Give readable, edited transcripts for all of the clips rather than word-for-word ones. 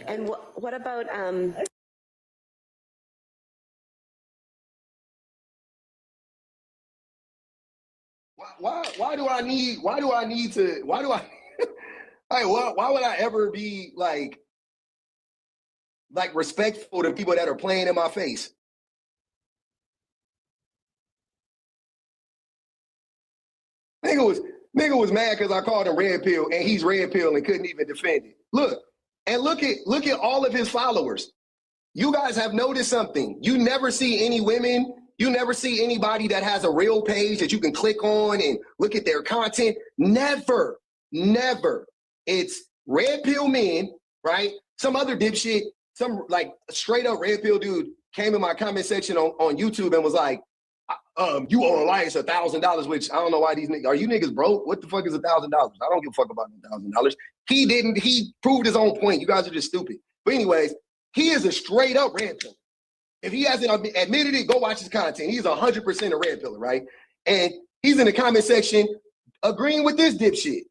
And what about why do I need to like why would I ever be like respectful to people that are playing in my face? Nigga was mad because I called him red pill and he's red pill and couldn't even defend it. Look at all of his followers. You guys have noticed something. You never see any women. You never see anybody that has a real page that you can click on and look at their content. Never. It's red pill men, right? Some other dipshit, some like straight up red pill dude came in my comment section on YouTube and was like, you owe Elias $1,000, which I don't know why these niggas, are you niggas broke? What the fuck is $1,000? I don't give a fuck about $1,000. He proved his own point. You guys are just stupid. But anyways, he is a straight up red pill. If he hasn't admitted it, go watch his content. He's 100% a red pillar, right? And he's in the comment section agreeing with this dipshit.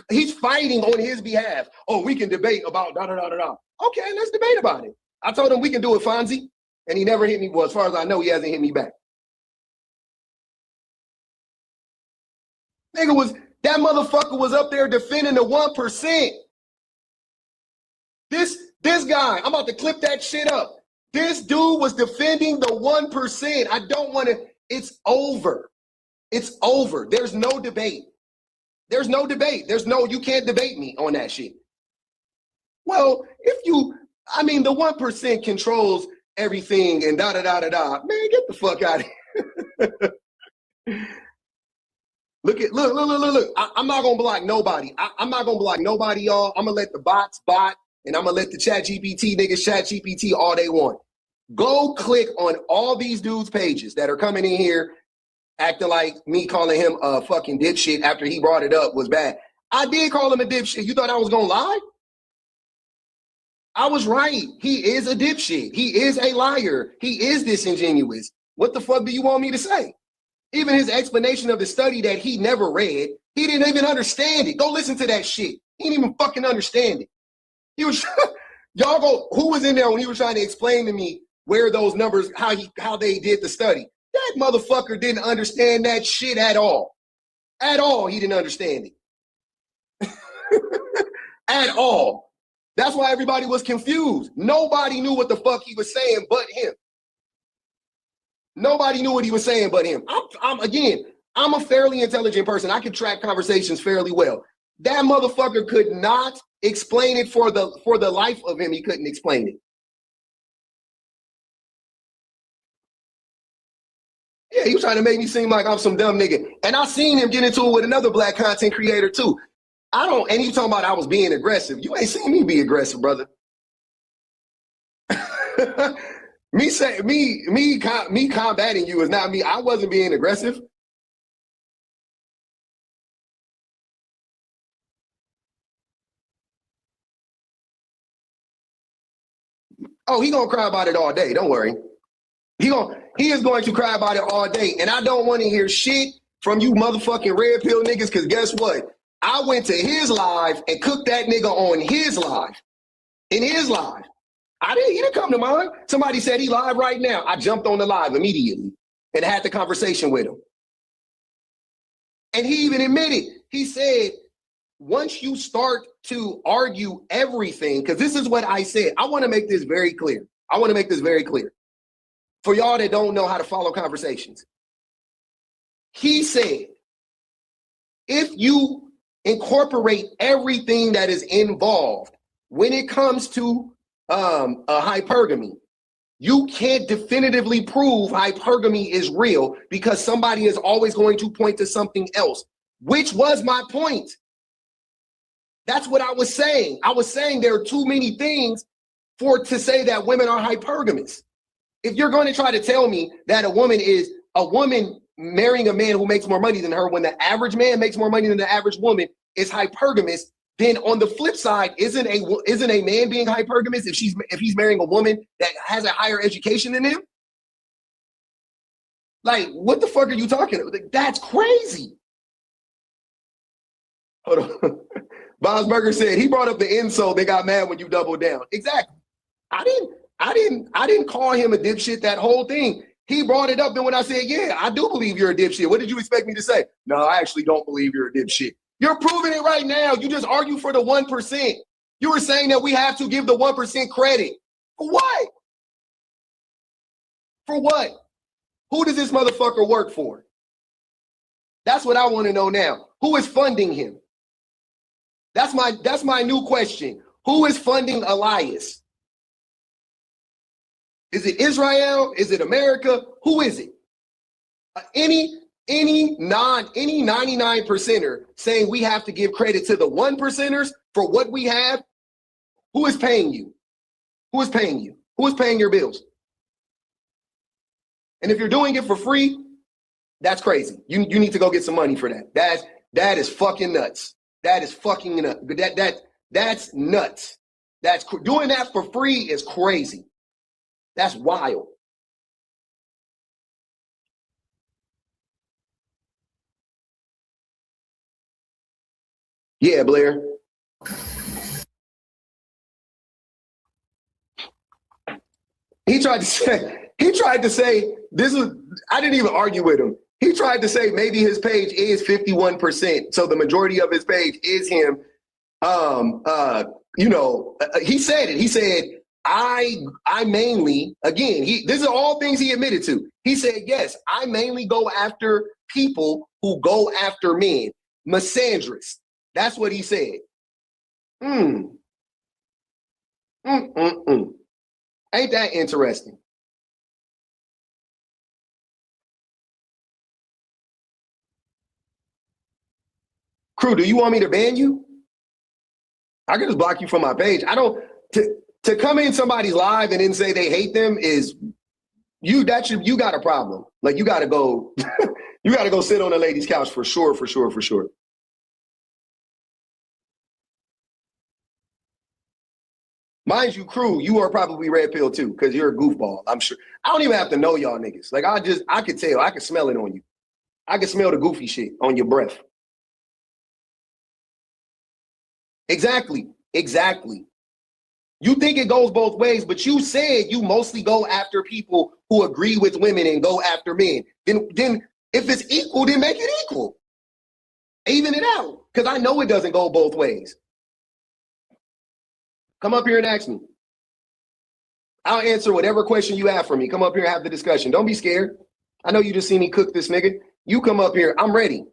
He's fighting on his behalf. Oh, we can debate about da-da-da-da-da. Okay, let's debate about it. I told him we can do it, Fonzie. And he never hit me. Well, as far as I know, he hasn't hit me back. That motherfucker was up there defending the 1%. This guy, I'm about to clip that shit up. This dude was defending the 1%. I don't want to, it's over. It's over. There's no debate. You can't debate me on that shit. Well, the 1% controls everything and da-da-da-da-da. Man, get the fuck out of here. Look. I'm not gonna block nobody. I'm not gonna block nobody, y'all. I'm gonna let the bots bot, and I'm gonna let the ChatGPT niggas ChatGPT all they want. Go click on all these dudes' pages that are coming in here acting like me calling him a fucking dipshit after he brought it up was bad. I did call him a dipshit. You thought I was gonna lie? I was right. He is a dipshit. He is a liar. He is disingenuous. What the fuck do you want me to say? Even his explanation of the study that he never read, he didn't even understand it. Go listen to that shit. He didn't even fucking understand it. He was, who was in there when he was trying to explain to me where those numbers, how they did the study? That motherfucker didn't understand that shit at all. At all, he didn't understand it. At all. That's why everybody was confused. Nobody knew what the fuck he was saying but him. Nobody knew what he was saying but him. I'm a fairly intelligent person. I can track conversations fairly well. That motherfucker could not explain it for the life of him. He couldn't explain it. Yeah, he was trying to make me seem like I'm some dumb nigga. And I seen him get into it with another black content creator too. And he talking about I was being aggressive. You ain't seen me be aggressive, brother. me combating you is not me. I wasn't being aggressive. Oh, he gonna cry about it all day. Don't worry. He is going to cry about it all day. And I don't want to hear shit from you motherfucking red pill niggas, because guess what? I went to his live and cooked that nigga on his live. In his live. He didn't come to mine. Somebody said he live right now. I jumped on the live immediately and had the conversation with him. And he even admitted, he said, once you start to argue everything, because this is what I said. I want to make this very clear. For y'all that don't know how to follow conversations. He said, if you incorporate everything that is involved when it comes to hypergamy, you can't definitively prove hypergamy is real because somebody is always going to point to something else, which was my point. That's what I was saying. I was saying there are too many things to say that women are hypergamous. If you're going to try to tell me that a woman marrying a man who makes more money than her when the average man makes more money than the average woman is hypergamous, then on the flip side, isn't a man being hypergamous if he's marrying a woman that has a higher education than him? Like, what the fuck are you talking about? Like, that's crazy. Hold on. Bosberger said he brought up the insult. They got mad when you doubled down. Exactly. I didn't call him a dipshit that whole thing. He brought it up. And when I said, yeah, I do believe you're a dipshit. What did you expect me to say? No, I actually don't believe you're a dipshit. You're proving it right now. You just argue for the 1%. You were saying that we have to give the 1% credit. For what? For what? Who does this motherfucker work for? That's what I want to know now. Who is funding him? That's my new question. Who is funding Elias? Is it Israel? Is it America? Who is it? Any 99%er saying we have to give credit to the 1%ers for what we have? Who is paying you? Who is paying you? Who is paying your bills? And if you're doing it for free, that's crazy. You need to go get some money for that. That is fucking nuts. That is fucking nuts. That's nuts. Doing that for free is crazy. That's wild. Yeah, Blair. He tried to say this is, I didn't even argue with him. He tried to say maybe his page is 51%. So the majority of his page is him. He said it. He said, I mainly, again, this is all things he admitted to. He said, yes, I mainly go after people who go after men. Misandrist. That's what he said. Ain't that interesting? Crew, do you want me to ban you? I can just block you from my page. I don't, to come in somebody's live and then say they hate them is, you got a problem. Like, you got to go, you got to go sit on a lady's couch for sure, for sure, for sure. Mind you, Crew, you are probably red pill too, because you're a goofball, I'm sure. I don't even have to know y'all niggas. Like, I could tell, I could smell it on you. I could smell the goofy shit on your breath. Exactly. You think it goes both ways, but you said you mostly go after people who agree with women and go after men. Then if it's equal, then make it equal. Even it out, because I know it doesn't go both ways. Come up here and ask me. I'll answer whatever question you have for me. Come up here and have the discussion. Don't be scared. I know you just see me cook this nigga. You come up here. I'm ready.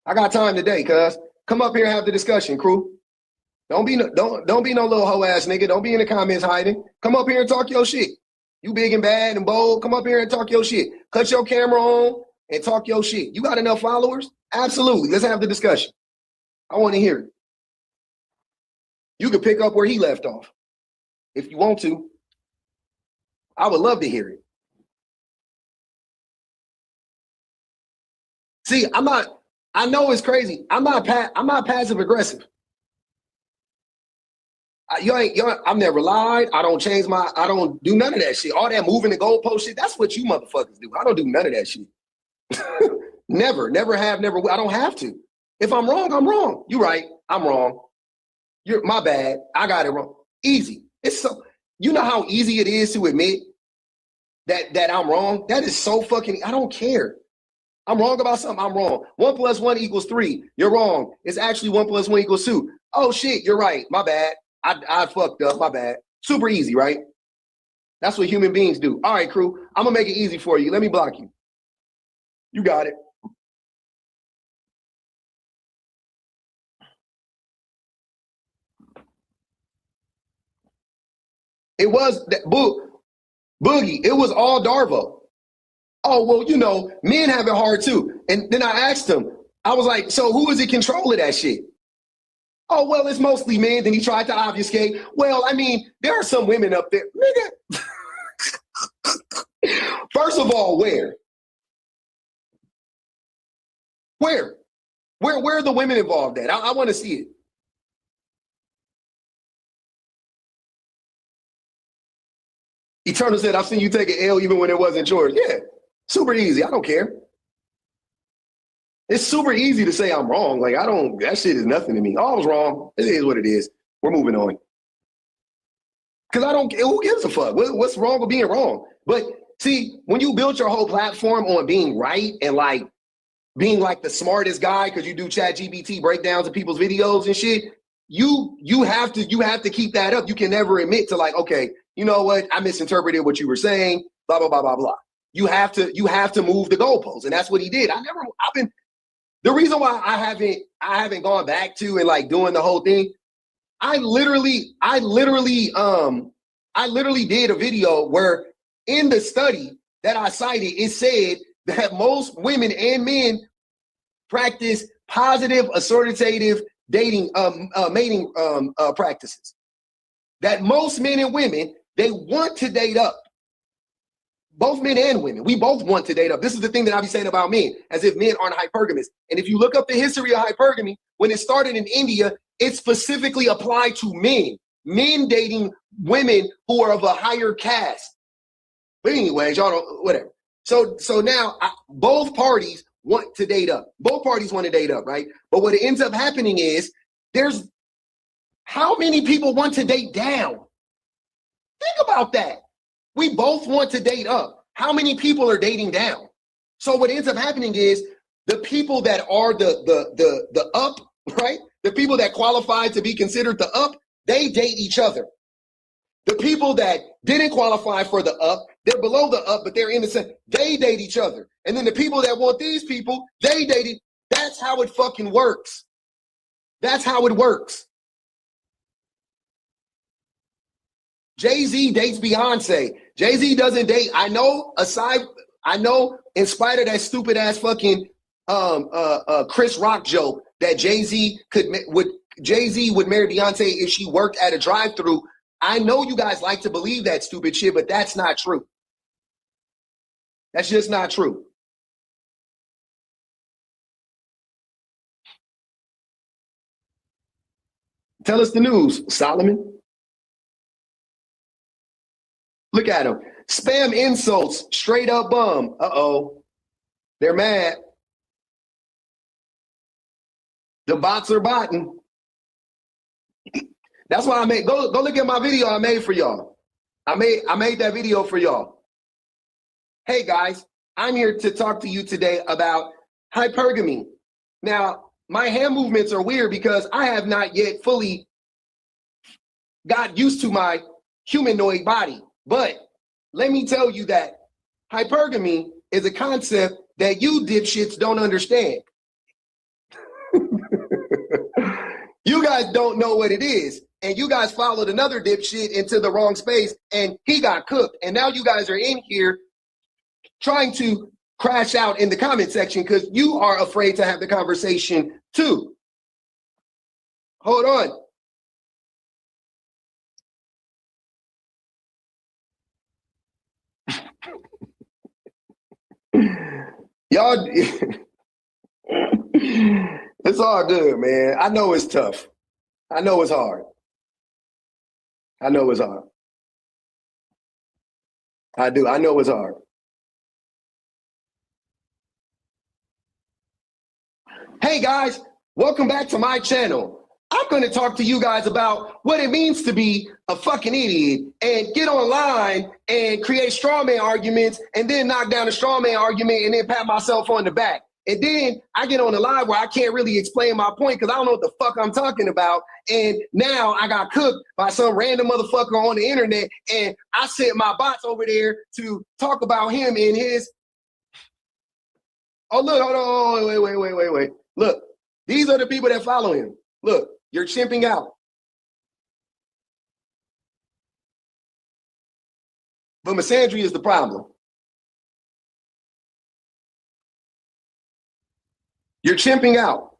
I got time today, cuz. Come up here and have the discussion, Crew. Don't be no little hoe ass nigga. Don't be in the comments hiding. Come up here and talk your shit. You big and bad and bold. Come up here and talk your shit. Cut your camera on and talk your shit. You got enough followers? Absolutely. Let's have the discussion. I want to hear it. You can pick up where he left off if you want to. I would love to hear it. See, I know it's crazy. I'm not passive aggressive. I've never lied. I don't do none of that shit. All that moving the goalpost shit, that's what you motherfuckers do. I don't do none of that shit. Never have, never will. I don't have to. If I'm wrong, I'm wrong. You're right. I'm wrong. You're my bad. I got it wrong. Easy. It's so, you know how easy it is to admit that I'm wrong? That is so fucking, I don't care. I'm wrong about something, I'm wrong. 1 + 1 = 3. You're wrong. It's actually 1 + 1 = 2. Oh shit, you're right. My bad. I fucked up. My bad. Super easy, right? That's what human beings do. All right, Crew. I'm gonna make it easy for you. Let me block you. You got it. It was that Boogie. It was all Darvo. Oh, well, men have it hard too. And then I asked him, I was like, so who is in control of that shit? Oh, well, it's mostly men. Then he tried to obfuscate. Well, I mean, there are some women up there. Nigga. First of all, where? Where are the women involved at? I want to see it. Eternal said, I've seen you take an L even when it wasn't yours. Yeah, super easy. I don't care. It's super easy to say I'm wrong. Like, that shit is nothing to me. Oh, I was wrong. It is what it is. We're moving on. Because who gives a fuck? What's wrong with being wrong? But see, when you build your whole platform on being right and like being like the smartest guy because you do ChatGPT breakdowns of people's videos and shit, you have to keep that up. You can never admit to like, okay, you know what? I misinterpreted what you were saying, blah, blah, blah, blah, blah. You have to move the goalposts. And that's what he did. The reason why I haven't gone back to and like doing the whole thing, I literally did a video where in the study that I cited, it said that most women and men practice positive assortative dating mating practices. That most men and women, they want to date up. Both men and women, we both want to date up. This is the thing that I be saying about men, as if men aren't hypergamous. And if you look up the history of hypergamy, when it started in India, it specifically applied to men dating women who are of a higher caste. But anyways, y'all don't, whatever. So now both parties want to date up. Both parties want to date up, right? But what ends up happening is there's how many people want to date down? Think about that. We both want to date up. How many people are dating down? So what ends up happening is the people that are the up, right? The people that qualify to be considered the up, they date each other. The people that didn't qualify for the up, they're below the up, but they're in the same, they date each other. And then the people that want these people, they date it. That's how it fucking works. That's how it works. Jay-Z dates Beyonce. Jay-Z doesn't date. I know in spite of that stupid ass fucking Chris Rock joke that Jay-Z would marry Beyonce if she worked at a drive-thru. I know you guys like to believe that stupid shit, but that's not true. That's just not true. Tell us the news, Solomon. Look at him. Spam insults, straight up bum. Uh-oh. They're mad. The bots are botting. That's why I made, go look at my video I made for y'all. I made that video for y'all. Hey guys, I'm here to talk to you today about hypergamy. Now, my hand movements are weird because I have not yet fully got used to my humanoid body. But let me tell you that hypergamy is a concept that you dipshits don't understand. You guys don't know what it is. And you guys followed another dipshit into the wrong space and he got cooked. And now you guys are in here trying to crash out in the comment section because you are afraid to have the conversation too. Hold on. Y'all, it's all good, man. I know it's tough. I know it's hard. I know it's hard. I do. I know it's hard. Hey guys, welcome back to my channel. I'm going to talk to you guys about what it means to be a fucking idiot and get online and create straw man arguments and then knock down a straw man argument and then pat myself on the back. And then I get on the live where I can't really explain my point because I don't know what the fuck I'm talking about. And now I got cooked by some random motherfucker on the internet and I sent my bots over there to talk about him and his. Oh, look, hold on, wait. Look, these are the people that follow him. Look, you're chimping out. But misandry is the problem. You're chimping out.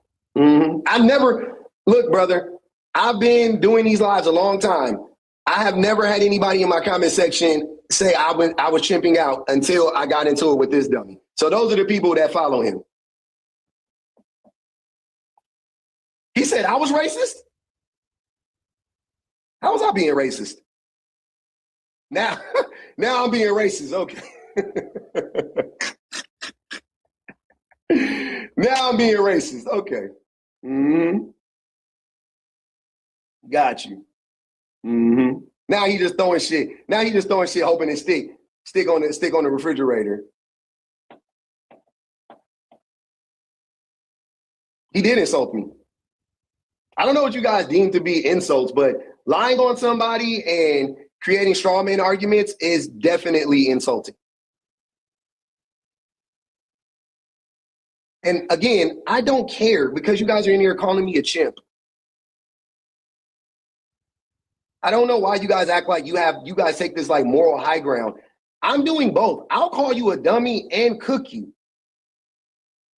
Look, brother, I've been doing these lives a long time. I have never had anybody in my comment section say I was chimping out until I got into it with this dummy. So those are the people that follow him. He said I was racist? How was I being racist? Now I'm being racist. Okay. Now I'm being racist. Okay. Mm-hmm. Got you. Mm-hmm. Now he just throwing shit. Now he just throwing shit, hoping it stick on the refrigerator. He did insult me. I don't know what you guys deem to be insults, but lying on somebody and creating straw man arguments is definitely insulting. And again, I don't care because you guys are in here calling me a chimp. I don't know why you guys act like you guys take this like moral high ground. I'm doing both. I'll call you a dummy and cook you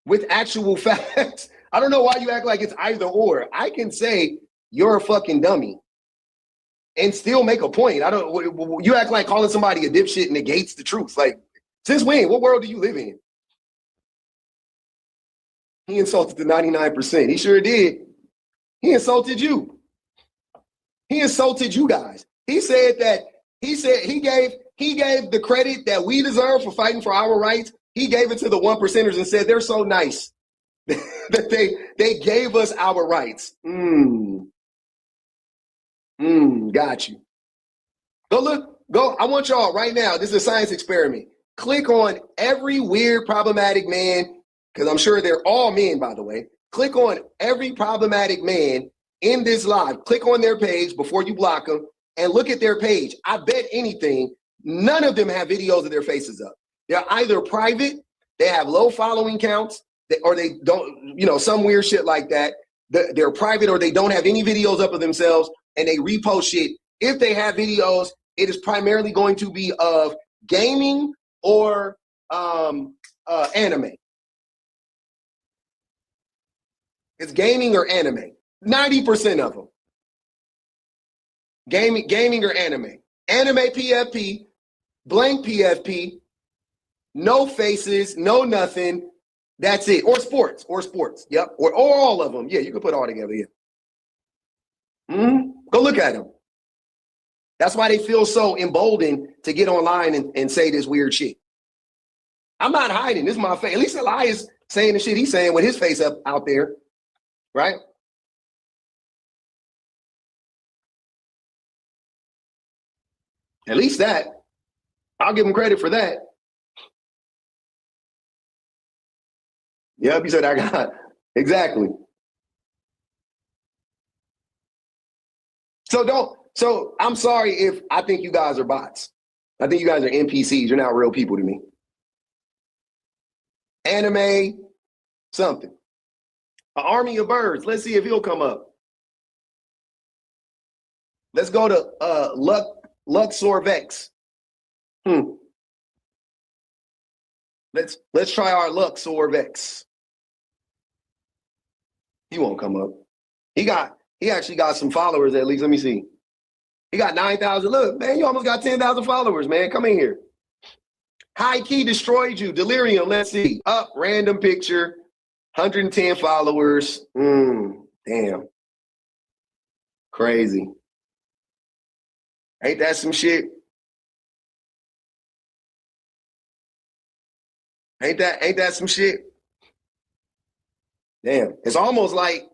with actual facts. I don't know why you act like it's either or. I can say you're a fucking dummy and still make a point. I don't. You act like calling somebody a dipshit negates the truth. Like, since when? What world do you live in? He insulted the 99%. He sure did. He insulted you. He insulted you guys. He said he gave the credit that we deserve for fighting for our rights. He gave it to the 1%ers and said they're so nice that they gave us our rights. Got you. Go. I want y'all right now. This is a science experiment. Click on every weird problematic man, because I'm sure they're all men, by the way. Click on every problematic man in this live. Click on their page before you block them and look at their page. I bet anything, none of them have videos of their faces up. They're either private, they have low following counts, or they don't, some weird shit like that. They're private or they don't have any videos up of themselves and they repost shit. If they have videos, it is primarily going to be of gaming or anime. It's gaming or anime. 90% of them. Gaming or anime. Anime PFP, blank PFP, no faces, no nothing. That's it. Or sports. Yep. Or all of them. Yeah, you can put all together. Yeah. Go look at them. That's why they feel so emboldened to get online and say this weird shit. I'm not hiding. This is my face. At least Elias saying the shit he's saying with his face up out there. Right? At least that. I'll give him credit for that. Yep, he said I got exactly. So I'm sorry if I think you guys are bots. I think you guys are NPCs. You're not real people to me. Anime, something. An army of birds. Let's see if he'll come up. Let's go to Luxor Vex. Let's try our Luxor Vex. He won't come up. He actually got some followers at least. Let me see. He got 9,000. Look, man, you almost got 10,000 followers, man. Come in here. High key destroyed you. Delirium. Let's see. Up, random picture. 110 followers. Damn. Crazy. Ain't that some shit? Ain't that some shit? Damn. It's almost like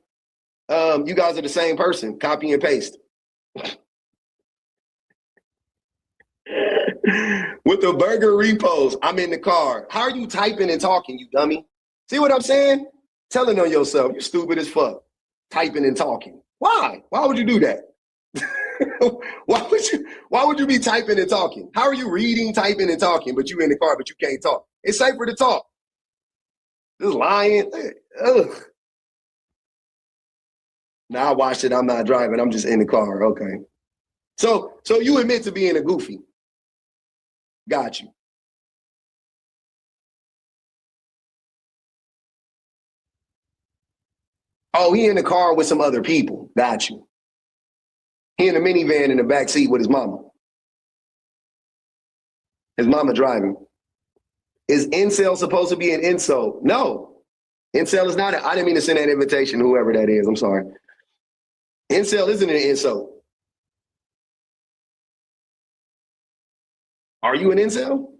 you guys are the same person. Copy and paste. With the burger repos, I'm in the car. How are you typing and talking, you dummy? See what I'm saying? Telling on yourself, you're stupid as fuck. Typing and talking. Why? Why would you do that? Why would you be typing and talking? How are you reading, typing, and talking, but you in the car, but you can't talk? It's safer to talk. Just lying. Ugh. Now I watched it. I'm not driving. I'm just in the car. Okay. So you admit to being a goofy. Got you. Oh, he in the car with some other people. Got you. He in a minivan in the back seat with his mama. His mama driving. Is incel supposed to be an insult? No. Incel is not. I didn't mean to send that invitation to whoever that is. I'm sorry. Incel isn't an insult. Are you an incel?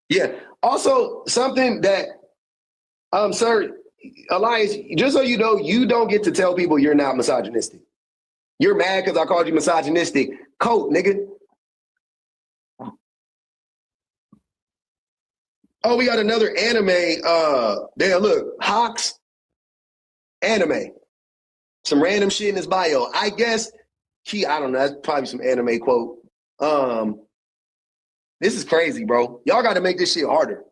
Yeah. Also, something that, sir, Elias, just so you know, you don't get to tell people you're not misogynistic. You're mad because I called you misogynistic. Coat, nigga. Oh, we got another anime. There, look, Hawks anime. Some random shit in his bio. I guess I don't know. That's probably some anime quote. Um, this is crazy, bro. Y'all got to make this shit harder.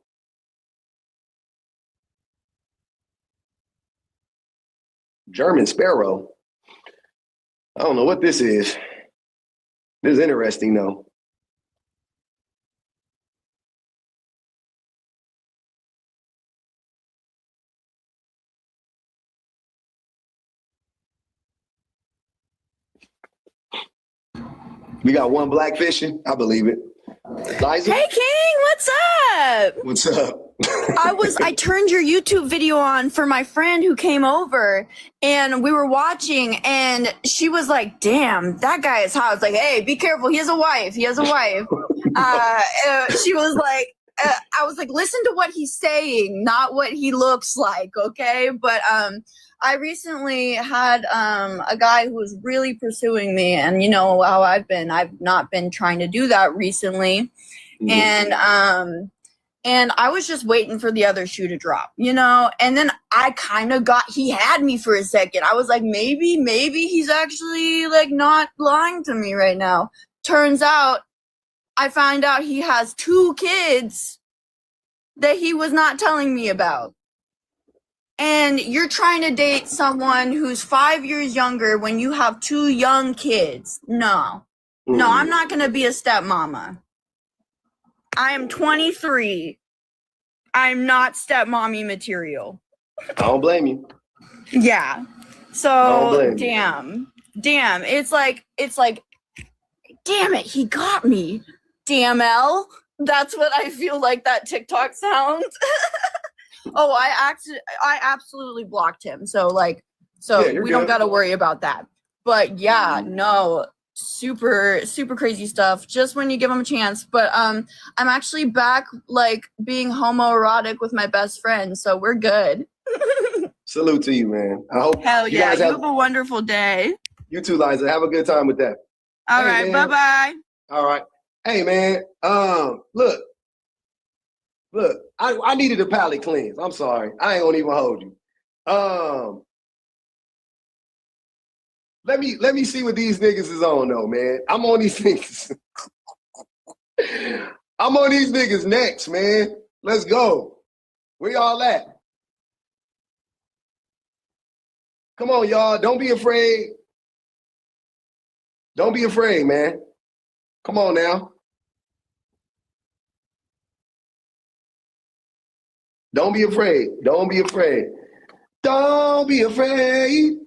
German Sparrow. I don't know what this is. This is interesting, though. We got one black fishing. I believe it. Liza? Hey King, what's up? What's up? I turned your YouTube video on for my friend who came over and we were watching and she was like, damn, that guy is hot. I was like, hey, be careful. He has a wife. He has a wife. She was like, I was like, listen to what he's saying, not what he looks like. Okay. But, I recently had a guy who was really pursuing me, and you know how I've not been trying to do that recently. And I was just waiting for the other shoe to drop, you know? And then I kind of he had me for a second. I was like, maybe he's actually like not lying to me right now. Turns out I find out he has 2 kids that he was not telling me about. And you're trying to date someone who's 5 years younger when you have 2 young kids. No, I'm not going to be a stepmama. I am 23. I'm not stepmommy material. I don't blame you. Yeah. So damn. It's like, damn it, he got me. Damn L. That's what I feel like that TikTok sounds. Oh, I absolutely blocked him. So we don't got to worry about that. But yeah, no, super crazy stuff. Just when you give him a chance. But I'm actually back like being homoerotic with my best friend, so we're good. Salute to you, man. I hope hell yeah, you have a wonderful day. You too, Liza. Have a good time with that. All right, bye-bye. All right. Hey man, look, I needed a palate cleanse. I'm sorry. I ain't gonna even hold you. Let me see what these niggas is on though, man. I'm on these niggas. I'm on these niggas next, man. Let's go. Where y'all at? Come on, y'all. Don't be afraid. Don't be afraid, man. Come on now. Don't be afraid. Don't be afraid. Don't be afraid.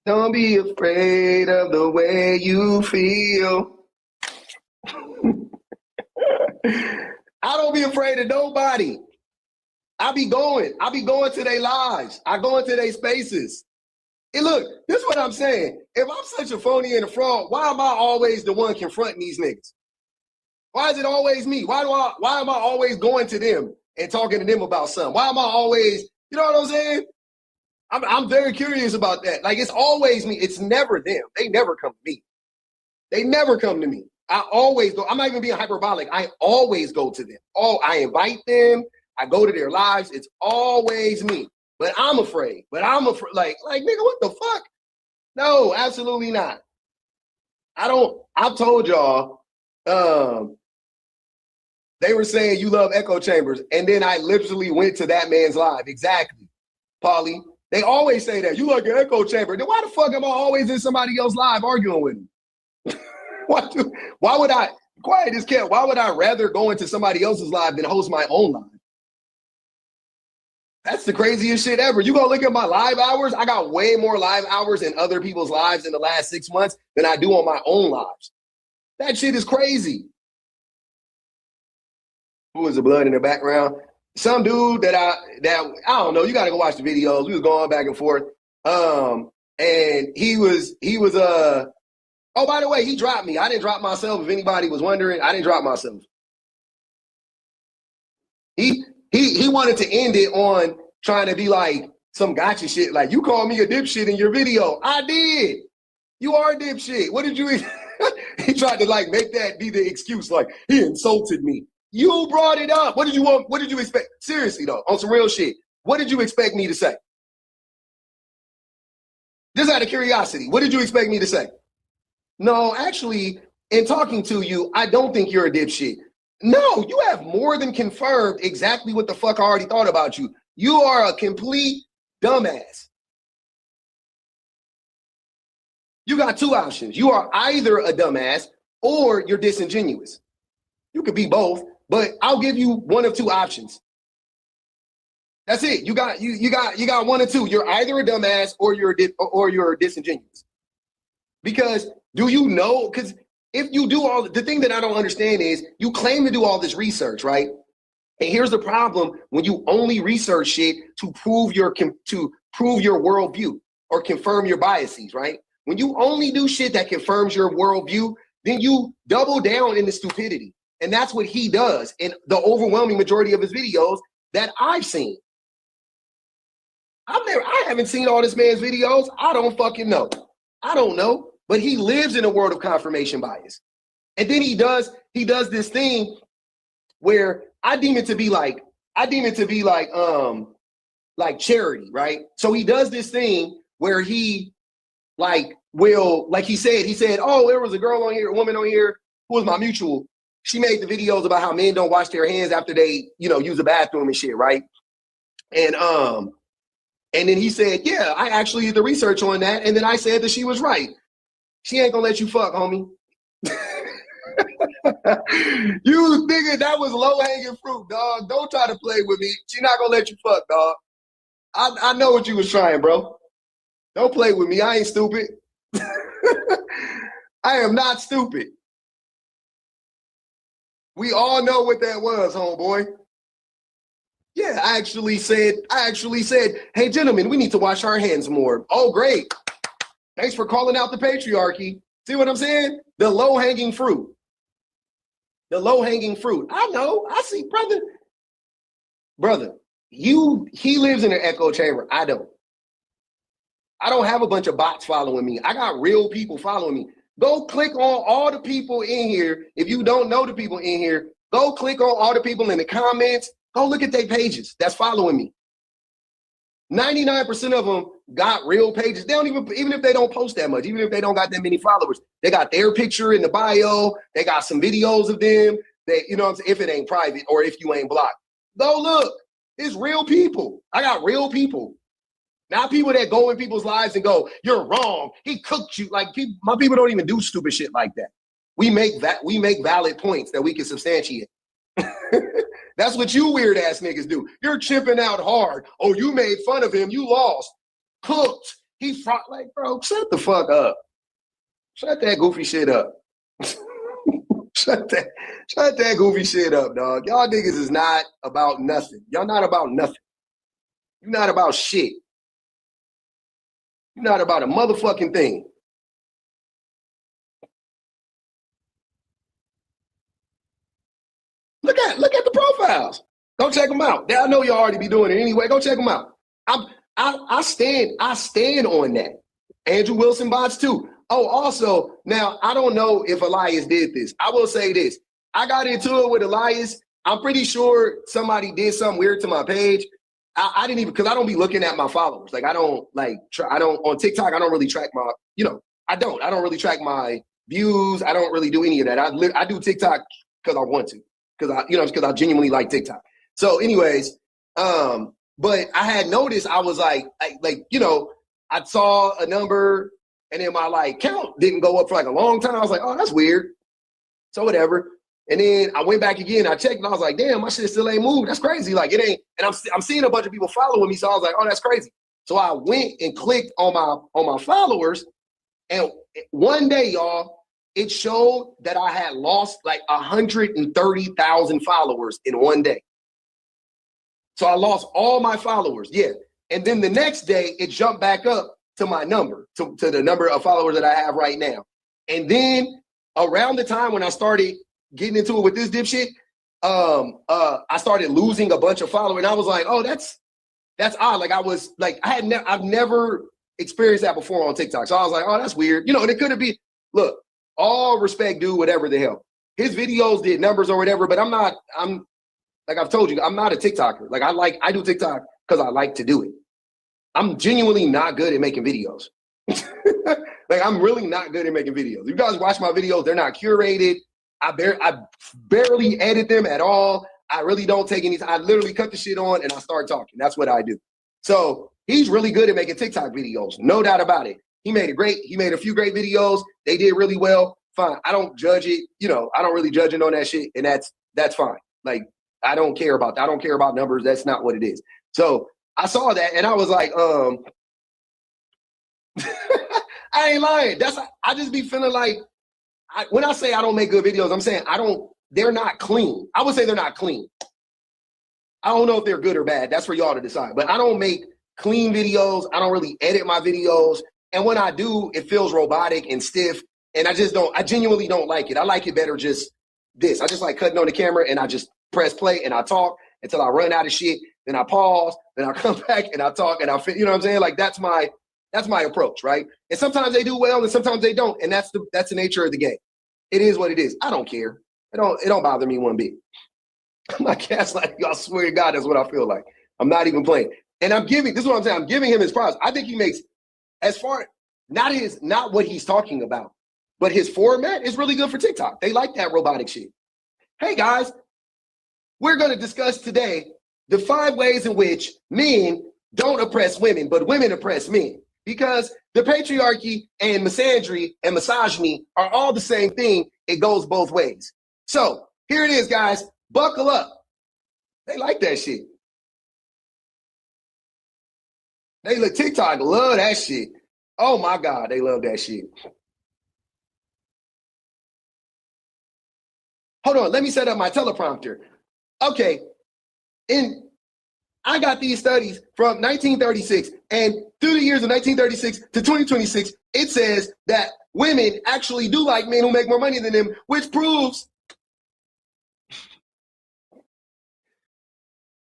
Don't be afraid of the way you feel. I don't be afraid of nobody. I be going to their lives. I go into their spaces. And look, this is what I'm saying. If I'm such a phony and a fraud, why am I always the one confronting these niggas? Why is it always me? Why am I always going to them and talking to them about something? Why am I always, you know what I'm saying? I'm very curious about that. Like, it's always me. It's never them. They never come to me. They never come to me. I always go. I'm not even being hyperbolic. I always go to them. I invite them. I go to their lives. It's always me. But I'm afraid. Like, nigga, what the fuck? No, absolutely not. I've told y'all, they were saying you love echo chambers. And then I literally went to that man's live. Exactly. Paulie. They always say that. You like an echo chamber. Then why the fuck am I always in somebody else's live arguing with them? Why would I, quiet as cat, why would I rather go into somebody else's live than host my own live? That's the craziest shit ever. You go look at my live hours. I got way more live hours in other people's lives in the last 6 months than I do on my own lives. That shit is crazy. Who is the blood in the background? Some dude that I don't know. You got to go watch the videos. We was going back and forth. And he was oh, by the way, he dropped me. I didn't drop myself. If anybody was wondering, I didn't drop myself. He wanted to end it on trying to be like some gotcha shit. Like, you called me a dipshit in your video. I did. You are a dipshit. What did you? He tried to like make that be the excuse. Like, he insulted me. You brought it up. What did you want? What did you expect? Seriously though, on some real shit. What did you expect me to say? Just out of curiosity, what did you expect me to say? No, actually, in talking to you, I don't think you're a dipshit. No, you have more than confirmed exactly what the fuck I already thought about you. You are a complete dumbass. You got two options. You are either a dumbass or you're disingenuous. You could be both, but I'll give you one of two options. That's it. You got one or two. You're either a dumbass or you're disingenuous. Because do you know? Because if you do all the thing that I don't understand is you claim to do all this research, right? And here's the problem: when you only research shit to prove your worldview or confirm your biases, right? When you only do shit that confirms your worldview, then you double down in the stupidity, and that's what he does in the overwhelming majority of his videos that I've seen. I haven't seen all this man's videos. I don't fucking know. I don't know, but he lives in a world of confirmation bias. And then he does this thing where I deem it to be like charity, right? So he does this thing where he he said, oh, there was a girl on here, a woman on here who was my mutual. She made the videos about how men don't wash their hands after they, use the bathroom and shit, right? And then he said, yeah, I actually did the research on that. And then I said that she was right. She ain't gonna let you fuck, homie. You nigga, that was low-hanging fruit, dog. Don't try to play with me. She not gonna let you fuck, dog. I know what you was trying, bro. Don't play with me. I ain't stupid. I am not stupid. We all know what that was, homeboy. Yeah, I actually said, hey, gentlemen, we need to wash our hands more. Oh, great. Thanks for calling out the patriarchy. See what I'm saying? The low-hanging fruit. The low-hanging fruit. I know. I see, brother. Brother, he lives in an echo chamber. I don't. I don't have a bunch of bots following me. I got real people following me. Go click on all the people in here. If you don't know the people in here, go click on all the people in the comments. Go look at their pages that's following me. 99% of them got real pages. They don't even if they don't post that much, even if they don't got that many followers, they got their picture in the bio. They got some videos of them. They, what I'm saying, if it ain't private or if you ain't blocked. Go look. It's real people. I got real people. Not people that go in people's lives and go, you're wrong. He cooked you. Like, my people don't even do stupid shit like that. We make valid points that we can substantiate. That's what you weird ass niggas do. You're chipping out hard. Oh, you made fun of him. You lost. Cooked. He fought. Like, bro, shut the fuck up. Shut that goofy shit up. Shut that goofy shit up, dog. Y'all niggas is not about nothing. Y'all not about nothing. You're not about shit. You're not about a motherfucking thing. Look at the profiles. Go check them out. I know you already be doing it anyway. Go check them out. I stand on that. Andrew Wilson bots too. Oh, also, now I don't know if Elias did this. I will say this. I got into it with Elias. I'm pretty sure somebody did something weird to my page. I didn't even, because I don't be looking at my followers. Like, I don't on TikTok, I don't really track my, I don't really track my views. I don't really do any of that. I do TikTok because I want to. Because I genuinely like TikTok. So anyways, but I had noticed, I was like, I saw a number and then my count didn't go up for a long time. I was like, oh, that's weird. So whatever. And then I went back again, I checked and I was like, damn, my shit still ain't moved. That's crazy. Like, it ain't, and I'm seeing a bunch of people following me. So I was like, oh, that's crazy. So I went and clicked on my followers, and one day, y'all, it showed that I had lost 130,000 followers in one day. So I lost all my followers. Yeah. And then the next day it jumped back up to my number, to the number of followers that I have right now. And then around the time when I started getting into it with this dipshit, I started losing a bunch of followers, and I was like, oh, that's odd. Like I've never experienced that before on TikTok. So I was like, oh, that's weird. You know, and it could be, look, all respect due, whatever the hell. His videos did numbers or whatever, but I'm like I've told you, I'm not a TikToker. Like I do TikTok because I like to do it. I'm genuinely not good at making videos. Like I'm really not good at making videos. You guys watch my videos, they're not curated. I barely edit them at all. I really don't take any time. I literally cut the shit on and I start talking. That's what I do. So he's really good at making TikTok videos, no doubt about it. He made a few great videos. They did really well. Fine. I don't judge it. You know, I don't really judge it on that shit. And that's fine. Like, I don't care about that. I don't care about numbers. That's not what it is. So I saw that and I was like, I ain't lying. I just be feeling like, when I say I don't make good videos, I'm saying they're not clean. I would say they're not clean. I don't know if they're good or bad. That's for y'all to decide. But I don't make clean videos. I don't really edit my videos. And when I do, it feels robotic and stiff. And I genuinely don't like it. I like it better just this. I just like cutting on the camera and I just press play and I talk until I run out of shit. Then I pause, then I come back and I talk and you know what I'm saying? Like that's my approach, right? And sometimes they do well and sometimes they don't. And that's the nature of the game. It is what it is. I don't care. It don't bother me one bit. I'm not gaslighting you. I swear to God, that's what I feel like. I'm not even playing. And this is what I'm saying. I'm giving him his props. I think he makes, as far, not what he's talking about, but his format is really good for TikTok. They like that robotic shit. Hey guys, we're going to discuss today the 5 ways in which men don't oppress women, but women oppress men. Because the patriarchy and misandry and misogyny are all the same thing. It goes both ways. So here it is, guys. Buckle up. They like that shit. TikTok love that shit. Oh my God, they love that shit. Hold on, let me set up my teleprompter. Okay, I got these studies from 1936, and through the years of 1936 to 2026, it says that women actually do like men who make more money than them, which proves.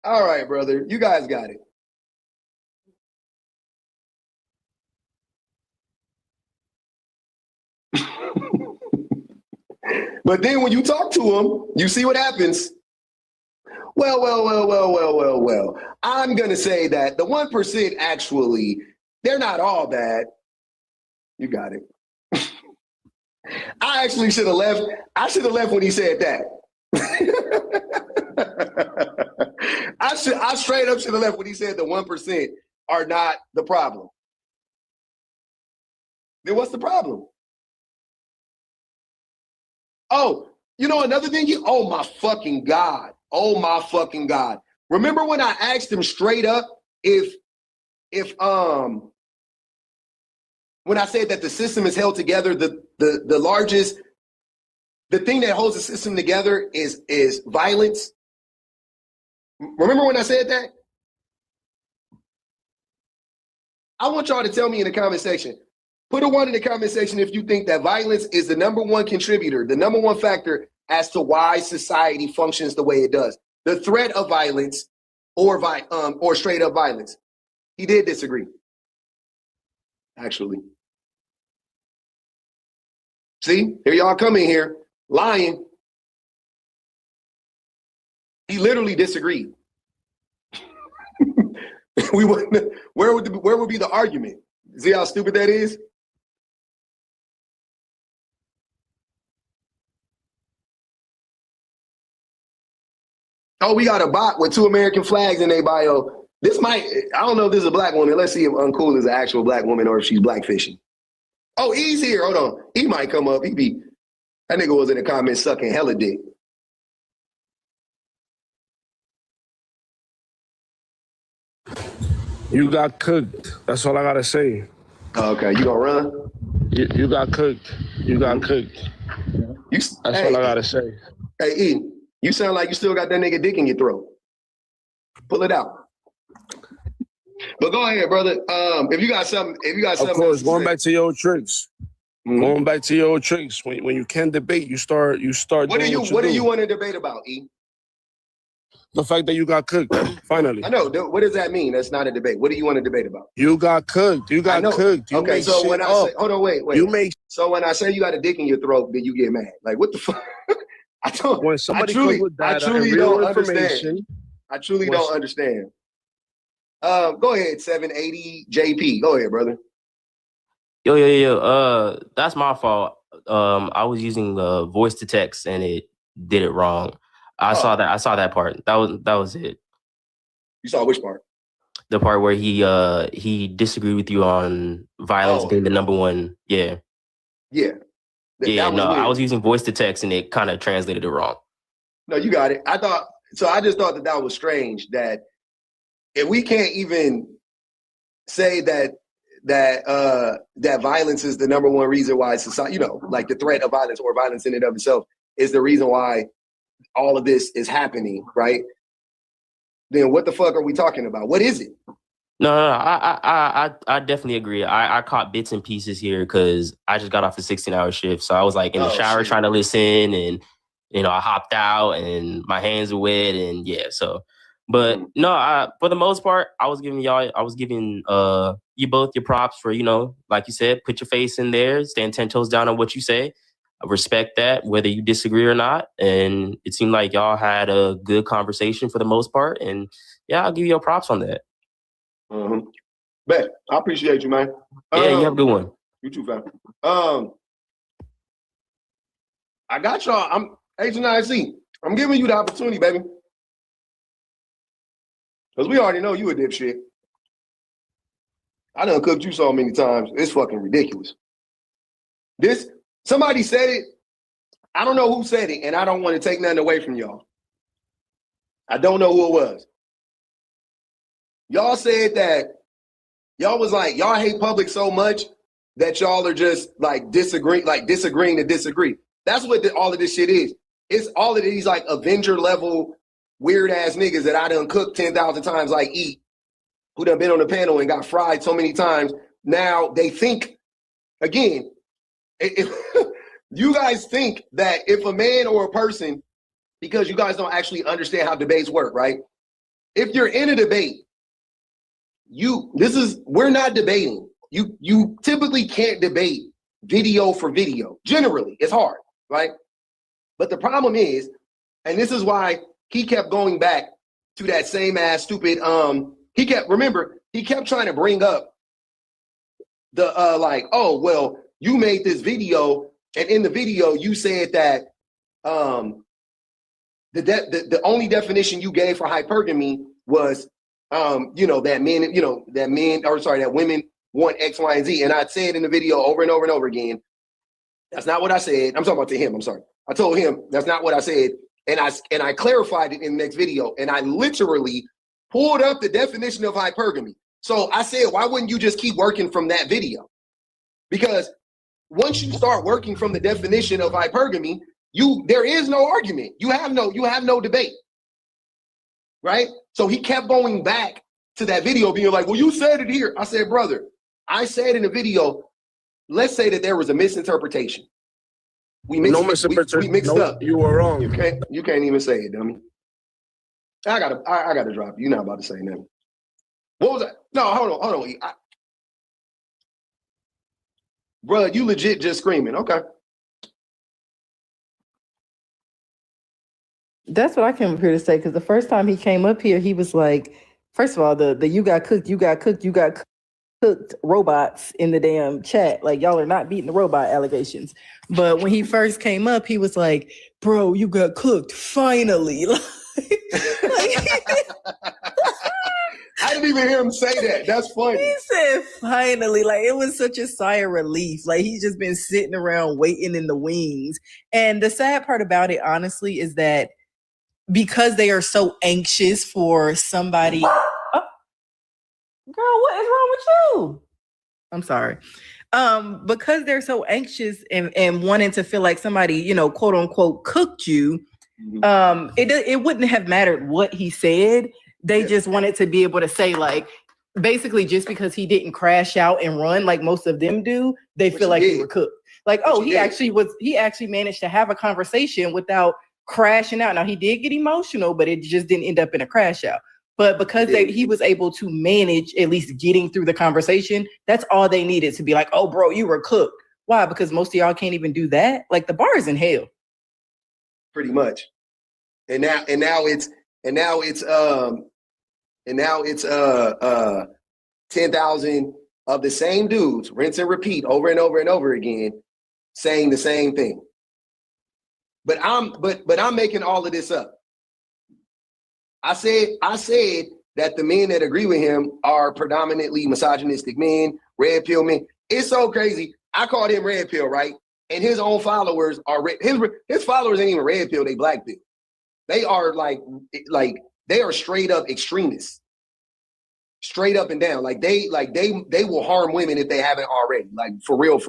All right, brother, you guys got it. But then when you talk to them, you see what happens. Well. I'm going to say that the 1% actually, they're not all bad. You got it. I actually should have left. I should have left when he said that. I straight up should have left when he said the 1% are not the problem. Then what's the problem? Oh, you know another thing? Oh my fucking God. Oh my fucking God. Remember when I asked him straight up if when I said that the system is held together, the largest, the thing that holds the system together is violence. Remember when I said that? I want y'all to tell me in the comment section. Put a 1 in the comment section if you think that violence is the #1 contributor, the #1 factor as to why society functions the way it does. The threat of violence or straight up violence. He did disagree, actually. See, here y'all come in here lying. He literally disagreed. Where would be the argument? See how stupid that is? Oh, we got a bot with 2 American flags in their bio. I don't know if this is a black woman. Let's see if Uncool is an actual black woman or if she's blackfishing. Oh, E's here. Hold on. He might come up. That nigga was in the comments sucking hella dick. You got cooked. That's all I gotta say. Okay, you gonna run? You got cooked. You got cooked. That's all I gotta say. Hey, E, you sound like you still got that nigga dick in your throat. Pull it out. But go ahead, brother. If you got something, Of course, going back to your old tricks. Mm-hmm. Going back to your old tricks. When you can debate, you start. What do you want to debate about, E? The fact that you got cooked, finally. I know. What does that mean? That's not a debate. What do you want to debate about? You got cooked. You got cooked. You okay, so when I say, hold on, wait. You make. So when I say you got a dick in your throat, then you get mad. Like, what the fuck? When somebody comes with that, I truly don't understand. Information. I truly don't understand. Go ahead, 780 JP. Go ahead, brother. Yo. That's my fault. I was using voice to text and it did it wrong. I saw that part. That was it. You saw which part? The part where he disagreed with you on violence being the number one. Yeah. Yeah. I was using voice to text and it kind of translated it wrong. No, you got it. I just thought that was strange that if we can't even say that violence is the number one reason why society, like the threat of violence or violence in and of itself is the reason why all of this is happening, right? Then what the fuck are we talking about? What is it? No, I definitely agree. I caught bits and pieces here because I just got off a 16-hour shift. So I was like in the shower trying to listen and, I hopped out and my hands were wet and but no, for the most part, I was giving you both your props for, like you said, put your face in there, stand 10 toes down on what you say. I respect that, whether you disagree or not. And it seemed like y'all had a good conversation for the most part. And yeah, I'll give you your props on that. Mm-hmm. Bet. I appreciate you, man. Yeah, you have a good one. You too, fam. I got y'all. I'm H&IC. I'm giving you the opportunity, baby. Because we already know you a dipshit. I done cooked you so many times. It's fucking ridiculous. Somebody said it. I don't know who said it, and I don't want to take nothing away from y'all. I don't know who it was. Y'all said that y'all was like, y'all hate public so much that y'all are just like disagreeing to disagree. That's what all of this shit is. It's all of these like Avenger level weird ass niggas that I done cooked 10,000 times like eat, who done been on the panel and got fried so many times. Now they think, again, if you guys think that if a man or a person, because you guys don't actually understand how debates work, right? If you're in a debate, we're not debating. You typically can't debate video for video. Generally, it's hard, right? But the problem is, and this is why he kept going back to that same ass stupid, he kept trying to bring up the you made this video, and in the video you said that the only definition you gave for hypergamy was that women want X, Y, and Z. And I said in the video over and over and over again, that's not what I said. I'm talking about to him. I'm sorry. I told him that's not what I said. And I clarified it in the next video. And I literally pulled up the definition of hypergamy. So I said, why wouldn't you just keep working from that video? Because once you start working from the definition of hypergamy, there is no argument. You have no debate. Right? So he kept going back to that video being like, well, you said it here. I said, brother, I said in the video, let's say that there was a misinterpretation. We mixed up. You were wrong. You can't even say it, dummy. I gotta drop you. You're not about to say nothing. What was that? No, hold on. Bro, you legit just screaming. Okay. That's what I came up here to say, because the first time he came up here, he was like, first of all, the you got cooked robots in the damn chat. Like, y'all are not beating the robot allegations. But when he first came up, he was like, bro, you got cooked, finally. I didn't even hear him say that. That's funny. He said finally. Like, it was such a sigh of relief. Like, he's just been sitting around waiting in the wings. And the sad part about it, honestly, is that because they are so anxious for somebody. Oh, girl, what is wrong with you? I'm sorry. Because they're so anxious and wanting to feel like somebody, quote unquote, cooked you. It wouldn't have mattered what he said. They just wanted to be able to say, like, basically, just because he didn't crash out and run like most of them do, they feel like he were cooked. Like, he actually managed to have a conversation without crashing out. Now he did get emotional, but it just didn't end up in a crash out. But because he was able to manage at least getting through the conversation, that's all they needed to be like, oh, bro, you were cooked. Why? Because most of y'all can't even do that. Like the bar is in hell. Pretty much. And now it's 10,000 of the same dudes, rinse and repeat over and over and over again, saying the same thing. But I'm making all of this up. I said that the men that agree with him are predominantly misogynistic men, red pill men. It's so crazy. I called him red pill, right? And his own followers are his followers ain't even red pill, they black pill. They are like they are straight up extremists. Straight up and down. They will harm women if they haven't already. Like for real.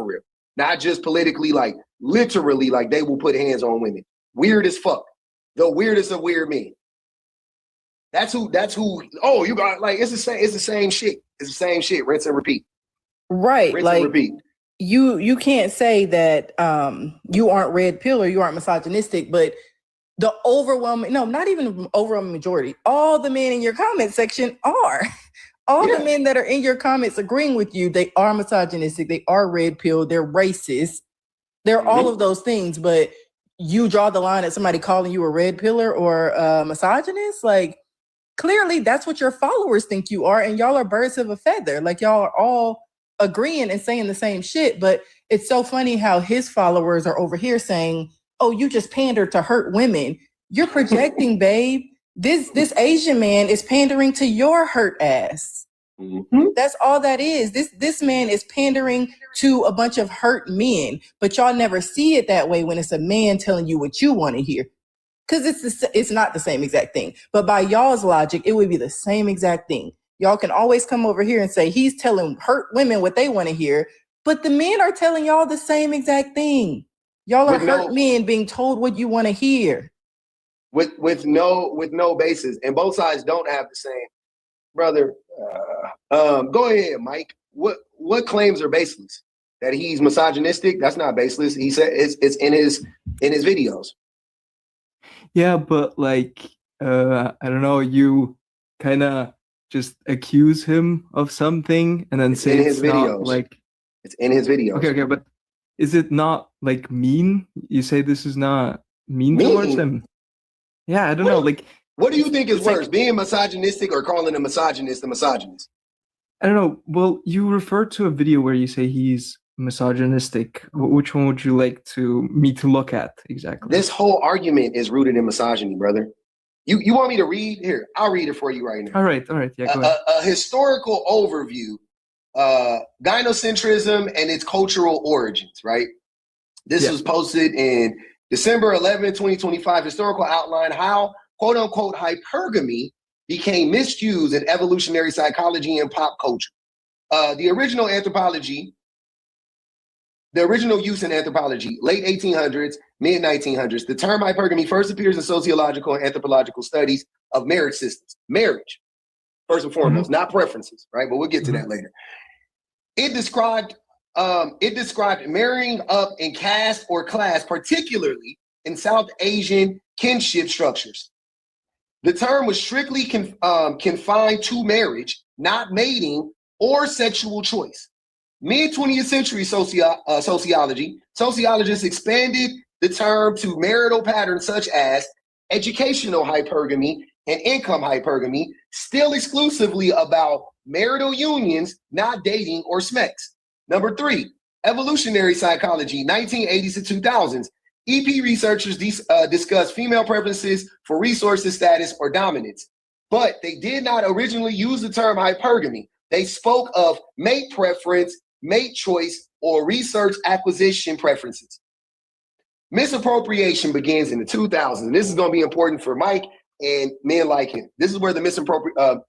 Not just politically, like literally, like they will put hands on women. Weird as fuck. The weirdest of weird men. That's who, oh, you got like it's the same shit. It's the same shit. Rinse and repeat. Right. Rinse and repeat. You can't say that you aren't red pill or you aren't misogynistic, but the not even overwhelming majority, all the men in your comment section are. All the men that are in your comments agreeing with you, they are misogynistic, they are red pill, they're racist, they're all of those things, but you draw the line at somebody calling you a red pillar or a misogynist, like clearly that's what your followers think you are, and y'all are birds of a feather. Like y'all are all agreeing and saying the same shit, but it's so funny how his followers are over here saying, oh, you just pander to hurt women. You're projecting, babe. This Asian man is pandering to your hurt ass. Mm-hmm. That's all that is. This man is pandering to a bunch of hurt men, but y'all never see it that way when it's a man telling you what you want to hear. Because it's not the same exact thing. But by y'all's logic, it would be the same exact thing. Y'all can always come over here and say he's telling hurt women what they want to hear, but the men are telling y'all the same exact thing. Y'all are hurt men being told what you want to hear. With no basis, and both sides don't have the same. Brother, go ahead, Mike. What claims are baseless? That he's misogynistic? That's not baseless. He said it's in his videos. Yeah, but like I don't know. You kind of just accuse him of something and then say it's not like it's in his videos. Okay, but is it not like mean? You say this is not mean towards him. Yeah, I don't know. Like, what do you think is worse, being misogynistic or calling a misogynist a misogynist? I don't know. Well, you referred to a video where you say he's misogynistic. Which one would you like me to look at exactly? This whole argument is rooted in misogyny, brother. You want me to read? Here, I'll read it for you right now. All right. Yeah, go ahead. A historical overview, gynocentrism and its cultural origins, right? This was posted in December 11, 2025, historical outline, how quote-unquote hypergamy became misused in evolutionary psychology and pop culture. The original use in anthropology, late 1800s, mid 1900s. The term hypergamy first appears in sociological and anthropological studies of marriage systems. Marriage, first and foremost, not preferences, right? But we'll get to that later. It described marrying up in caste or class, particularly in South Asian kinship structures. The term was strictly confined to marriage, not mating or sexual choice. Mid-20th century sociologists expanded the term to marital patterns such as educational hypergamy and income hypergamy, still exclusively about marital unions, not dating or smex. Number 3, evolutionary psychology, 1980s to 2000s. EP researchers discussed female preferences for resources, status, or dominance, but they did not originally use the term hypergamy. They spoke of mate preference, mate choice, or research acquisition preferences. Misappropriation begins in the 2000s, and this is going to be important for Mike and men like him. This is where the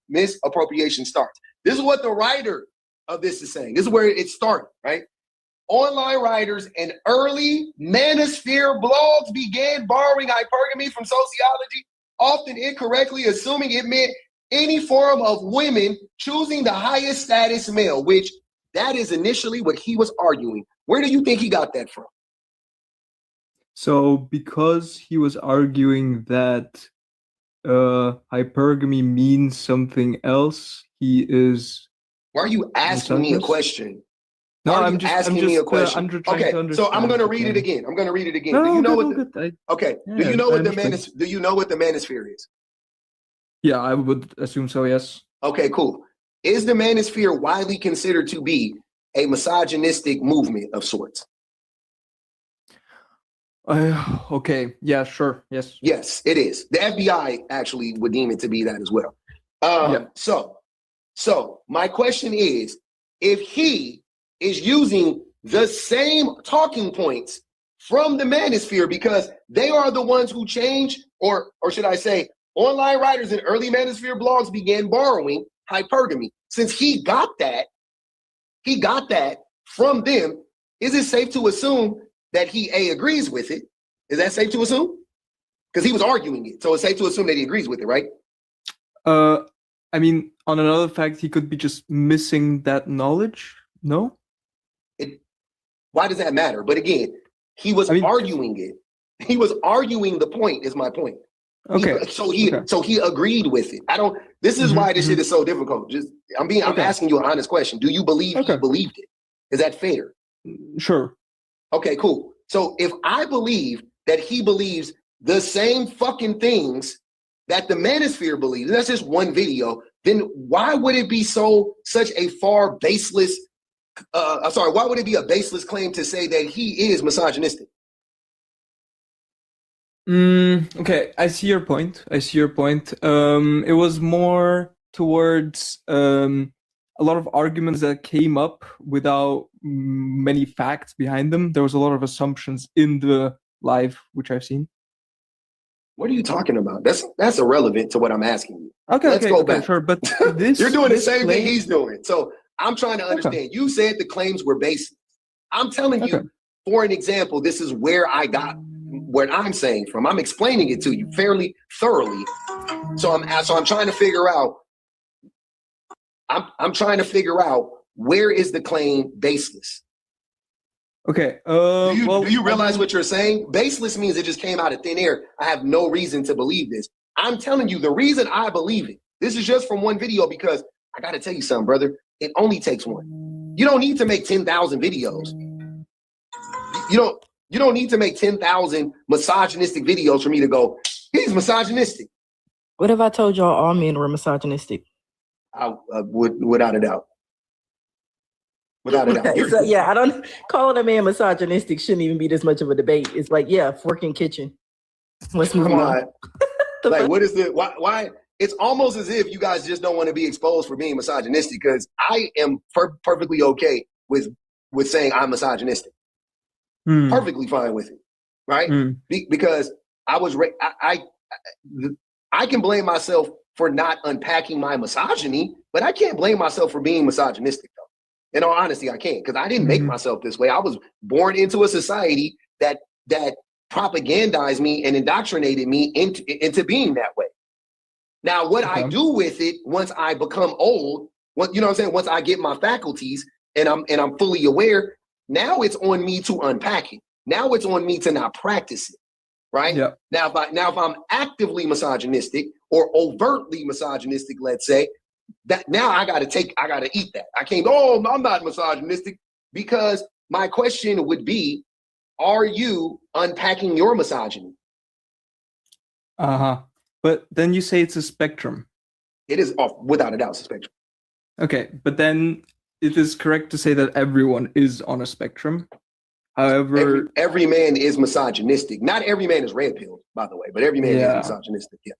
misappropriation starts. This is what the writer of this is saying. This is where it started, right? Online writers and early manosphere blogs began borrowing hypergamy from sociology, often incorrectly assuming it meant any form of women choosing the highest status male, which that is initially what he was arguing. Where do you think he got that from? So because he was arguing that hypergamy means something else, he is. Why are you asking me a question? No, Why are I'm you just asking me a question? I'm just trying to understand. So I'm going to read it again. I'm going to read it again. No, Do you know good, what? good. Do you know what the do you know what the manosphere is? Yeah, I would assume so. Yes. Okay, cool. Is the manosphere widely considered to be a misogynistic movement of sorts? Okay. Yeah. Sure. Yes. Yes, it is. The FBI actually would deem it to be that as well. Yeah. So my question is, if he is using the same talking points from the manosphere, because they are the ones who change, or should I say, online writers and early manosphere blogs began borrowing hypergamy. Since he got that from them, is it safe to assume that he agrees with it? Is that safe to assume? Because he was arguing it, so it's safe to assume that he agrees with it, right? I mean, on another fact, he could be just missing that knowledge. No. Why does that matter? But again, he was arguing it. He was arguing the point. Is my point. Okay. So he agreed with it. This is why this shit is so difficult. I'm asking you an honest question. Do you believe he believed it? Is that fair? Sure. Okay, cool. So if I believe that he believes the same fucking things that the manosphere believes, and that's just one video, then why would it be such a far baseless? Why would it be a baseless claim to say that he is misogynistic? Okay, I see your point. It was more towards a lot of arguments that came up without many facts behind them. There was a lot of assumptions in the live, which I've seen. What are you talking about? That's irrelevant to what I'm asking you. Let's go back. Sure, but you're doing the same thing he's doing. So I'm trying to understand. You said the claims were baseless. I'm telling you, for an example, this is where I got what I'm saying from. I'm explaining it to you fairly thoroughly. So I'm trying to figure out. I'm trying to figure out, where is the claim baseless? Okay. Do you realize what you're saying? Baseless means it just came out of thin air. I have no reason to believe this. I'm telling you the reason I believe it. This is just from one video, because I got to tell you something, brother. It only takes one. You don't need to make 10,000 videos. You don't need to make 10,000 misogynistic videos for me to go, he's misogynistic. What if I told y'all all men were misogynistic? I would, without a doubt. Without a doubt. So, yeah, I don't calling a man misogynistic shouldn't even be this much of a debate. It's like, yeah, fork in kitchen. Let's move on. Like, what is the why? It's almost as if you guys just don't want to be exposed for being misogynistic, because I am perfectly okay with saying I'm misogynistic. Perfectly fine with it, right? Because I can blame myself for not unpacking my misogyny, but I can't blame myself for being misogynistic, though. In all honesty, I can't, because I didn't make myself this way. I was born into a society that propagandized me and indoctrinated me into being that way. Now, what I do with it once I become old, you know what I'm saying? Once I get my faculties and I'm fully aware, now it's on me to unpack it. Now it's on me to not practice it, right? Yeah. Now, if I'm actively misogynistic or overtly misogynistic, let's say, that now I gotta eat that. I can't. Oh, I'm not misogynistic, because my question would be, are you unpacking your misogyny? But then you say it's a spectrum. It is, without a doubt, it's a spectrum. Okay, but then it is correct to say that everyone is on a spectrum. However, every man is misogynistic. Not every man is red-pilled, by the way, but every man is misogynistic. Yeah.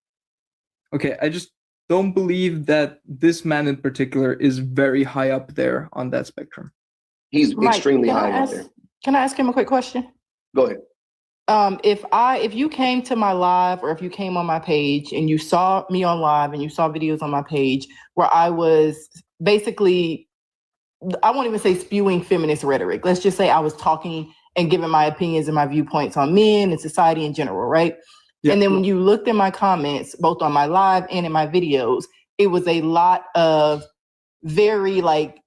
Okay, I just don't believe that this man in particular is very high up there on that spectrum. He's extremely high up there. Can I ask him a quick question? Go ahead. If you came to my live, or if you came on my page and you saw me on live and you saw videos on my page where I was basically, I won't even say spewing feminist rhetoric. Let's just say I was talking and giving my opinions and my viewpoints on men and society in general, right? Yeah. And then when you looked in my comments, both on my live and in my videos, it was a lot of very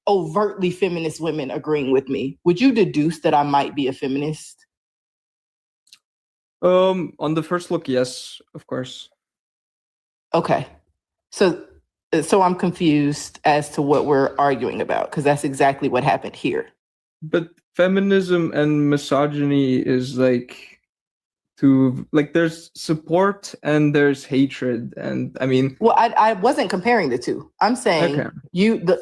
overtly feminist women agreeing with me. Would you deduce that I might be a feminist? On the first look, yes, of course. Okay. So I'm confused as to what we're arguing about, because that's exactly what happened here. But feminism and misogyny is like there's support and there's hatred, and I mean, well, I wasn't comparing the two. I'm saying okay.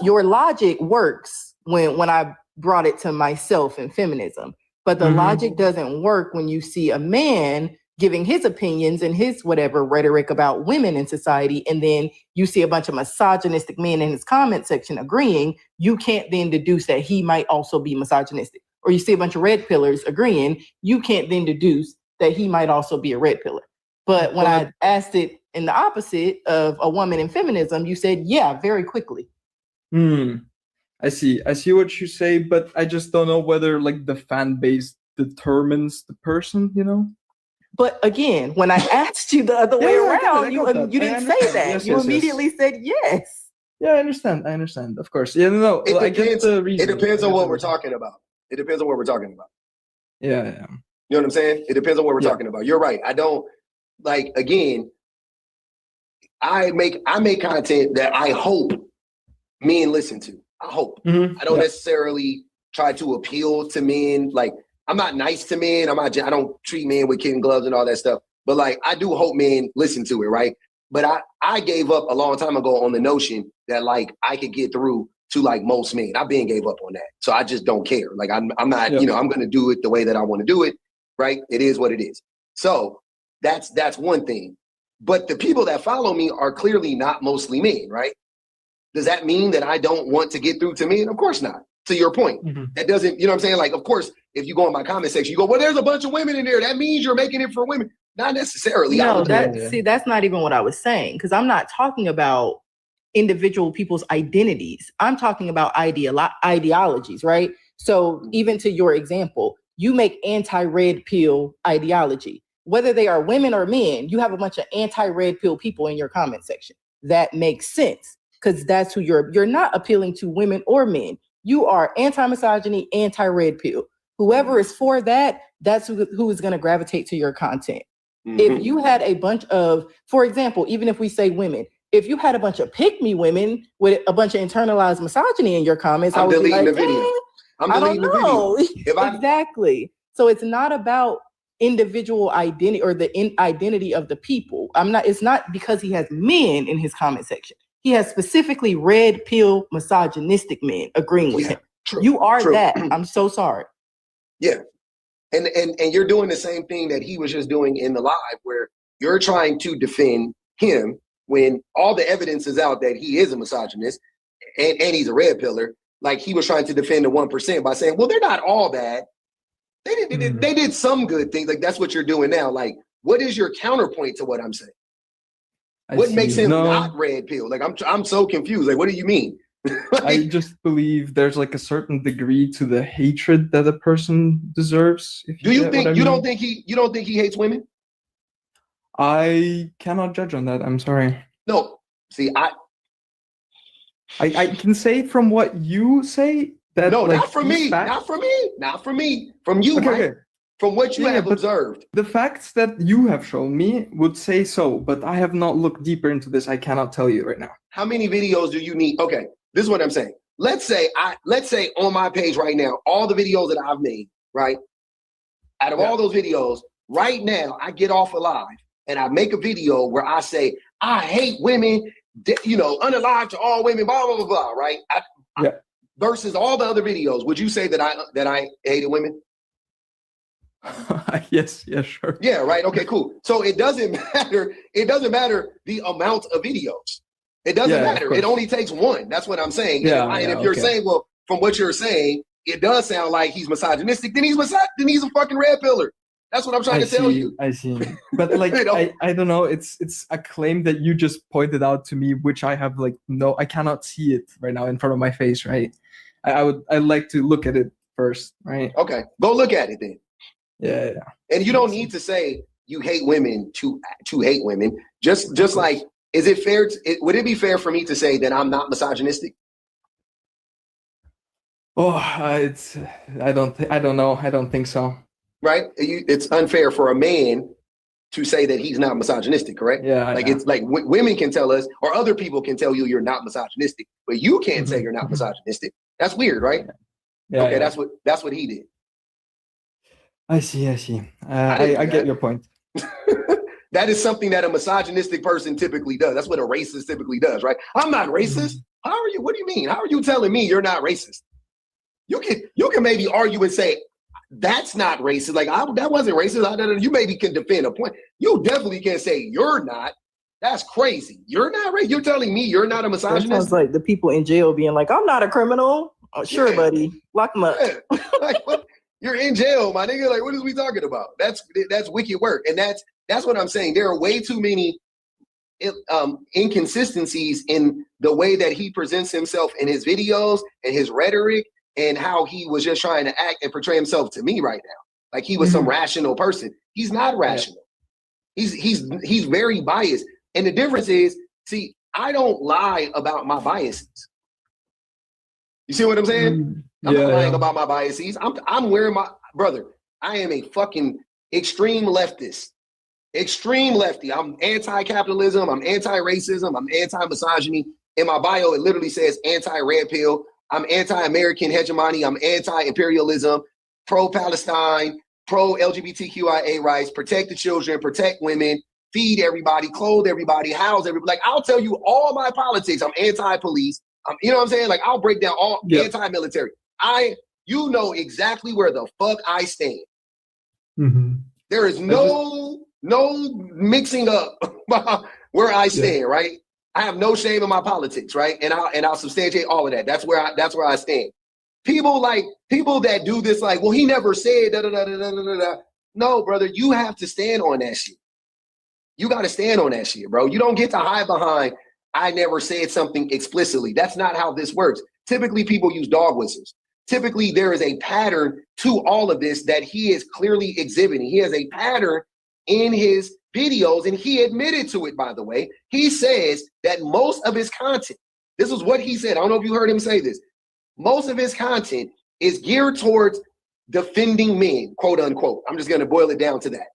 Your logic works when I brought it to myself and feminism, but the logic doesn't work when you see a man giving his opinions and his whatever rhetoric about women in society, and then you see a bunch of misogynistic men in his comment section agreeing. You can't then deduce that he might also be misogynistic. Or you see a bunch of red pillars agreeing. You can't then deduce that he might also be a red pillar. But when I asked it in the opposite of a woman in feminism, you said, yeah, very quickly. I see what you say, but I just don't know whether like the fan base determines the person, you know? But again, when I asked you the other way around, you didn't say that. Yes, you immediately said yes. Yeah, I understand. Of course. Yeah, no. I get the reason. It depends on what we're talking about. Yeah. Yeah. You know what I'm saying? It depends on what we're talking about. You're right. I don't like, again, I make content that I hope men listen to. I hope. I don't necessarily try to appeal to men. Like, I'm not nice to men. I don't treat men with kid gloves and all that stuff. But like, I do hope men listen to it, right? But I gave up a long time ago on the notion that like I could get through to like most men. I've been gave up on that. So I just don't care. Like I'm not, you know, I'm going to do it the way that I want to do it. Right. It is what it is. So that's one thing. But the people that follow me are clearly not mostly men, right? Does that mean that I don't want to get through to men? Of course not. To your point. That doesn't, you know what I'm saying? Like, of course, if you go in my comment section, you go, well, there's a bunch of women in there. That means you're making it for women. Not necessarily. No, that's not even what I was saying. Because I'm not talking about individual people's identities. I'm talking about ideologies, right? So even to your example, you make anti-red pill ideology. Whether they are women or men, you have a bunch of anti-red pill people in your comment section. That makes sense because that's who you're not appealing to, women or men. You are anti-misogyny, anti-red pill. Whoever is for that, that's who is going to gravitate to your content. If you had a bunch of, for example, even if we say women, if you had a bunch of pick-me women with a bunch of internalized misogyny in your comments, I would be like, the video. I'm deleting the video. Exactly. So it's not about individual identity or the identity of the people. It's not because he has men in his comment section. He has specifically red pill misogynistic men agreeing with him. True, you are that. I'm so sorry. Yeah. And you're doing the same thing that he was just doing in the live, where you're trying to defend him when all the evidence is out that he is a misogynist and he's a red pillar. Like he was trying to defend the 1% by saying, well, they're not all bad. They did some good things. Like that's what you're doing now. Like, what is your counterpoint to what I'm saying? What makes him not red pill? Like I'm so confused. Like, what do you mean? Like, I just believe there's like a certain degree to the hatred that a person deserves. Do you think you don't think he hates women? I cannot judge on that. I'm sorry. No, see, I can say from what you say that no, like, not from me, from you, right? Okay. From what you have observed. The facts that you have shown me would say so, but I have not looked deeper into this. I cannot tell you right now. How many videos do you need? Okay, this is what I'm saying. Let's say on my page right now, all the videos that I've made, right? Out of all those videos, right now, I get off alive and I make a video where I say, I hate women, unalive to all women, blah, blah, blah, blah, right? Versus all the other videos, would you say that I hated women? Yes, sure. Yeah, right. Okay, cool. So it doesn't matter. It doesn't matter the amount of videos. It doesn't matter. It only takes one. That's what I'm saying. And if you're saying, well, from what you're saying, it does sound like he's misogynistic, then he's a fucking red pillar. That's what I'm trying to tell you. I see. But like, I don't know. It's a claim that you just pointed out to me, which I have like, no, I cannot see it right now in front of my face, right? I'd like to look at it first, right? Okay, go look at it then. Yeah. And you don't need to say you hate women to hate women. Just like, is it fair? Would it be fair for me to say that I'm not misogynistic? Oh, I don't know. I don't think so. right? It's unfair for a man to say that he's not misogynistic, correct? Yeah. Like it's like women can tell us, or other people can tell you you're not misogynistic, but you can't say you're not misogynistic. That's weird, right? Yeah. Okay, that's what he did. I see. I get your point. That is something that a misogynistic person typically does. That's what a racist typically does, right? I'm not racist. How are you? What do you mean? How are you telling me you're not racist? You can maybe argue and say, that's not racist. Like, that wasn't racist. You maybe can defend a point. You definitely can't say you're not. That's crazy. You're not racist. You're telling me you're not a misogynist? That sounds like the people in jail being like, I'm not a criminal. Oh, sure, buddy. Lock them up. Yeah. Like, what? You're in jail, my nigga. Like, what is we talking about? That's wicked work. And that's what I'm saying. There are way too many inconsistencies in the way that he presents himself in his videos and his rhetoric and how he was just trying to act and portray himself to me right now. Like he was some rational person. He's not rational. Yeah. He's very biased. And the difference is, see, I don't lie about my biases. You see what I'm saying? I'm not lying about my biases. I'm wearing my brother. I am a fucking extreme leftist. Extreme lefty. I'm anti-capitalism. I'm anti-racism. I'm anti-misogyny. In my bio, it literally says anti-red pill. I'm anti-American hegemony. I'm anti-imperialism, pro-Palestine, pro-LGBTQIA rights, protect the children, protect women, feed everybody, clothe everybody, house everybody. Like, I'll tell you all my politics. I'm anti-police. You know what I'm saying? Like, I'll break down all anti-military. You know exactly where the fuck I stand. There is no mixing up where I stand, right? I have no shame in my politics, right? And I'll substantiate all of that. That's where I stand. People that do this, like, well, he never said da da da da da da da. No, brother, you have to stand on that shit. You got to stand on that shit, bro. You don't get to hide behind, I never said something explicitly. That's not how this works. Typically, people use dog whistles. Typically, there is a pattern to all of this that he is clearly exhibiting. He has a pattern in his videos, and he admitted to it, by the way. He says that most of his content, this is what he said. I don't know if you heard him say this. Most of his content is geared towards defending men, quote unquote. I'm just going to boil it down to that.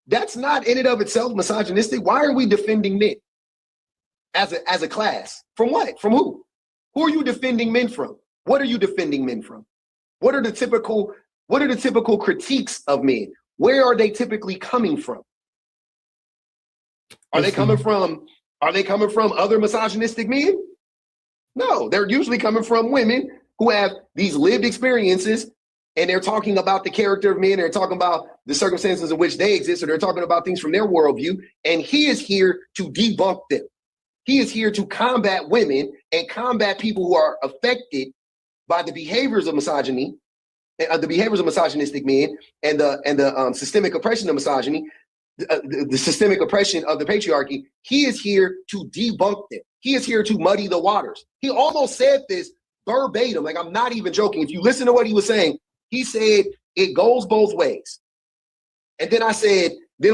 That's not in and of itself misogynistic. Why are we defending men as a class? From what? From who? Who are you defending men from? What are you defending men from? What are the typical critiques of men? Where are they typically coming from? Are they coming from other misogynistic men? No, they're usually coming from women who have these lived experiences, and they're talking about the character of men, they're talking about the circumstances in which they exist, or they're talking about things from their worldview, and he is here to debunk them. He is here to combat women and combat people who are affected by the behaviors of misogyny, the behaviors of misogynistic men, and the systemic oppression of misogyny, the systemic oppression of the patriarchy. He is here to debunk them. He is here to muddy the waters. He almost said this verbatim, like, I'm not even joking. If you listen to what he was saying, he said it goes both ways. And then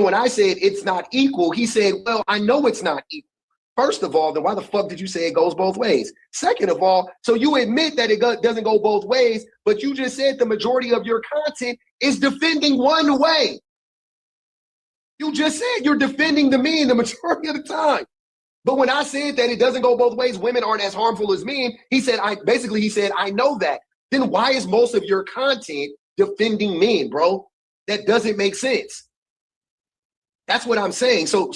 when I said it's not equal, he said, well, I know it's not equal. First of all, then why the fuck did you say it goes both ways? Second of all, so you admit that it doesn't go both ways, but you just said the majority of your content is defending one way. You just said you're defending the men the majority of the time. But when I said that it doesn't go both ways, women aren't as harmful as men, he said, I know that. Then why is most of your content defending men, bro? That doesn't make sense. That's what I'm saying. So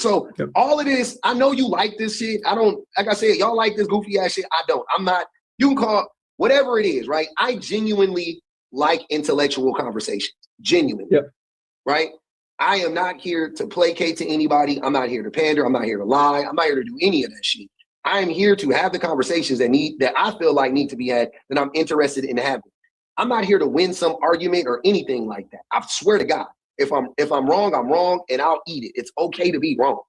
all of this, I know you like this shit. I don't, like I said, y'all like this goofy ass shit. I don't. I'm not, you can call whatever it is, right? I genuinely like intellectual conversations. Genuinely. Yep. Right? I am not here to placate to anybody. I'm not here to pander. I'm not here to lie. I'm not here to do any of that shit. I am here to have the conversations that I feel like need to be had, that I'm interested in having. I'm not here to win some argument or anything like that. I swear to God. If I'm wrong, I'm wrong, and I'll eat it. It's okay to be wrong.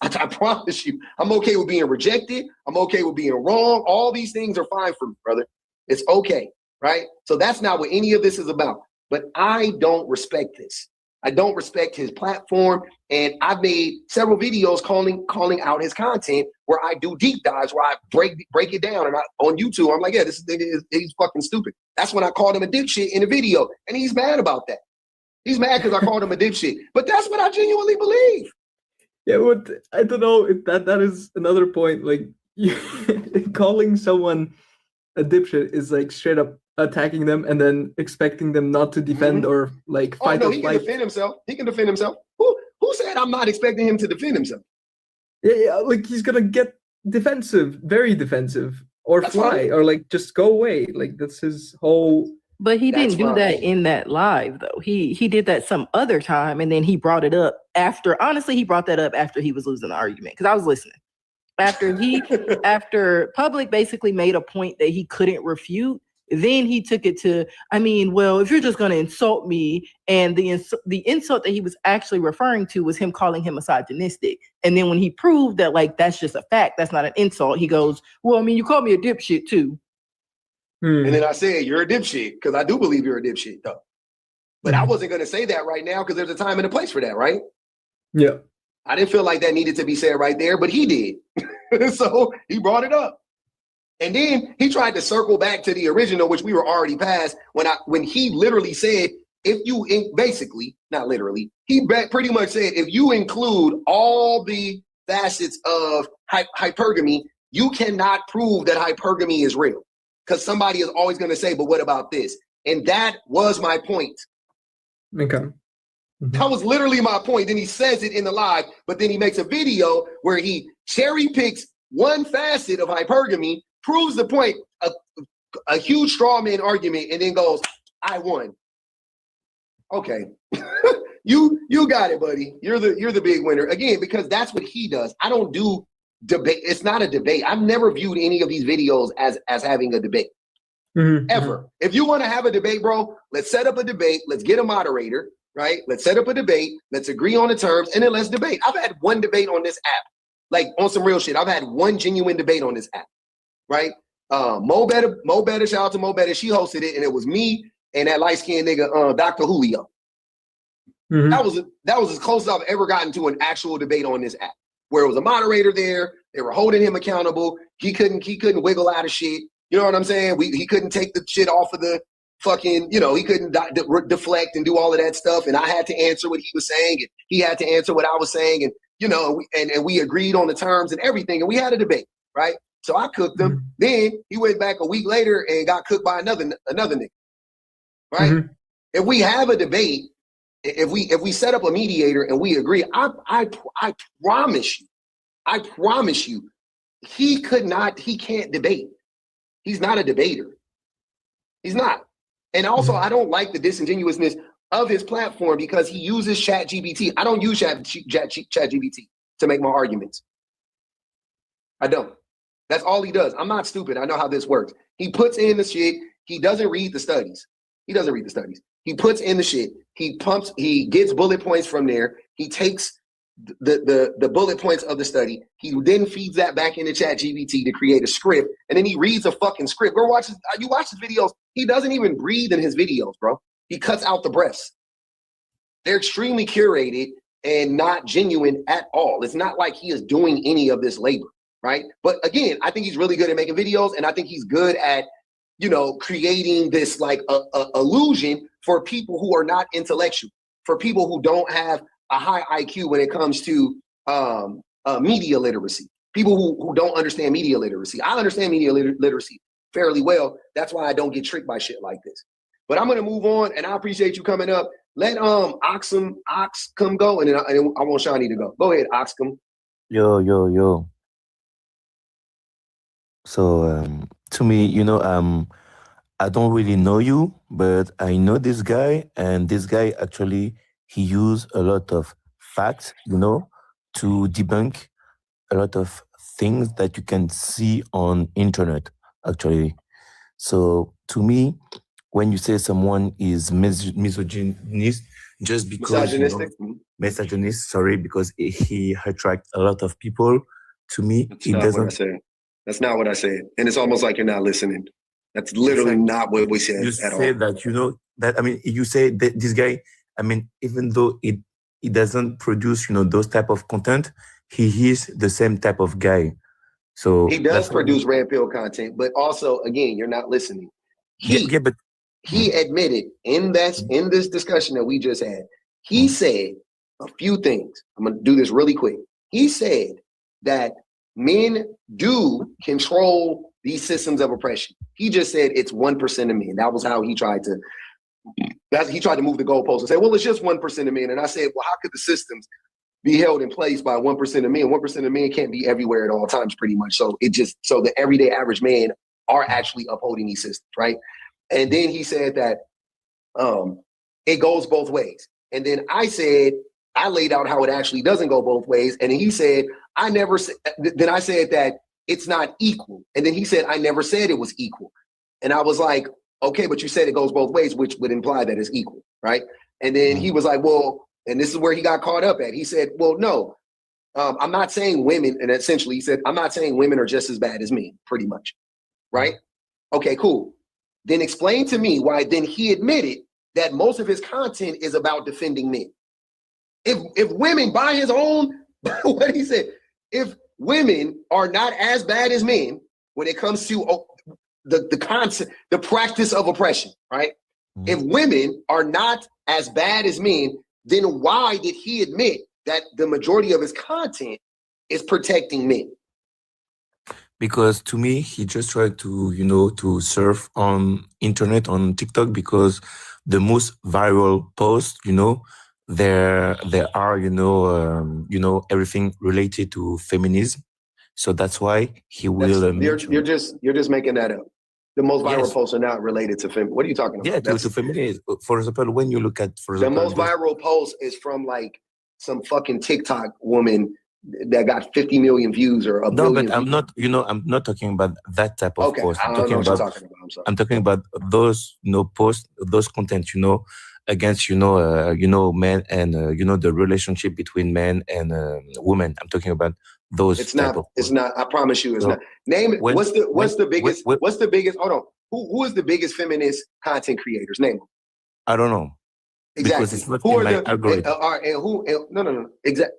I promise you. I'm okay with being rejected. I'm okay with being wrong. All these things are fine for me, brother. It's okay, right? So that's not what any of this is about. But I don't respect this. I don't respect his platform. And I've made several videos calling out his content where I do deep dives, where I break it down. And on YouTube, I'm like, yeah, this nigga he's fucking stupid. That's when I called him a dipshit in a video. And he's mad about that. He's mad because I called him a dipshit. But that's what I genuinely believe. Yeah, but I don't know if that is another point. Like, calling someone a dipshit is like straight up attacking them and then expecting them not to defend or like fight or he flight. can defend himself. He can defend himself. Who said I'm not expecting him to defend himself? Yeah, like he's gonna get defensive, very defensive, or That's fly, fine. or like just go away. Like that's his whole. But he That's didn't do fine. that in that live though. He did that some other time, and then he brought it up after. Honestly, he brought that up after he was losing the argument because I was listening. After Public basically made a point that he couldn't refute, then he took it to, I mean, well, if you're just going to insult me, and the insult that he was actually referring to was him calling him misogynistic. And then when he proved that, like, that's just a fact, that's not an insult, he goes, well, I mean, you called me a dipshit too. And then I said, you're a dipshit, because I do believe you're a dipshit, though. But I wasn't going to say that right now because there's a time and a place for that, right? Yeah. I didn't feel like that needed to be said right there, but he did. So he brought it up. And then he tried to circle back to the original, which we were already past, when he literally said, basically, not literally, he pretty much said, if you include all the facets of hypergamy, you cannot prove that hypergamy is real. Because somebody is always going to say, but what about this? And that was my point. Okay. That was literally my point. Then he says it in the live, but then he makes a video where he cherry picks one facet of hypergamy, proves the point, a huge straw man argument, and then goes, I won. Okay. You got it, buddy. You're the big winner. Again, because that's what he does. I don't do debate. It's not a debate. I've never viewed any of these videos as having a debate. Ever. If you want to have a debate, bro, let's set up a debate. Let's get a moderator, right? Let's set up a debate. Let's agree on the terms, and then let's debate. I've had one debate on this app, like on some real shit. I've had one genuine debate on this app, right? Mo Better, shout out to Mo Better. She hosted it, and it was me and that light-skinned nigga, Dr. Julio. That was as close as I've ever gotten to an actual debate on this app, where it was a moderator there. They were holding him accountable. He couldn't wiggle out of shit. You know what I'm saying? He couldn't take the shit off of the fucking, he couldn't deflect and do all of that stuff. And I had to answer what he was saying, and he had to answer what I was saying. And, and we agreed on the terms and everything. And we had a debate, right? So I cooked him. Then he went back a week later and got cooked by another nigga, right? If we have a debate, if we set up a mediator and we agree, I promise you, he can't debate. He's not a debater. He's not. And also, I don't like the disingenuousness of his platform because he uses ChatGPT. I don't use ChatGPT to make my arguments. I don't. That's all he does. I'm not stupid. I know how this works. He puts in the shit. He doesn't read the studies. He puts in the shit. He gets bullet points from there. He takes the bullet points of the study. He then feeds that back into ChatGPT to create a script, and then he reads a fucking script. You watch his videos. He doesn't even breathe in his videos, bro. He cuts out the breaths. They're extremely curated and not genuine at all. It's not like he is doing any of this labor, right? But again, I think he's really good at making videos, and I think he's good at creating this like illusion for people who are not intellectual, for people who don't have a high IQ when it comes to media literacy, people who don't understand media literacy. I understand media literacy fairly well. That's why I don't get tricked by shit like this. But I'm going to move on, and I appreciate you coming up. Let Ox come go, and then I want Shawnee to go. Go ahead, Oxcom. Yo. So to me, I don't really know you, but I know this guy, and this guy actually, he used a lot of facts, to debunk a lot of things that you can see on internet, actually. So to me, when you say someone is misogynist, just because misogynist, sorry, because he attracts a lot of people. To me, That's not what I said. And it's almost like you're not listening. That's literally not what we said you at all. You say that, you say that this guy I mean, even though it doesn't produce, those type of content, he is the same type of guy. So he does that's why. produce red pill content, but also, again, you're not listening. Yeah, but He admitted in this discussion that we just had, he said a few things. I'm going to do this really quick. He said that men do control these systems of oppression. He just said it's 1% of men. That was how he tried to move the goalposts and say, well, it's just 1% of men. And I said, well, how could the systems be held in place by 1% of men? 1% of men can't be everywhere at all times, pretty much. So the everyday average man are actually upholding these systems, right? And then he said that it goes both ways. And then I laid out how it actually doesn't go both ways. And he said, then I said that it's not equal. And then he said, I never said it was equal. And I was like, okay, but you said it goes both ways, which would imply that it's equal, right? And then he was like, well, and this is where he got caught up at. He said, well, no, I'm not saying women, and essentially he said, I'm not saying women are just as bad as men, pretty much, right? Okay, cool. Then explain to me why then he admitted that most of his content is about defending men. If women, by his own, what he said, if women are not as bad as men when it comes to the concept, the practice of oppression, right? If women are not as bad as men, then why did he admit that the majority of his content is protecting men? Because to me, he just tried to surf on internet, on TikTok, because the most viral posts, there are, everything related to feminism. So that's why he will mention. You're just making that up. The most viral posts are not related to feminism. What are you talking about? Yeah, to feminism. For example, when you look at, the most viral post is from like some fucking TikTok woman that got 50 million views or a billion. No, but I'm not, I'm not talking about that type of post. I'm talking about. I'm sorry. I'm talking about those, posts, those content, against, men and, the relationship between men and women. I'm talking about those. It's not. I promise you, it's not. Name it. What's the biggest? Hold on. Who is the biggest feminist content creators? Name them. I don't know. Exactly. Because it's not in my algorithm. No. Exactly.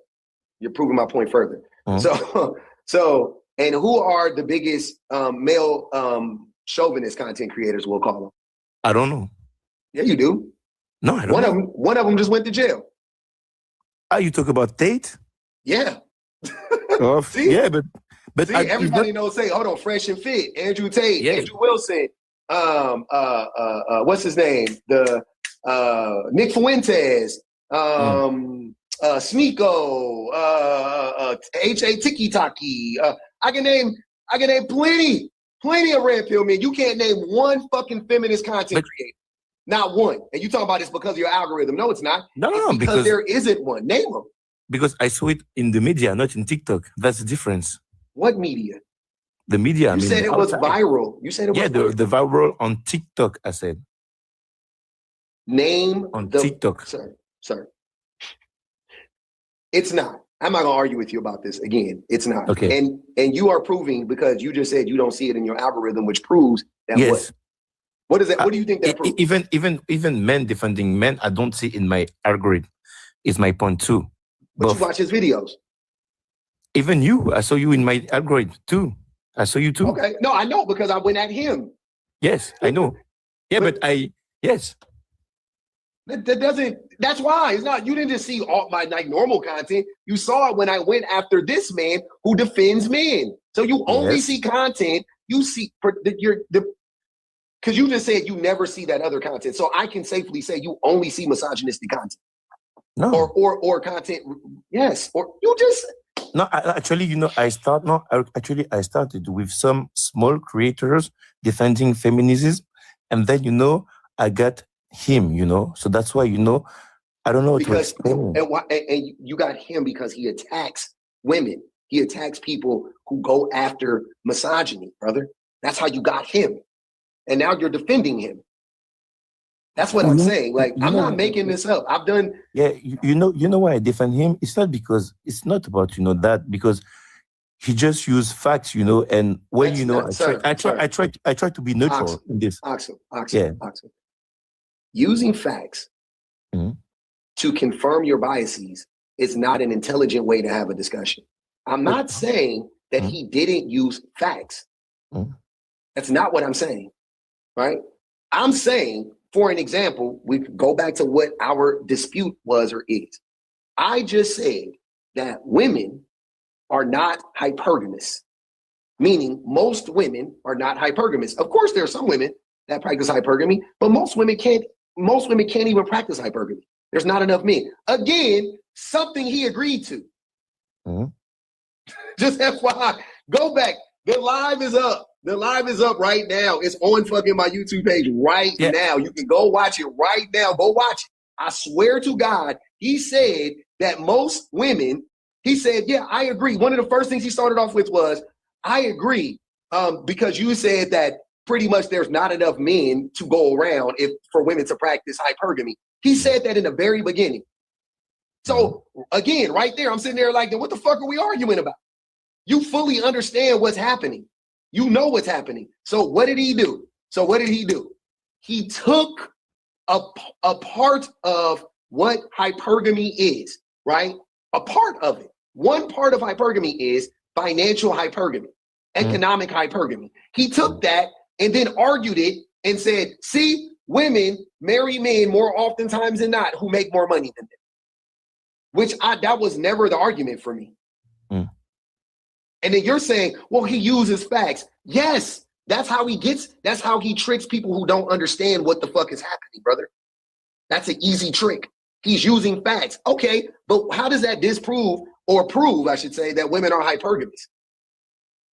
You're proving my point further. So, and who are the biggest male chauvinist content creators? We'll call them. I don't know. Yeah, you do. No, I don't know. One of them just went to jail. You talk about Tate? Yeah. See? Yeah, but see, everybody knows. Say, hold on, Fresh and Fit, Andrew Tate, Andrew Wilson, what's his name? The Nick Fuentes, Sneeko, H.A. Tiki Taki. I can name plenty of red pill men. You can't name one fucking feminist content creator. Not one. And you talking about this because of your algorithm. No, it's not. No, because there isn't one. Name them. Because I saw it in the media, not in TikTok. That's the difference. What media? The media. You said it was viral. You said it was viral. The viral on TikTok, I said. Name on TikTok. Sir. It's not. I'm not gonna argue with you about this again. It's not. Okay. And you are proving, because you just said you don't see it in your algorithm, which proves that what is that? What do you think that proves? Even men defending men, I don't see in my algorithm. Is my point too. But you watch his videos. Even you, I saw you in my algorithm too. I saw you too. Okay. No, I know, because I went at him. Yes, I know. Yeah, but yes. That doesn't. That's why it's not. You didn't just see all my normal content. You saw it when I went after this man who defends men. So you only see content. You see because you just said you never see that other content. So I can safely say you only see misogynistic content. No. Or content. Yes. Or you just. No, I started with some small creators defending feminism, and then I got him. So that's why I don't know what to explain. And you got him because he attacks women. He attacks people who go after misogyny, brother. That's how you got him. And now you're defending him. That's what I'm saying. Like, I'm not making this up. I've done. Yeah, you know why I defend him? It's not about that, because he just used facts, and when I try to be neutral in this. Oxel. Using facts to confirm your biases is not an intelligent way to have a discussion. I'm not saying that he didn't use facts. That's not what I'm saying, right? I'm saying, for an example, we could go back to what our dispute was or is. I just said that women are not hypergamous, meaning most women are not hypergamous. Of course, there are some women that practice hypergamy, but most women can't even practice hypergamy. There's not enough men. Again, something he agreed to. Just FYI, go back. The live is up. The live is up right now. It's on fucking my YouTube page right now. You can go watch it right now. Go watch it. I swear to God, he said that most women, he said, yeah, I agree. One of the first things he started off with was, I agree, because you said that pretty much there's not enough men to go around for women to practice hypergamy. He said that in the very beginning. So again, right there, I'm sitting there like, what the fuck are we arguing about? You fully understand what's happening. You know what's happening. So what did he do? He took a part of what hypergamy is, right? A part of it. One part of hypergamy is financial hypergamy, economic hypergamy. He took that and then argued it and said, see, women marry men more oftentimes than not who make more money than them. That was never the argument for me. And then you're saying, well, he uses facts. Yes, that's how he tricks people who don't understand what the fuck is happening, brother. That's an easy trick. He's using facts. Okay, but how does that disprove or prove, I should say, that women are hypergamous?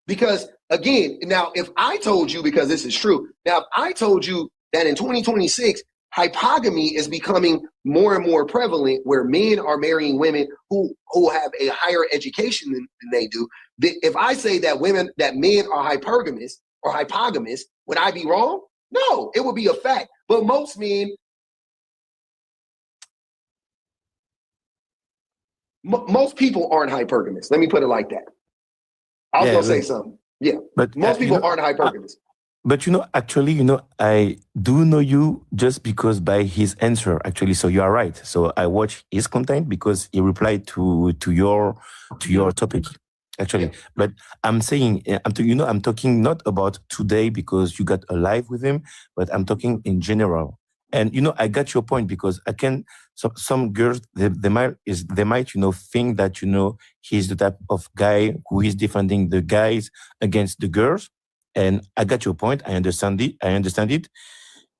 Because again, now if I told you, because this is true, now if I told you that in 2026, hypogamy is becoming more and more prevalent, where men are marrying women who have a higher education than they do. If I say that men are hypergamous or hypogamous, would I be wrong? No, it would be a fact. But most men, most people aren't hypergamous. Let me put it like that. I was gonna say something. Yeah, but most people aren't hypergamous. But actually, I do know you just because by his answer, actually. So you are right. So I watched his content because he replied to your topic, actually. But I'm saying, I'm talking not about today because you got a live with him, but I'm talking in general. And I got your point because some girls they might think that he's the type of guy who is defending the guys against the girls. And I got your point. I understand it.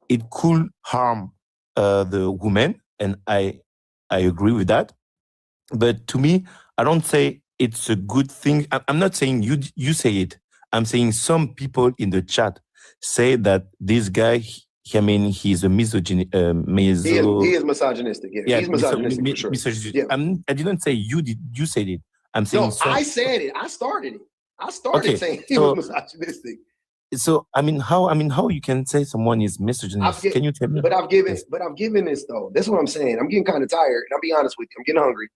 It could harm the woman, and I agree with that. But to me, I don't say it's a good thing. I'm not saying you say it. I'm saying some people in the chat say that this guy, he's a misogyny. He is misogynistic. Yeah, he's misogynistic for sure. Yeah. I didn't say you did. You said it. I'm saying. No, I said it. I started it. I started saying he was misogynistic. So how you can say someone is misogynistic? Can you tell me? But I've given this though. That's what I'm saying. I'm getting kind of tired, and I'll be honest with you. I'm getting hungry.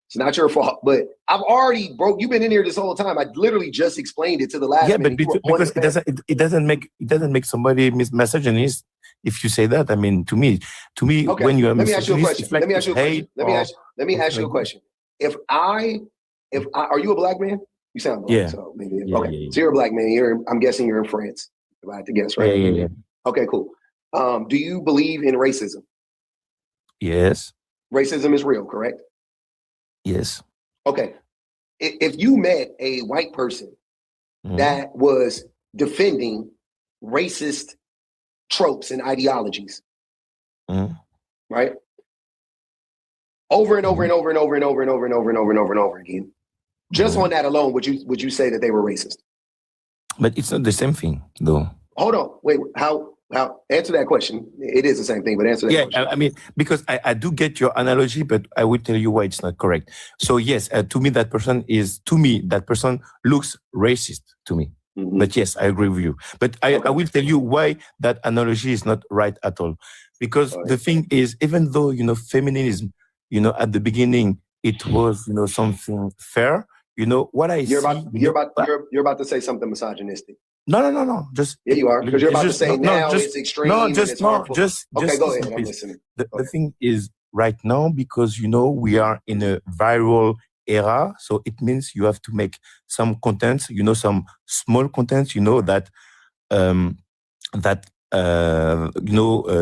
It's not your fault, but I've already broke. You've been in here this whole time. I literally just explained it to the last. Yeah, but because it doesn't make somebody misogynist if you say that. I mean, to me, okay. When you are misogynist, let me ask you a question. Let me ask you a question. If I are you a black man? You sound black, so maybe okay. Yeah. So you're a black man. I'm guessing you're in France. If I had to guess, right? Yeah. Okay, cool. Do you believe in racism? Yes. Racism is real, correct? Yes. Okay. If you met a white person that was defending racist tropes and ideologies, right? Over and over and over and over and over and over and over and over and over and over again. Just on that alone, would you say that they were racist? But it's not the same thing, though. Hold on. Wait, how answer that question. It is the same thing, but answer that question. I mean, because I do get your analogy, but I will tell you why it's not correct. So yes, to me that person looks racist to me. But yes, I agree with you. But I will tell you why that analogy is not right at all. Because the thing is, even though feminism, at the beginning it was something fair. What I you're about to say something misogynistic. No. Just you are, because you're about to say it's extreme. Okay, go ahead. I'm listening. The thing is, right now because, we are in a viral era. So it means you have to make some contents, some small contents, um,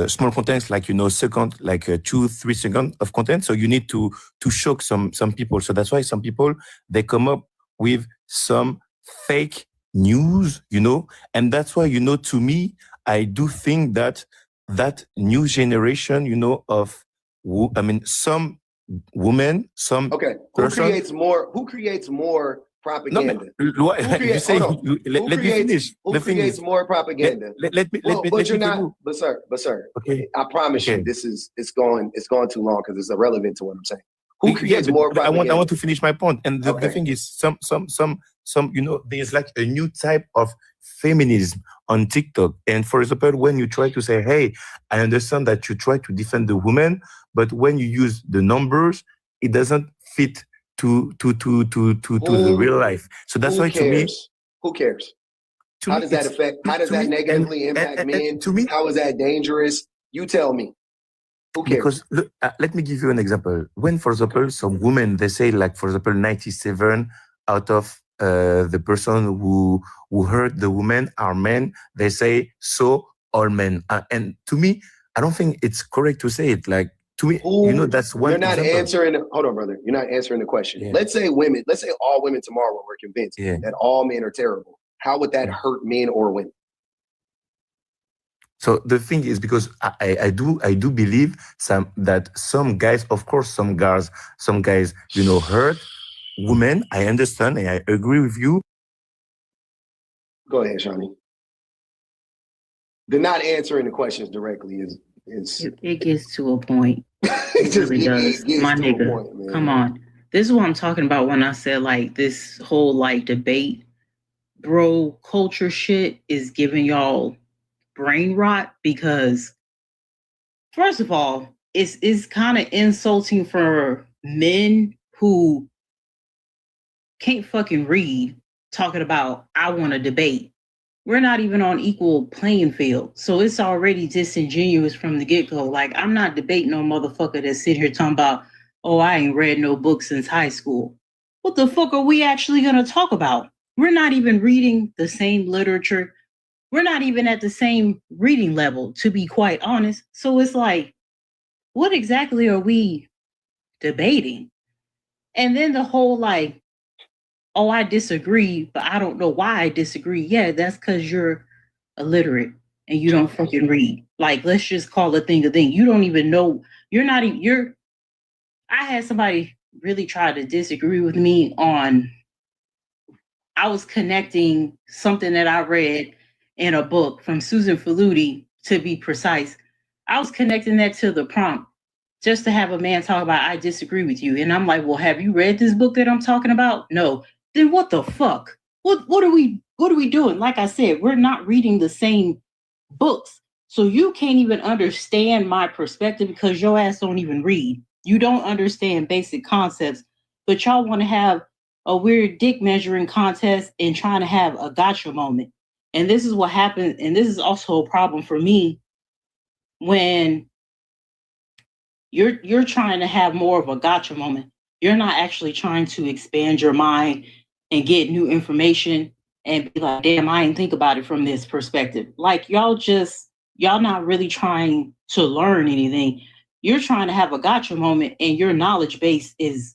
small contents like, second, like 2-3 seconds of content. So you need to shock some people. So that's why some people, they come up with some fake news, and that's why, to me, I do think that new generation, some women, some Okay, person. who creates more No, propaganda? you say, Hold on. let me finish. Who The thing creates is, more propaganda? let me Well, let but you're me tell not. you. But sir, Okay. I promise you, Okay. it's going too long because it's irrelevant to what I'm saying. Who creates but more I propaganda? want to finish my point. And the Okay. thing is, some, there's like a new type of feminism on TikTok. And for example, when you try to say, hey, I understand that you try to defend the woman, but when you use the numbers, it doesn't fit to the real life. So that's why, to me, Who cares? to How me, does that affect? How does that negatively impact men? to me, How is that dangerous? You tell me. Who cares? because look, let me give you an example. When, for example, some women, they say, like, for example, 97 out of the person who hurt the woman are men, they say, so all men. And to me, I don't think it's correct to say it. Like, to me, that's one You're not example. answering. Hold on, brother. You're not answering the question. Yeah. Let's say all women tomorrow were convinced that all men are terrible. How would that hurt men or women? So the thing is, because I do believe that some guys, of course, some guys, hurt women. I understand and I agree with you. Go ahead, Shawnee. The not answering the questions directly is it gets to a point. it really does. My nigga, point, come on. This is what I'm talking about when I said like this whole like debate, bro, culture shit is giving y'all brain rot because first of all, it's kind of insulting for men who can't fucking read talking about I want to debate. We're not even on equal playing field. So it's already disingenuous from the get-go. Like, I'm not debating no motherfucker that's sitting here talking about, oh, I ain't read no book since high school. What the fuck are we actually going to talk about? We're not even reading the same literature. We're not even at the same reading level, to be quite honest. So it's like, what exactly are we debating? And then the whole like, oh, I disagree, but I don't know why I disagree. Yeah, that's because you're illiterate and you don't fucking read. Like, let's just call a thing a thing. You don't even know. You're not even, I had somebody really try to disagree with me on, I was connecting something that I read in a book from Susan Faludi, to be precise. I was connecting that to the prompt just to have a man talk about, I disagree with you. And I'm like, well, have you read this book that I'm talking about? No. Then what the fuck? What are we doing? Like I said, we're not reading the same books. So you can't even understand my perspective because your ass don't even read. You don't understand basic concepts, but y'all want to have a weird dick measuring contest and trying to have a gotcha moment. And this is what happened. And this is also a problem for me when you're trying to have more of a gotcha moment. You're not actually trying to expand your mind and get new information and be like, damn, I didn't think about it from this perspective. Like y'all not really trying to learn anything. You're trying to have a gotcha moment and your knowledge base is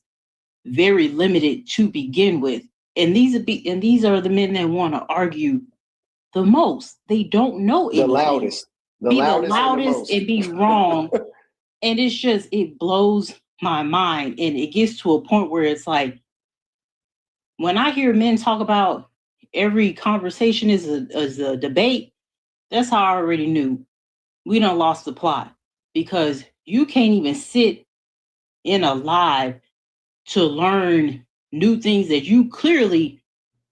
very limited to begin with. And these are the men that want to argue the most. They don't know anything. The loudest. Be the loudest and be wrong. And it's just, it blows my mind. And it gets to a point where it's like, when I hear men talk about every conversation is a debate, that's how I already knew we done lost the plot. Because you can't even sit in a live to learn new things that you clearly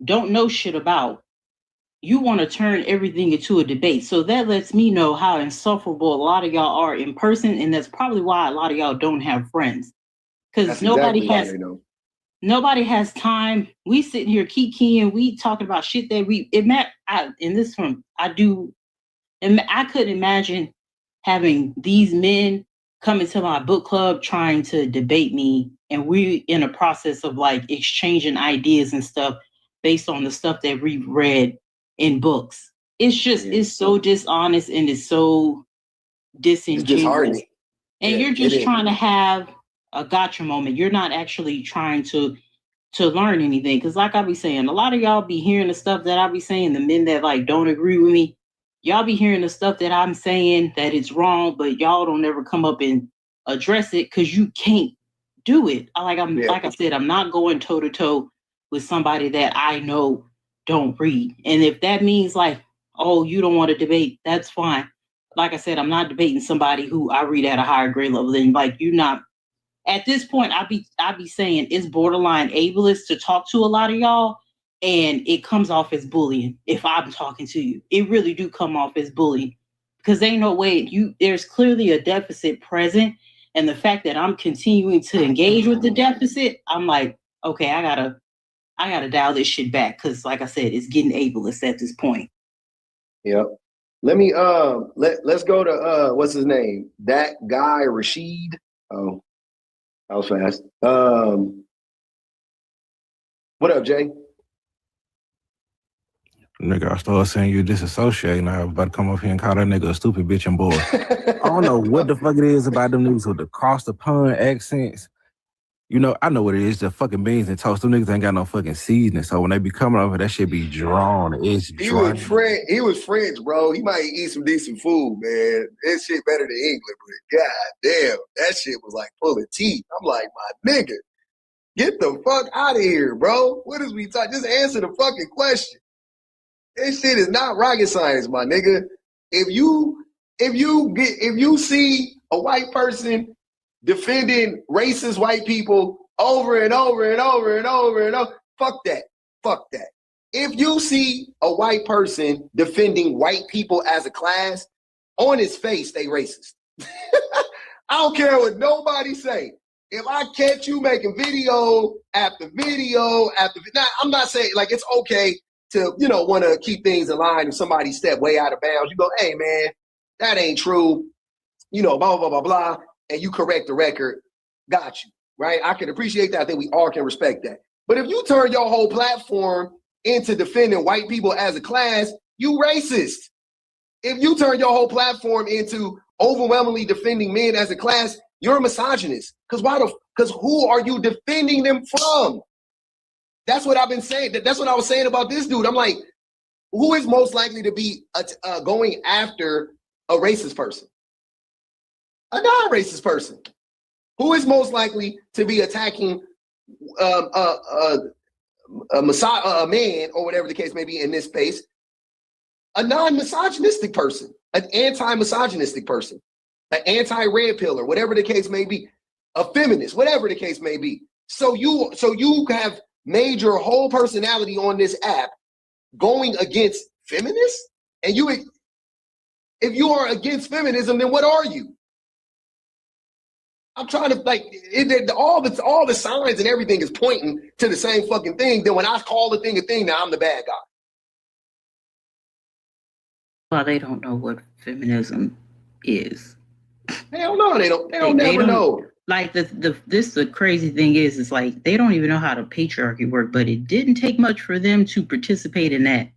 don't know shit about. You want to turn everything into a debate. So that lets me know how insufferable a lot of y'all are in person. And that's probably why a lot of y'all don't have friends. Because nobody has time. We sitting here kikiing, we talking about shit that I couldn't imagine having these men coming to my book club trying to debate me, and we in a process of like exchanging ideas and stuff based on the stuff that we read in books. It's just it's so dishonest and it's so disingenuous. And you're just trying to have a gotcha moment. You're not actually trying to learn anything. Because like I be saying, a lot of y'all be hearing the stuff that I be saying, the men that like don't agree with me, y'all be hearing the stuff that I'm saying that it's wrong, but y'all don't ever come up and address it because you can't do it. Like I said, I'm not going toe to toe with somebody that I know don't read. And if that means like, oh, you don't want to debate, that's fine. Like I said, I'm not debating somebody who I read at a higher grade level than. Like, you're not. At this point, I be saying it's borderline ableist to talk to a lot of y'all, and it comes off as bullying if I'm talking to you. It really do come off as bullying because ain't no way there's clearly a deficit present, and the fact that I'm continuing to engage with the deficit, I'm like, okay, I gotta dial this shit back because, like I said, it's getting ableist at this point. Yep. Let me let's go to what's his name? That guy Rashid. Oh, that was fast. What up, Jay? Nigga, I started saying you disassociate now. I was about to come up here and call that nigga a stupid bitch and boy. I don't know what the fuck it is about them niggas with the cross the pun accents. You know, I know what it is. The fucking beans and toast. Them niggas ain't got no fucking seasoning. So when they be coming over, that shit be drawn. It's drawn. He was French, bro. He might eat some decent food, man. That shit better than England, but god damn, that shit was like pulling teeth. I'm like, my nigga, get the fuck out of here, bro. What is we talking? Just answer the fucking question. This shit is not rocket science, my nigga. If you see a white person defending racist white people over and over and over and over and over, fuck that. Fuck that. If you see a white person defending white people as a class, on his face, they racist. I don't care what nobody say. If I catch you making video after video after now, I'm not saying like it's okay to, want to keep things in line. If somebody step way out of bounds, you go, hey man, that ain't true. Blah, blah, blah, blah. And you correct the record, got you, right? I can appreciate that. I think we all can respect that. But if you turn your whole platform into defending white people as a class, you racist. If you turn your whole platform into overwhelmingly defending men as a class, you're a misogynist. Because who are you defending them from? That's what I've been saying. That's what I was saying about this dude. I'm like, who is most likely to be going after a racist person? A non-racist person. Who is most likely to be attacking a man or whatever the case may be in this space? A non-misogynistic person, an anti-misogynistic person, an anti-red pill or whatever the case may be, a feminist, whatever the case may be. So you have made your whole personality on this app going against feminists? And if you are against feminism, then what are you? I'm trying to all the signs and everything is pointing to the same fucking thing. Then when I call the thing a thing, now I'm the bad guy. Well, they don't know what feminism is. Hell no, they don't never know. Like the crazy thing is like they don't even know how the patriarchy worked, but it didn't take much for them to participate in that.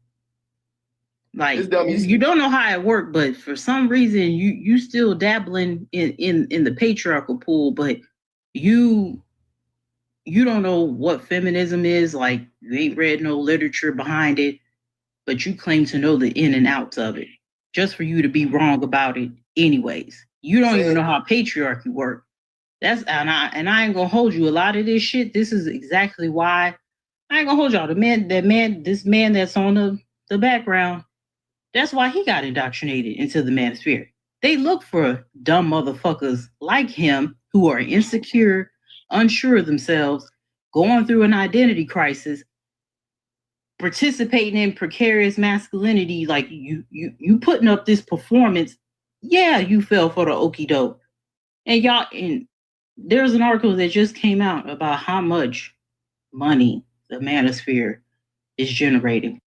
Like you don't know how it worked, but for some reason you still dabbling in the patriarchal pool, but you don't know what feminism is. Like you ain't read no literature behind it, but you claim to know the in and outs of it, just for you to be wrong about it anyways. You don't even know how patriarchy works. And I ain't gonna hold you. A lot of this shit, this is exactly why I ain't gonna hold y'all. This man that's on the background, that's why he got indoctrinated into the manosphere. They look for dumb motherfuckers like him who are insecure, unsure of themselves, going through an identity crisis, participating in precarious masculinity. Like you putting up this performance. Yeah, you fell for the okie doke. And there's an article that just came out about how much money the manosphere is generating.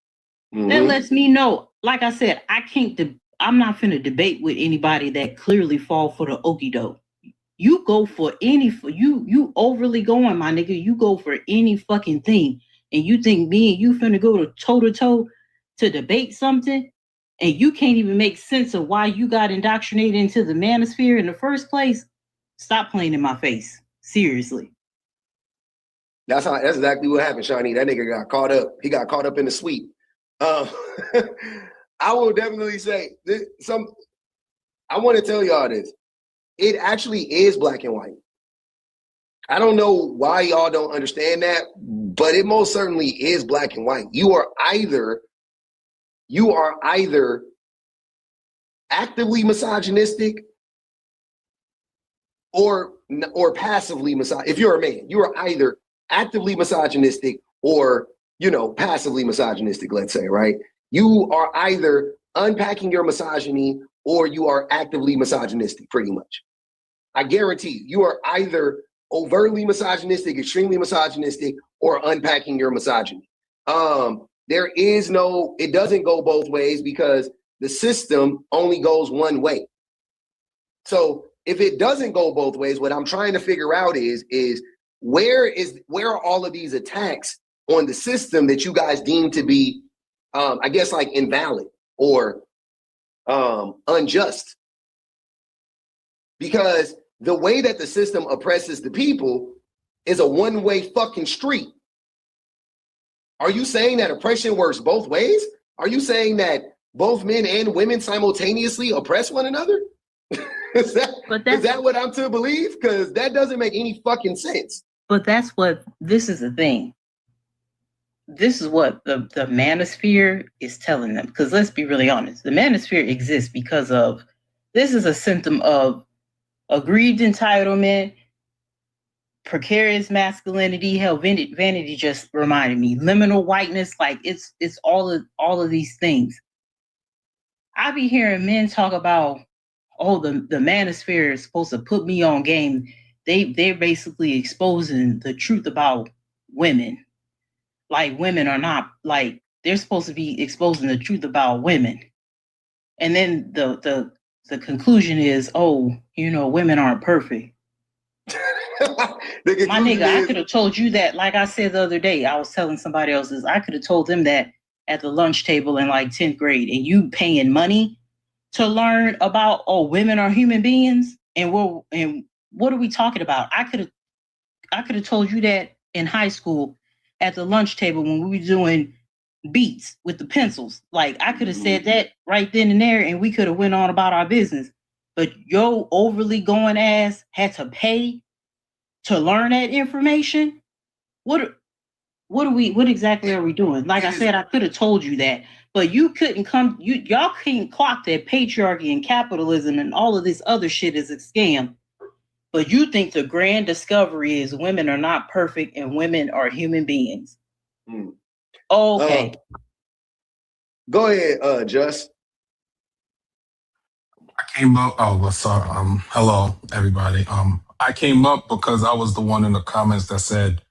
Mm-hmm. That lets me know, like I said, I'm not finna debate with anybody that clearly fall for the okie doke. You go for you overly going, my nigga. You go for any fucking thing. And you think me and you finna go to toe to debate something, and you can't even make sense of why you got indoctrinated into the manosphere in the first place? Stop playing in my face. Seriously. That's exactly what happened, Shawnee. That nigga got caught up. He got caught up in the sweep. I will definitely say I want to tell y'all this. It actually is black and white. I don't know why y'all don't understand that, but it most certainly is black and white. You are either actively misogynistic or passively misogynistic. If you're a man, you are either actively misogynistic or, passively misogynistic, let's say, right? You are either unpacking your misogyny or you are actively misogynistic, pretty much. I guarantee you are either overtly misogynistic, extremely misogynistic, or unpacking your misogyny. It doesn't go both ways because the system only goes one way. So if it doesn't go both ways, what I'm trying to figure out is where are all of these attacks on the system that you guys deem to be, I guess, like invalid or unjust? Because the way that the system oppresses the people is a one-way fucking street. Are you saying that oppression works both ways? Are you saying that both men and women simultaneously oppress one another? Is that what I'm to believe? Because that doesn't make any fucking sense. But this is the thing. This is what the manosphere is telling them. Because let's be really honest. The manosphere exists because of, this is a symptom of aggrieved entitlement, precarious masculinity. Hell, vanity just reminded me. Liminal whiteness, like it's all of these things. I be hearing men talk about, oh, the manosphere is supposed to put me on game. They're basically exposing the truth about women. Like women are not, like they're supposed to be exposing the truth about women. And then the conclusion is, oh, women aren't perfect. My nigga, I could have told you that, like I said the other day, I was telling somebody else this, I could have told them that at the lunch table in like 10th grade, and you paying money to learn about, oh, women are human beings, and what are we talking about? I could have told you that in high school at the lunch table when we were doing beats with the pencils. Like I could have said that right then and there, and we could have went on about our business. But yo overly going ass had to pay to learn that information. What exactly are we doing? Like I said, I could have told you that, but you couldn't come. Y'all can't clock that patriarchy and capitalism and all of this other shit is a scam. But you think the grand discovery is women are not perfect and women are human beings. Okay. Go ahead, Just. I came up. Oh, what's up? Hello, everybody. I came up because I was the one in the comments that said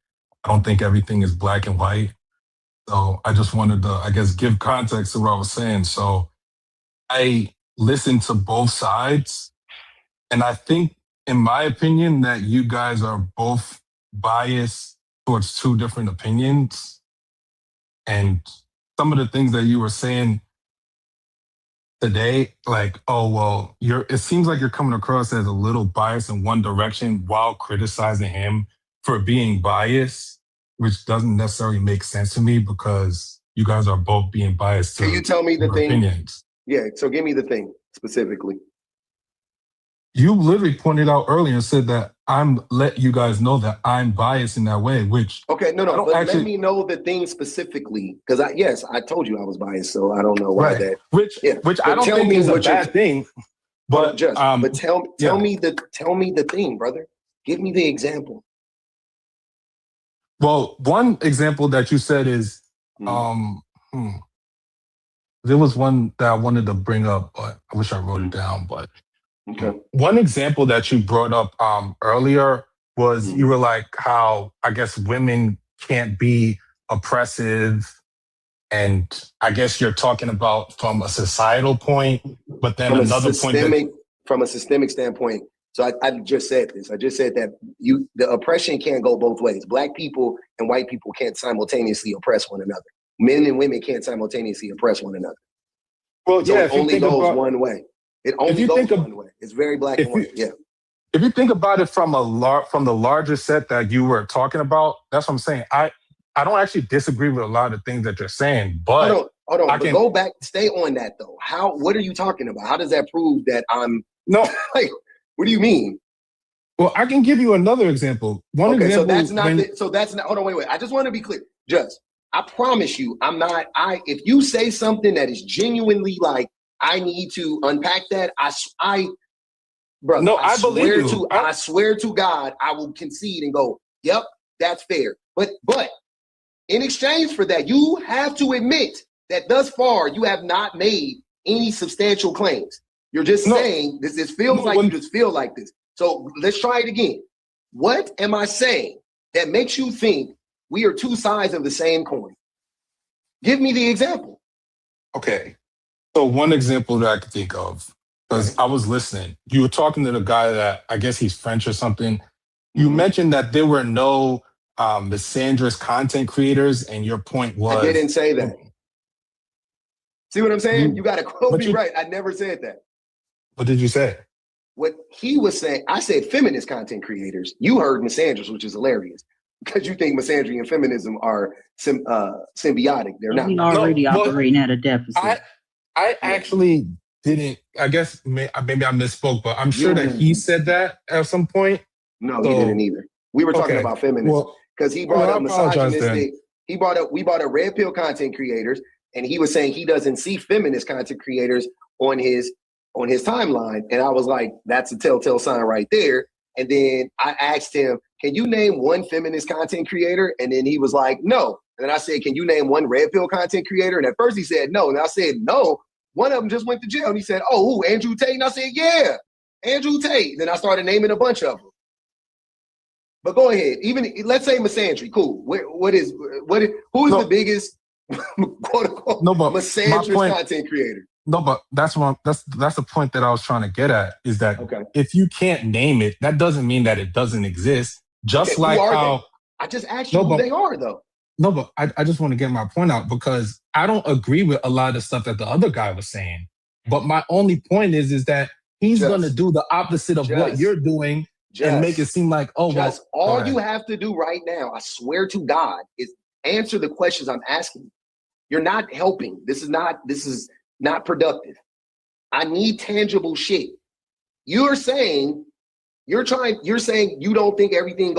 I don't think everything is black and white. So I just wanted to, I guess, give context to what I was saying. So I listened to both sides, and I think, in my opinion, that you guys are both biased towards two different opinions. And some of the things that you were saying today, like, oh, well, it seems like you're coming across as a little biased in one direction while criticizing him for being biased, which doesn't necessarily make sense to me because you guys are both being biased. Can you tell me the thing? Opinions. Yeah, so give me the thing specifically. You literally pointed out earlier and said that let you guys know that I'm biased in that way, which okay, no, but let me know the thing specifically, because I told you I was biased, so I don't know why that. Which I don't think is a bad thing. But tell me the thing, brother. Give me the example. Well, one example that you said is there was one that I wanted to bring up, but I wish I wrote it down. But okay. One example that you brought up earlier was you were like how I guess women can't be oppressive, and I guess you're talking about from a societal point, but then from a systemic standpoint. So I just said this. I just said that the oppression can't go both ways. Black people and white people can't simultaneously oppress one another. Men and women can't simultaneously oppress one another. Well, so yeah, it only goes one way. It only goes one way. It's very black and white. Yeah. If you think about it from the larger set that you were talking about, that's what I'm saying. I don't actually disagree with a lot of things that you're saying, but hold on. But go back, stay on that though. What are you talking about? How does that prove that I'm no? Like, what do you mean? Well, I can give you another example. Example. So that's not. Hold on, wait. I just want to be clear. I promise you, I'm not. If you say something that is genuinely like, I need to unpack that. Brother, no, I believe you. I swear to God, I will concede and go, yep, that's fair. But in exchange for that, you have to admit that thus far you have not made any substantial claims. You're just saying this. This feels like you just feel like this. So let's try it again. What am I saying that makes you think we are two sides of the same coin? Give me the example. Okay. So one example that I could think of, because I was listening. You were talking to the guy that I guess he's French or something. You mentioned that there were no misandrous content creators, and your point was I didn't say that. See what I'm saying? You got to quote me right. I never said that. What did you say? What he was saying, I said feminist content creators. You heard misandrous, which is hilarious because you think misandry and feminism are symbiotic. They're not. We already operating at a deficit. I actually didn't. I guess maybe I misspoke, but I'm sure that he said that at some point. No, he didn't either. We were talking about feminism because he brought up misogynistic. We brought up red pill content creators, and he was saying he doesn't see feminist content creators on his timeline. And I was like, that's a telltale sign right there. And then I asked him, can you name one feminist content creator? And then he was like, no. And then I said, can you name one red pill content creator? And at first he said no. And I said, no. One of them just went to jail. And he said, oh, who, Andrew Tate? And I said, yeah, Andrew Tate. Then I started naming a bunch of them. But go ahead. Even let's say misandry. Cool. Who is the biggest quote unquote misandrous content creator? No, but that's the point that I was trying to get at, is that if you can't name it, that doesn't mean that it doesn't exist. Just like how I just asked you who they are, though. No, but I just want to get my point out, because I don't agree with a lot of the stuff that the other guy was saying. But my only point is that he's going to do the opposite of what you're doing and make it seem like, all you have to do right now, I swear to God, is answer the questions I'm asking you. You're not helping. This is not productive. I need tangible shit. You're saying you don't think everything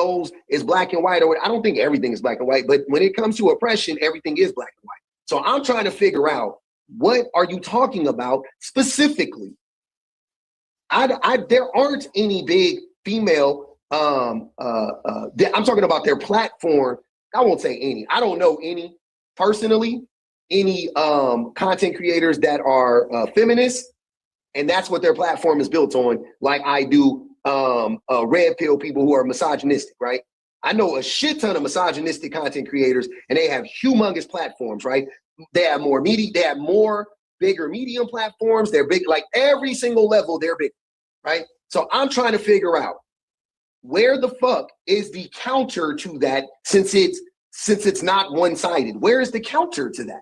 is black and white, or I don't think everything is black and white, but when it comes to oppression, everything is black and white. So I'm trying to figure out, what are you talking about specifically? There aren't any big female, I'm talking about their platform. I won't say any. I don't know any personally, any content creators that are feminists, and that's what their platform is built on, like I do red pill people who are misogynistic, right? I know a shit ton of misogynistic content creators, and they have humongous platforms, right? They have more media, they have more bigger medium platforms. They're big, like every single level, they're big, right? So I'm trying to figure out, where the fuck is the counter to that, since it's not one-sided? Where is the counter to that?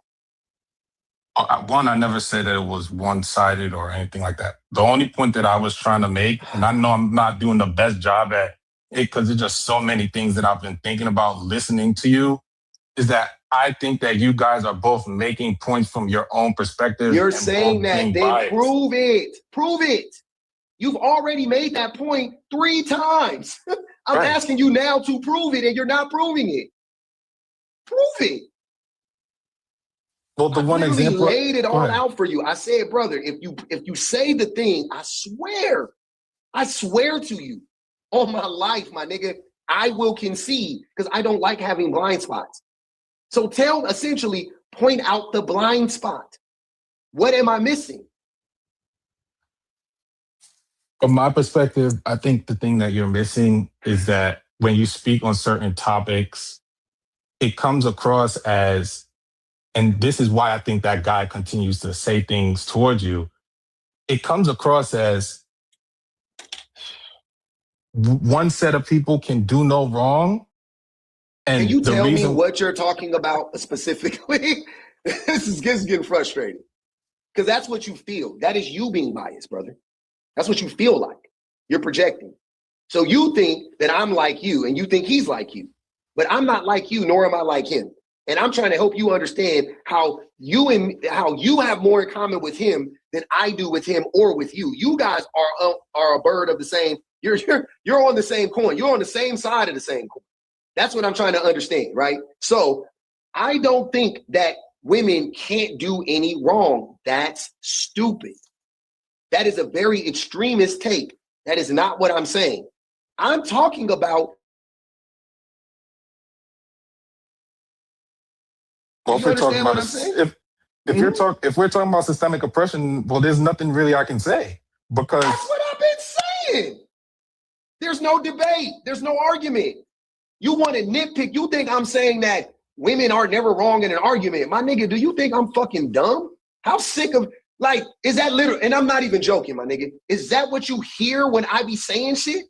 One, I never said that it was one-sided or anything like that. The only point that I was trying to make, and I know I'm not doing the best job at it because there's just so many things that I've been thinking about listening to you, is that I think that you guys are both making points from your own perspective. You're saying that, then prove it. Prove it. You've already made that point 3 times. I'm asking you now to prove it, and you're not proving it. Prove it. Well, the one example, laid it all out for you. I said, brother, if you say the thing, I swear to you, on my life, my nigga, I will concede, because I don't like having blind spots. So essentially, point out the blind spot. What am I missing? From my perspective, I think the thing that you're missing is that when you speak on certain topics, it comes across as, and this is why I think that guy continues to say things towards you, it comes across as one set of people can do no wrong. And can you the tell me reason what you're talking about specifically? This is getting frustrating. Because that's what you feel. That is you being biased, brother. That's what you feel like. You're projecting. So you think that I'm like you and you think he's like you. But I'm not like you, nor am I like him. And I'm trying to help you understand how you have more in common with him than I do with him or with you. You guys are a bird of the same. You're on the same coin. You're on the same side of the same coin. That's what I'm trying to understand, right? So I don't think that women can't do any wrong. That's stupid. That is a very extremist take. That is not what I'm saying. I'm talking about. Well, if we're talking about if we're talking about systemic oppression, well, there's nothing really I can say because that's what I've been saying. There's no debate. There's no argument. You want to nitpick. You think I'm saying that women are never wrong in an argument. My nigga, do you think I'm fucking dumb? How sick of, like, is that literal? And I'm not even joking, my nigga. Is that what you hear when I be saying shit?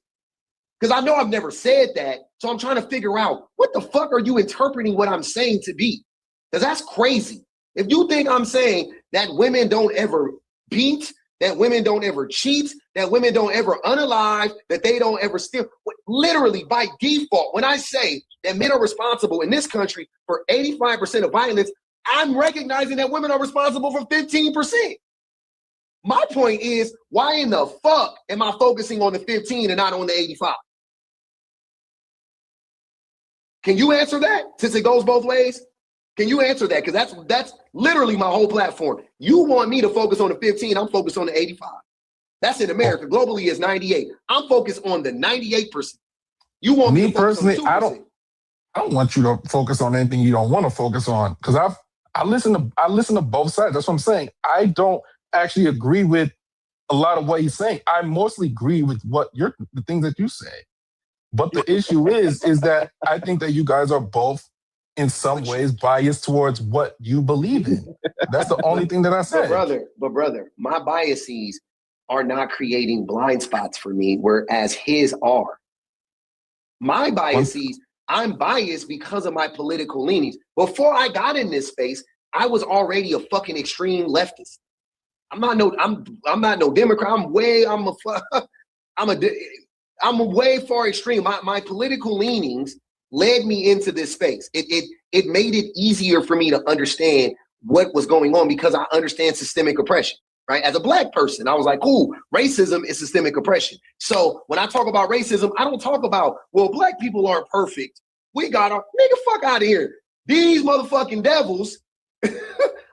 Because I know I've never said that. So I'm trying to figure out what the fuck are you interpreting what I'm saying to be? Because that's crazy. If you think I'm saying that women don't ever beat, that women don't ever cheat, that women don't ever unalive, that they don't ever steal, literally by default, when I say that men are responsible in this country for 85% of violence, I'm recognizing that women are responsible for 15%. My point is, why in the fuck am I focusing on the 15 and not on the 85? Can you answer that since it goes both ways? Can you answer that? Because that's literally my whole platform. You want me to focus on the 15, I'm focused on the 85. That's in America. Globally is 98. I'm focused on the 98%. You want me to personally, focus on the 2%. I don't want you to focus on anything you don't want to focus on. Because I listen to both sides. That's what I'm saying. I don't actually agree with a lot of what he's saying. I mostly agree with the things that you say. But the issue is that I think that you guys are both in some ways biased towards what you believe in. That's the only thing that I said. But brother, my biases are not creating blind spots for me, whereas his are. My biases, I'm biased because of my political leanings. Before I got in this space, I was already a fucking extreme leftist. I'm not no Democrat. I'm a way far extreme. My political leanings led me into this space. It made it easier for me to understand what was going on because I understand systemic oppression, right? As a black person, I was like, ooh, racism is systemic oppression. So when I talk about racism, I don't talk about, well, black people aren't perfect. We got our nigga fuck out of here. These motherfucking devils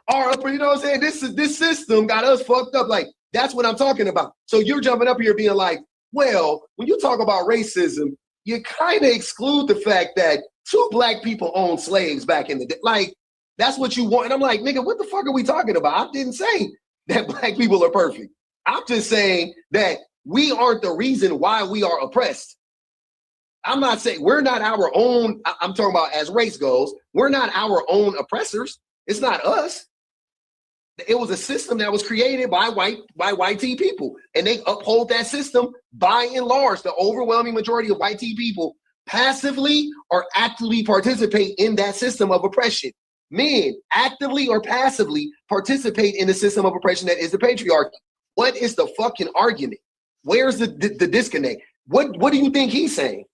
are up, you know what I'm saying? This system got us fucked up. Like, that's what I'm talking about. So you're jumping up here being like, well, when you talk about racism, you kind of exclude the fact that 2 black people owned slaves back in the day. Like, that's what you want. And I'm like, nigga, what the fuck are we talking about? I didn't say that black people are perfect. I'm just saying that we aren't the reason why we are oppressed. I'm not saying we're not our own. I'm talking about as race goes, we're not our own oppressors. It's not us. It was a system that was created by white people, and they uphold that system by and large. The overwhelming majority of white people passively or actively participate in that system of oppression. Men actively or passively participate in the system of oppression that is the patriarchy. What is the fucking argument? Where's the disconnect? What do you think he's saying?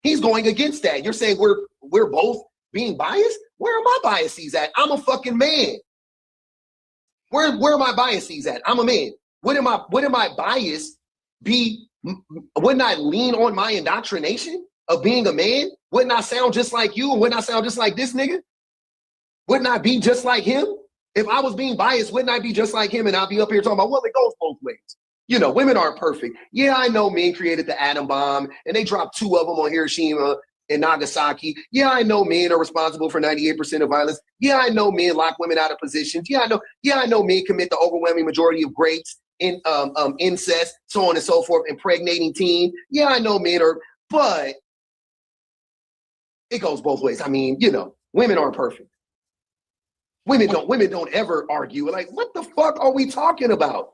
He's going against that. You're saying we're both being biased? Where are my biases at? I'm a fucking man. Where are my biases at? I'm a man. Wouldn't my bias be, wouldn't I lean on my indoctrination of being a man? Wouldn't I sound just like you? And wouldn't I sound just like this nigga? Wouldn't I be just like him? If I was being biased, wouldn't I be just like him? And I'll be up here talking about, well, it goes both ways. You know, women aren't perfect. Yeah, I know men created the atom bomb and they dropped 2 of them on Hiroshima and Nagasaki. Yeah, I know men are responsible for 98% of violence. Yeah, I know men lock women out of positions. Yeah, I know men commit the overwhelming majority of rapes, in incest, so on and so forth, impregnating teen. Yeah, I know men are, but it goes both ways. I mean, you know, women aren't perfect. Women don't ever argue. Like, what the fuck are we talking about?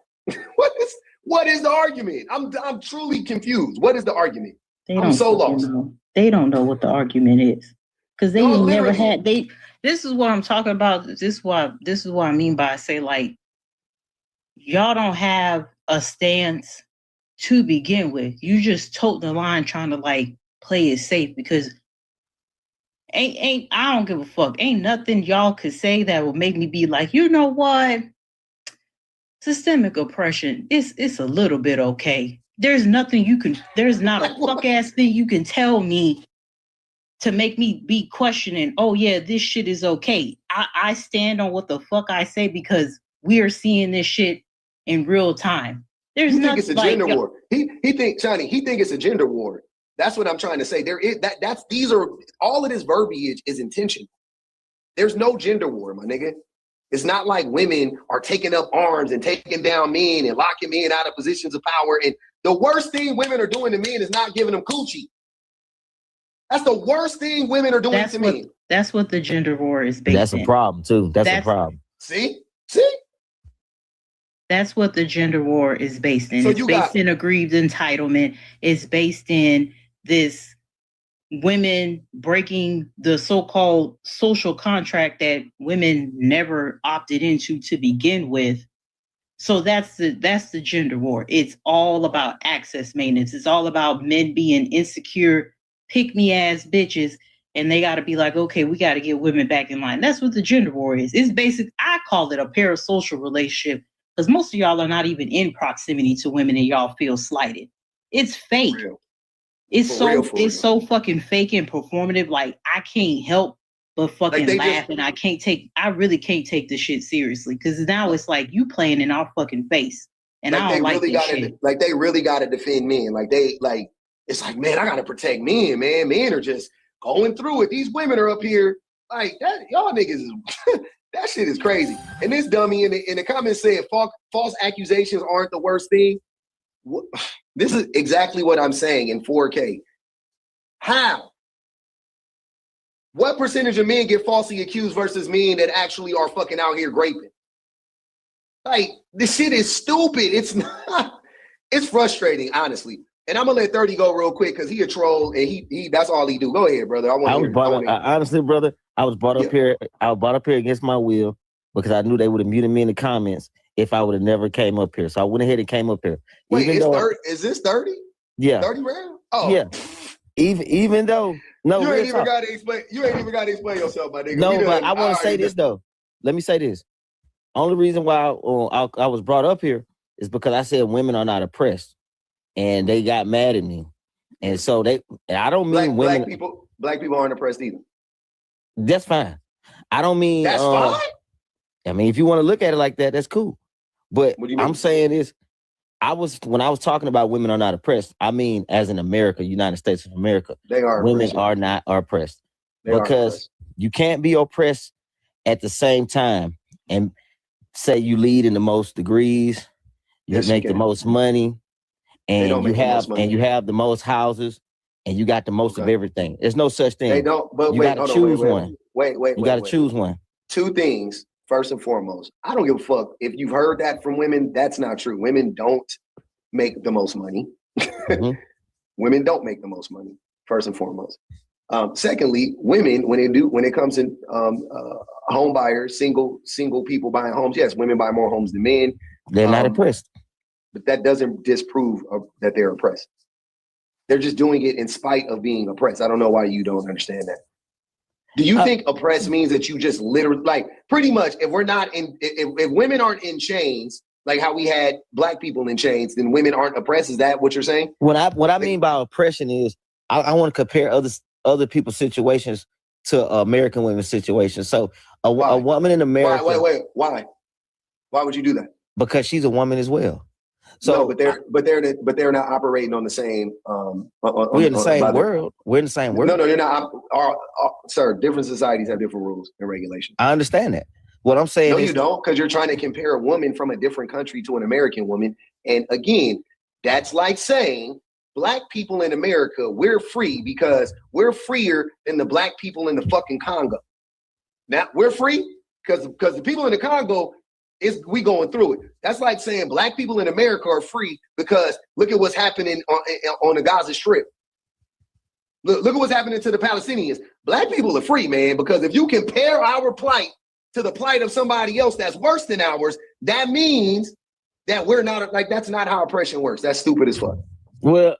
What is the argument? I'm truly confused. What is the argument? I'm so lost. They don't know what the argument is because they never had. This is what I'm talking about. This is what I mean by I say like y'all don't have a stance to begin with. You just tote the line trying to like play it safe because ain't I don't give a fuck. Ain't nothing y'all could say that will make me be like, you know what? Systemic oppression, it's a little bit okay. There's not a fuck ass thing you can tell me to make me be questioning, oh yeah, this shit is okay. I stand on what the fuck I say because we are seeing this shit in real time. There's think it's a gender war. He think it's a gender war. That's what I'm trying to say. These are all of this verbiage is intentional. There's no gender war, my nigga. It's not like women are taking up arms and taking down men and locking men out of positions of power. And the worst thing women are doing to men is not giving them coochie. That's the worst thing women are doing to men. That's what the gender war is based on. That's a problem too. That's a problem. See? That's what the gender war is based in. So it's based in aggrieved entitlement. It's based in this women breaking the so-called social contract that women never opted into to begin with. So that's the gender war. It's all about access maintenance. It's all about men being insecure, pick-me-ass bitches, and they got to be like, okay, we got to get women back in line. That's what the gender war is. It's basic. I call it a parasocial relationship because most of y'all are not even in proximity to women and y'all feel slighted. It's fake. It's so fucking fake and performative. Like I can't help but fucking laugh, and I really can't take this shit seriously because now it's like you playing in our fucking face, and I don't like this shit. Like they really got to defend men. It's like, man, I got to protect men, man. Men are just going through it. These women are up here like that. Y'all niggas is that shit is crazy. And this dummy in the comments said false accusations aren't the worst thing. This is exactly what I'm saying in 4K. How? What percentage of men get falsely accused versus men that actually are fucking out here graping? Like, this shit is stupid. It's not. It's frustrating, honestly. And I'm gonna let 30 go real quick because he a troll and he that's all he do. Go ahead, brother. Honestly, brother, I was brought up here. I was brought up here against my will because I knew they would have muted me in the comments if I would have never came up here. So I went ahead and came up here. Wait, is this 30? Yeah. 30 round? Oh. Yeah. Even though you ain't even got to explain yourself, my nigga. No, but I want to say this though. Let me say this. Only reason why I was brought up here is because I said women are not oppressed, and they got mad at me, and so I don't mean women. Black people aren't oppressed either. That's fine. I don't mean that's fine. I mean, if you want to look at it like that, that's cool. But I'm saying is, when I was talking about women are not oppressed, I mean as in America, United States of America, women are oppressed because you can't be oppressed at the same time and say you lead in the most degrees, you make the most money, and you have the most houses, and you got the most of everything. There's no such thing. They don't. But you got to choose one. You got to choose one. Two things. First and foremost, I don't give a fuck if you've heard that from women. That's not true. Women don't make the most money. Mm-hmm. Women don't make the most money. First and foremost. Secondly, women when it comes in home buyers, single people buying homes. Yes, women buy more homes than men. They're not oppressed, but that doesn't disprove that they're oppressed. They're just doing it in spite of being oppressed. I don't know why you don't understand that. Do you think oppressed means that you just literally, like, pretty much, if women aren't in chains, like how we had black people in chains, then women aren't oppressed? Is that what you're saying? What I mean by oppression is I want to compare other people's situations to American women's situations. So a woman in America. Wait. Why? Why would you do that? Because she's a woman as well. So, no, but they're not operating on the same. We're in the same world. We're in the same world. No, you're not. Sir, different societies have different rules and regulations. I understand that. What I'm saying is, you don't, because you're trying to compare a woman from a different country to an American woman. And again, that's like saying black people in America, we're free because we're freer than the black people in the fucking Congo. Now we're free because the people in the Congo. We going through it. That's like saying black people in America are free because look at what's happening on the Gaza Strip. Look at what's happening to the Palestinians. Black people are free, man, because if you compare our plight to the plight of somebody else that's worse than ours, that means that we're not, like, that's not how oppression works. That's stupid as fuck. Well,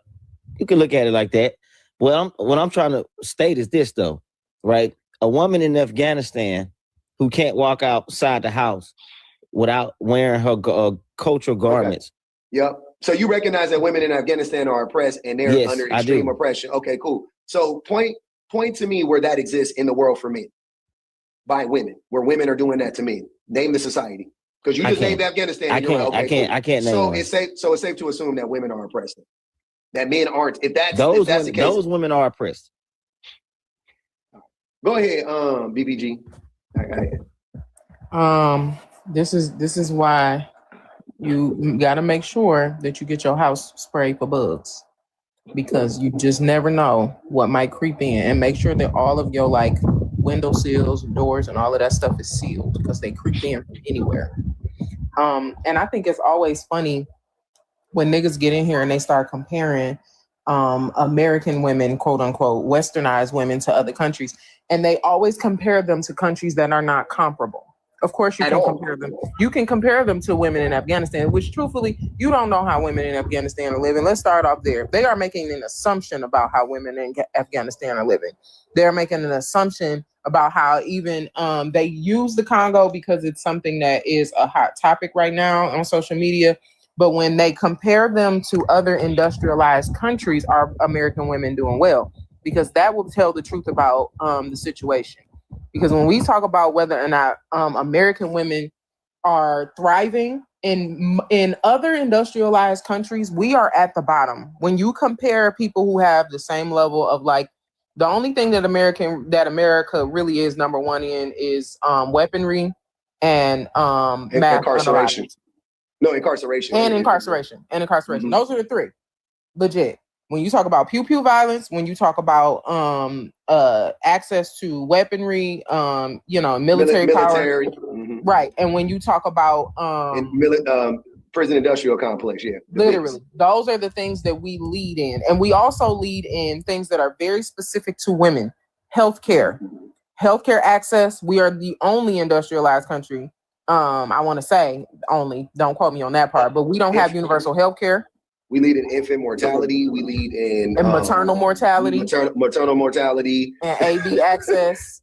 you can look at it like that. Well, what I'm trying to state is this, though, right? A woman in Afghanistan who can't walk outside the house without wearing her cultural garments. Okay. Yep. So you recognize that women in Afghanistan are oppressed and they're under extreme oppression. Okay, cool. So point to me where that exists in the world for men by women, where women are doing that to men. Name the society. Because you just named Afghanistan. I can't name one. It's safe to assume that women are oppressed. That men aren't. If that's the case, those women are oppressed. Go ahead, BBG. Go ahead. This is why you got to make sure that you get your house sprayed for bugs, because you just never know what might creep in, and make sure that all of your like window sills, doors, and all of that stuff is sealed, because they creep in from anywhere. And I think it's always funny when niggas get in here and they start comparing American women, quote unquote, westernized women, to other countries, and they always compare them to countries that are not comparable. Of course, you can compare them. You can compare them to women in Afghanistan, which truthfully, you don't know how women in Afghanistan are living. Let's start off there. They are making an assumption about how women in Afghanistan are living. They're making an assumption about how even they use the Congo because it's something that is a hot topic right now on social media. But when they compare them to other industrialized countries, are American women doing well? Because that will tell the truth about the situation. Because when we talk about whether or not American women are thriving in other industrialized countries, we are at the bottom. When you compare people who have the same level of, like, the only thing that America really is number one in is weaponry and mass incarceration. No, incarceration. And incarceration. Mm-hmm. Those are the three. Legit. When you talk about pew-pew violence, when you talk about access to weaponry, military power. Mm-hmm. Right. And when you talk about prison industrial complex, literally, those are the things that we lead in. And we also lead in things that are very specific to women. Healthcare access. We are the only industrialized country. I want to say only, don't quote me on that part, but we don't have universal healthcare. We lead in infant mortality. We lead in maternal mortality. Maternal mortality. And AB access.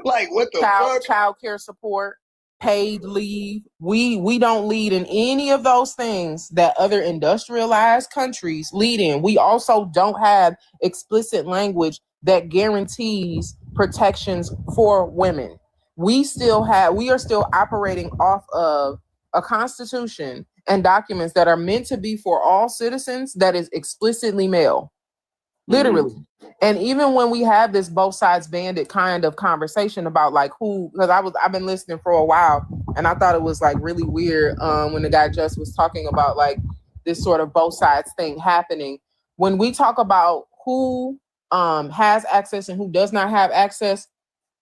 Like, what the fuck? Child care support, paid leave. We don't lead in any of those things that other industrialized countries lead in. We also don't have explicit language that guarantees protections for women. We are still operating off of a constitution and documents that are meant to be for all citizens that is explicitly male. Literally. Mm-hmm. And even when we have this both sides bandit kind of conversation about like who, because I've been listening for a while, and I thought it was like really weird when the guy just was talking about like this sort of both sides thing happening. When we talk about who has access and who does not have access,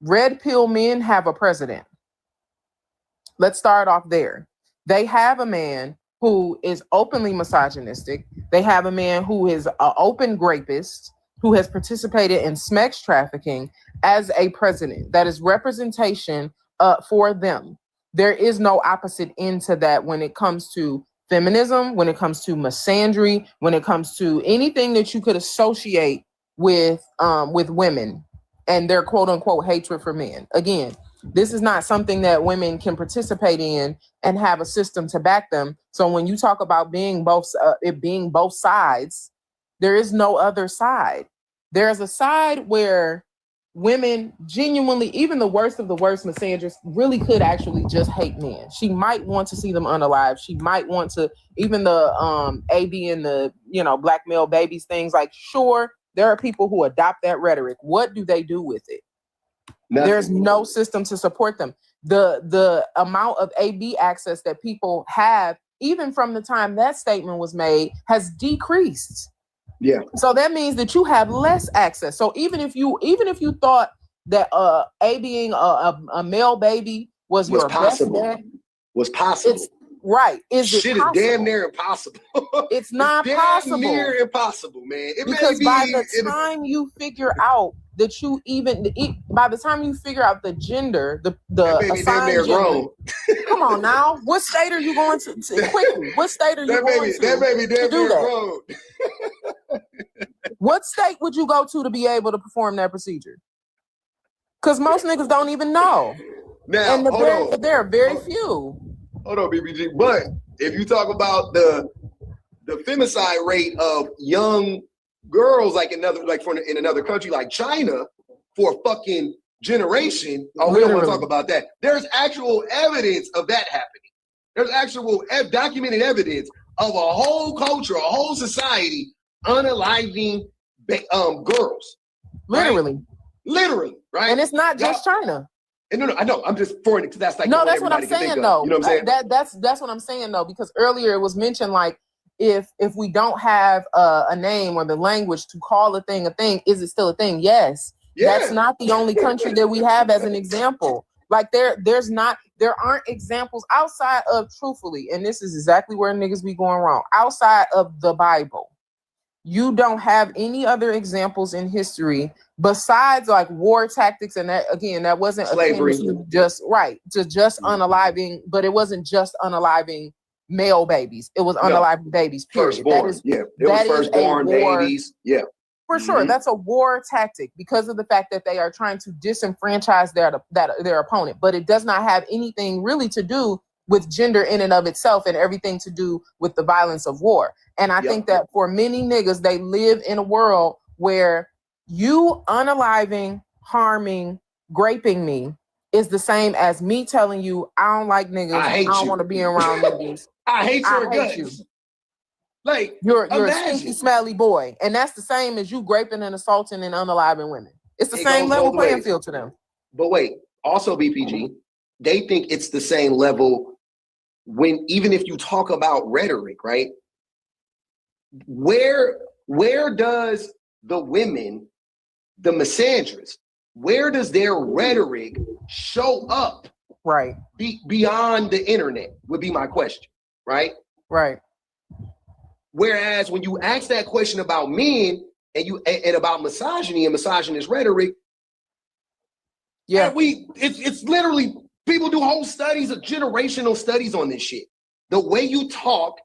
red pill men have a president. Let's start off there. They have a man who is openly misogynistic. They have a man who is an open rapist, who has participated in sex trafficking as a president. That is representation for them. There is no opposite end to that when it comes to feminism, when it comes to misandry, when it comes to anything that you could associate with women and their quote unquote hatred for men. Again, this is not something that women can participate in and have a system to back them. So when you talk about being both sides, there is no other side. There's a side where women genuinely, even the worst of the worst misandrists, really could actually just hate men. She might want to see them unalive. She might want to, even the AB and the black male babies things, like, sure, there are people who adopt that rhetoric. What do they do with it? Nothing. There's no system to support them. The amount of AB access that people have, even from the time that statement was made, has decreased. Yeah. So that means that you have less access. So even if you thought that being a male baby was your possible. best bet, was possible. Right. Is shit it possible? is damn near impossible. It's not damn possible. near impossible, man. It because may by be, the time you figure out that you by the time you figure out the gender, the assigned gender. Come on now. What state are you going to quickly? What state are you going to? That baby damn do near grown. What state would you go to be able to perform that procedure? Because most niggas don't even know. Now, and there are very few. Hold on, BBG. But if you talk about the femicide rate of young girls, like in another country like China, for a fucking generation, we don't want to talk about that. There's actual evidence of that happening. There's actual documented evidence of a whole culture, a whole society unaliving girls. Literally. Right? Literally, right? And it's not just China. No, I know. I'm just for it because that's like that's what I'm saying though. You know what I'm saying? That's what I'm saying though, because earlier it was mentioned like if we don't have a name or the language to call a thing, is it still a thing? Yes. Yeah. That's not the only country that we have as an example. Like there aren't examples outside of, truthfully, and this is exactly where niggas be going wrong. Outside of the Bible, you don't have any other examples in history besides like war tactics, and that again, that wasn't slavery, just unaliving, but it wasn't just unaliving male babies. It was unaliving babies. Period. Firstborn, it was firstborn babies. Yeah. For sure, that's a war tactic because of the fact that they are trying to disenfranchise their opponent. But it does not have anything really to do with gender in and of itself, and everything to do with the violence of war. And I think that for many niggas, they live in a world where you unaliving, harming, graping me is the same as me telling you I don't like niggas. I don't want to be around niggas. I hate you. Like you're a stinky, smelly boy, and that's the same as you graping and assaulting and unaliving women. It's the same level playing field to them. But wait, also BPG, they think it's the same level when even if you talk about rhetoric, right? Where does the women, the misandrous, where does their rhetoric show up? Right. Beyond the internet would be my question, right? Right. Whereas when you ask that question about men and about misogyny and misogynist rhetoric, it's literally, people do whole studies of generational studies on this shit. The way you talk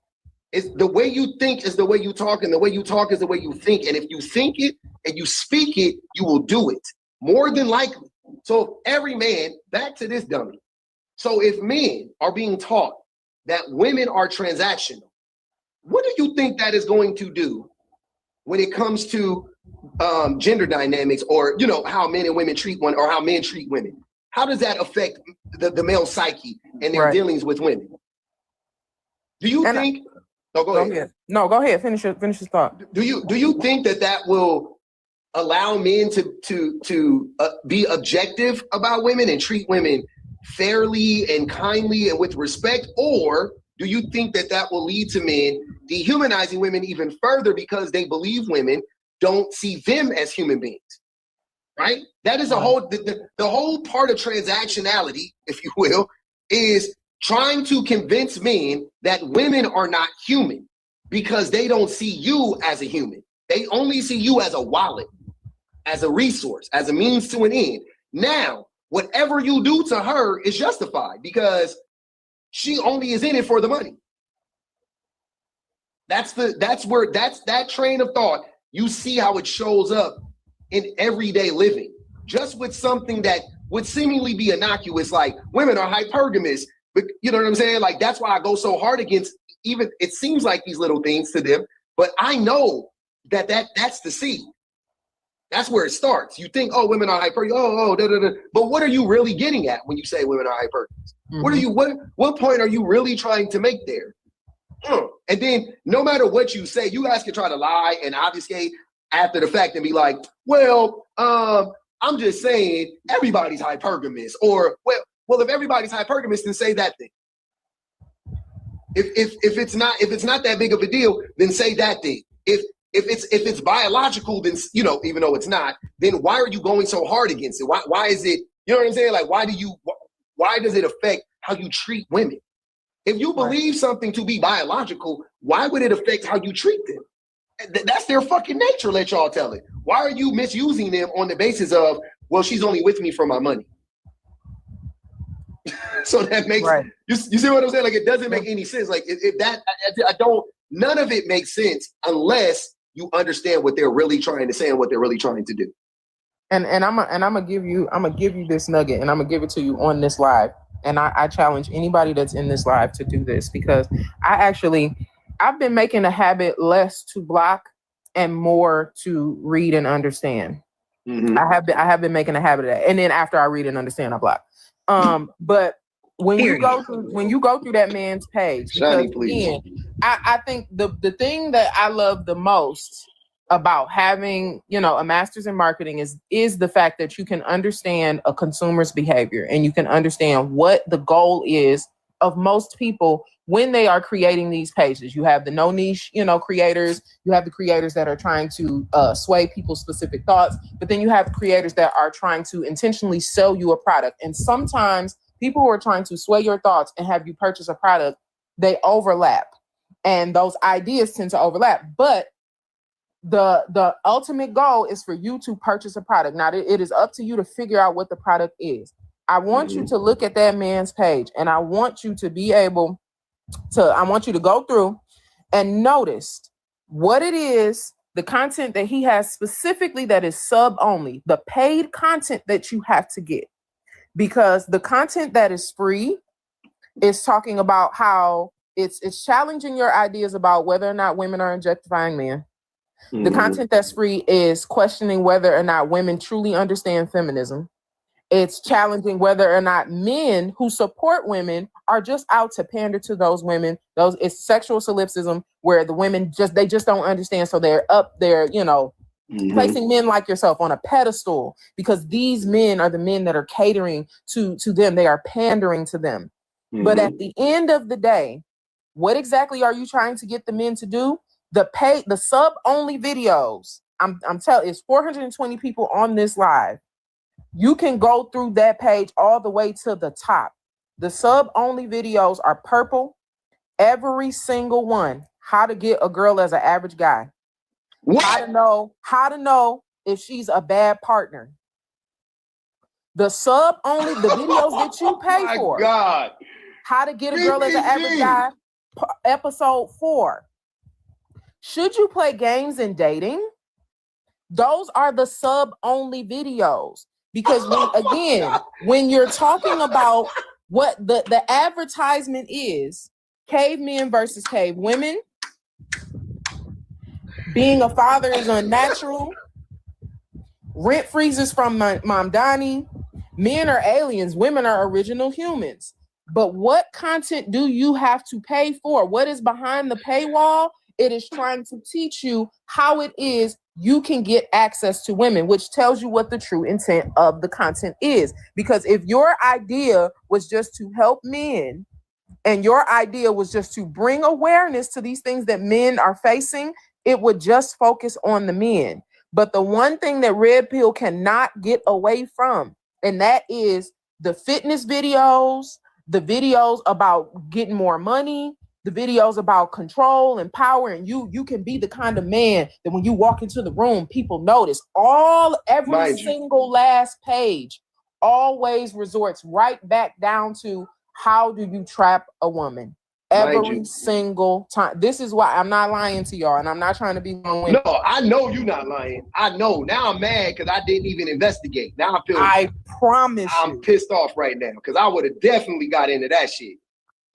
is the way you think is the way you talk, and the way you talk is the way you think. And if you think it and you speak it, you will do it more than likely. So every man, back to this dummy. So if men are being taught that women are transactional, what do you think that is going to do when it comes to gender dynamics, or how men and women treat one, or how men treat women? How does that affect the male psyche and their dealings with women? Do you think? Go ahead. No, go ahead. Finish your thought. Do you think that will allow men to be objective about women and treat women fairly and kindly and with respect, or do you think that will lead to men dehumanizing women even further because they believe women don't see them as human beings? Right? That is the whole part of transactionality, if you will, is trying to convince men that women are not human because they don't see you as a human. They only see you as a wallet, as a resource, as a means to an end. Now, whatever you do to her is justified because she only is in it for the money. That's that train of thought. You see how it shows up in everyday living, just with something that would seemingly be innocuous, like women are hypergamous. But you know what I'm saying? Like, that's why I go so hard against, even it seems like these little things to them, but I know that's the seed. That's where it starts. You think, oh, women are hypergamous, but what are you really getting at when you say women are hypergamous? Mm-hmm. What point are you really trying to make there? And then no matter what you say, you guys can try to lie and obfuscate after the fact and be like, well, I'm just saying everybody's hypergamous, or well, if everybody's hypergamous, then say that thing. If it's not that big of a deal, then say that thing. If it's biological, then even though it's not, then why are you going so hard against it? Why is it? You know what I'm saying? Like, why does it affect how you treat women? If you believe something to be biological, why would it affect how you treat them? That's their fucking nature, let y'all tell it. Why are you misusing them on the basis of, well, she's only with me for my money? So that makes, you see what I'm saying? Like, it doesn't make any sense. Like, none of it makes sense unless you understand what they're really trying to say and what they're really trying to do. And I'm gonna give you this nugget, and I'm gonna give it to you on this live. And I challenge anybody that's in this live to do this, because I've been making a habit less to block and more to read and understand. Mm-hmm. I have been making a habit of that. And then after I read and understand, I block. But when you go through that man's page, because again, I think the thing that I love the most about having, a master's in marketing is the fact that you can understand a consumer's behavior, and you can understand what the goal is of most people when they are creating these pages. You have the no niche, creators. You have the creators that are trying to sway people's specific thoughts, but then you have creators that are trying to intentionally sell you a product. And sometimes people who are trying to sway your thoughts and have you purchase a product, they overlap, and those ideas tend to overlap. But the ultimate goal is for you to purchase a product. Now, it is up to you to figure out what the product is. I want you to look at that man's page, and I want you to be able to, I want you to go through and notice what it is, the content that he has specifically that is sub only, the paid content that you have to get. Because the content that is free is talking about how it's challenging your ideas about whether or not women are objectifying men. The content that's free is questioning whether or not women truly understand feminism. It's challenging whether or not men who support women are just out to pander to those women. It's sexual solipsism, where the women just don't understand. So they're up there, placing men like yourself on a pedestal, because these men are the men that are catering to them. They are pandering to them. But at the end of the day, what exactly are you trying to get the men to do? The sub only videos. I'm telling, it's 420 people on this live. You can go through that page all the way to the top. The sub only videos are purple. Every single one. How to get a girl as an average guy. What? How to know if she's a bad partner. The sub only, the videos that you pay for. God. How to get a girl as an average guy. Episode 4. Should you play games in dating? Those are the sub-only videos. Because when you're talking about what the advertisement is, cavemen versus cave women, being a father is unnatural, rent freezes from Mamdani, men are aliens, women are original humans. But what content do you have to pay for? What is behind the paywall? It is trying to teach you how it is you can get access to women, which tells you what the true intent of the content is. Because if your idea was just to help men, and your idea was just to bring awareness to these things that men are facing, it would just focus on the men. But the one thing that Red Pill cannot get away from, and that is the fitness videos, the videos about getting more money, the videos about control and power, and you can be the kind of man that when you walk into the room, people notice. Every single last page always resorts right back down to how do you trap a woman? Every single time. This is why I'm not lying to y'all, and I'm not trying to be long. No, I know you're not lying. I know. Now I'm mad because I didn't even investigate. Now I promise I'm pissed off right now, because I would have definitely got into that shit.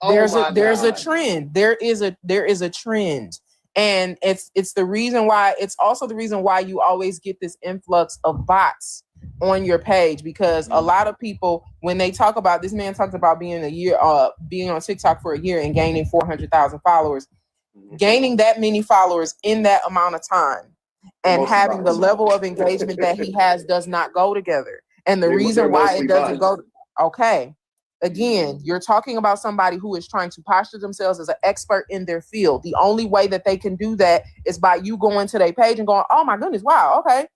There's a trend. There is a trend. And it's the reason why, it's also the reason why you always get this influx of bots on your page, because a lot of people, when they talk about, this man talked about being on TikTok for a year and gaining 400,000 followers, gaining that many followers in that amount of time and having the level of engagement that he has does not go together. And the reason why it doesn't go, again, you're talking about somebody who is trying to posture themselves as an expert in their field. The only way that they can do that is by you going to their page and going, oh my goodness, wow, okay,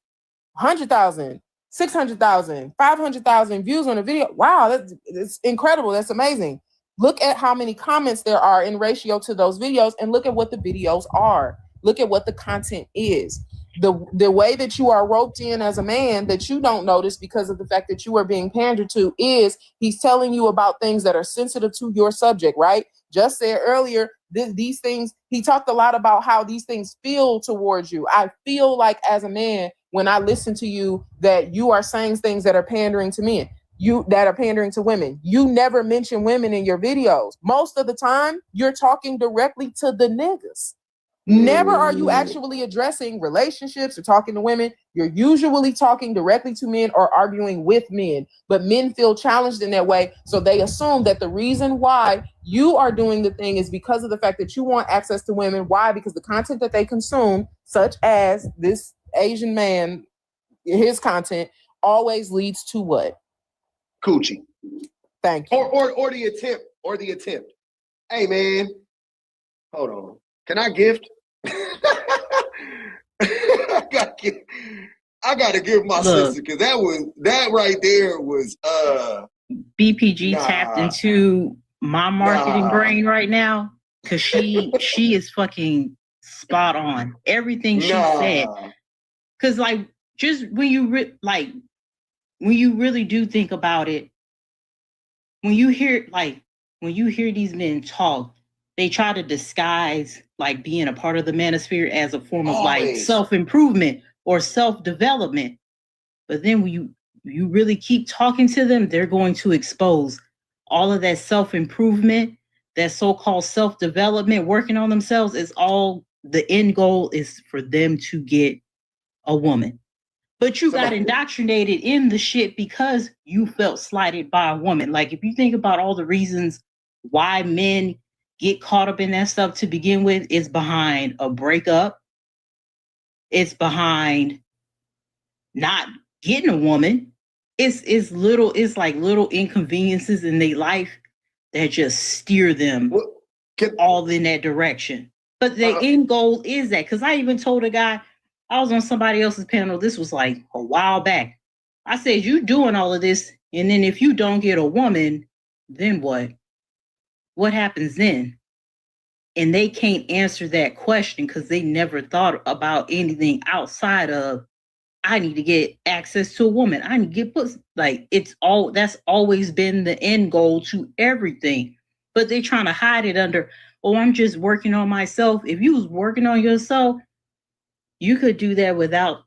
100,000, 600,000, 500,000 views on a video. Wow, that's incredible. That's amazing. Look at how many comments there are in ratio to those videos, and look at what the videos are. Look at what the content is. The way that you are roped in as a man that you don't notice because of the fact that you are being pandered to is he's telling you about things that are sensitive to your subject, right? Just said earlier, these things, he talked a lot about how these things feel towards you. I feel like as a man, when I listen to you, that you are saying things that are pandering to men. That are pandering to women. You never mention women in your videos. Most of the time, you're talking directly to the niggas. Never are you actually addressing relationships or talking to women. You're usually talking directly to men or arguing with men. But men feel challenged in that way, so they assume that the reason why you are doing the thing is because of the fact that you want access to women. Why? Because the content that they consume, such as this Asian man, his content always leads to what? Coochie. Thank you. Or the attempt. Hey man, hold on. Can I gift? I gotta give my sister, because that right there was BPG tapped into my marketing brain right now, because she is fucking spot on everything she said. Because like, just when you really do think about it, when you hear these men talk, they try to disguise like being a part of the manosphere as a form of like self-improvement or self-development. But then when you really keep talking to them, they're going to expose all of that self-improvement, that so-called self-development, working on themselves is all the end goal is for them to get a woman. But you got indoctrinated in the shit because you felt slighted by a woman. Like if you think about all the reasons why men get caught up in that stuff to begin with, it's behind a breakup. It's behind not getting a woman. It's like little inconveniences in their life that just steer them all in that direction. But the end goal is that, because I even told a guy, I was on somebody else's panel, this was like a while back. I said, you doing all of this, and then if you don't get a woman, then what? What happens then? And they can't answer that question because they never thought about anything outside of, I need to get access to a woman. I need to get pussy. Like that's always been the end goal to everything. But they're trying to hide it under, oh, I'm just working on myself. If you was working on yourself, you could do that without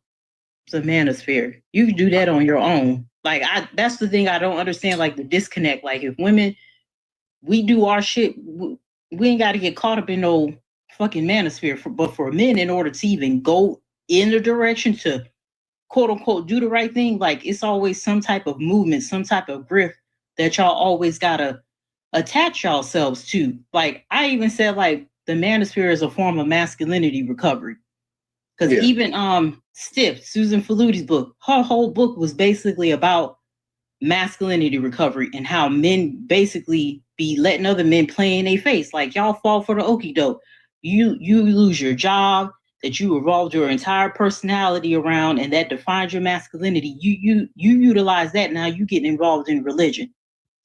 the manosphere. You could do that on your own. Like that's the thing I don't understand, like the disconnect. Like if women, we do our shit, we ain't got to get caught up in no fucking manosphere. But for men, in order to even go in the direction to quote unquote do the right thing, like it's always some type of movement, some type of grift that y'all always gotta attach yourselves to. Like I even said, like the manosphere is a form of masculinity recovery. Because even Stiff, Susan Faluti's book, her whole book was basically about masculinity recovery and how men basically be letting other men play in their face. Like y'all fall for the okie doke. You lose your job that you evolved your entire personality around, and that defines your masculinity. You utilize that. Now you getting involved in religion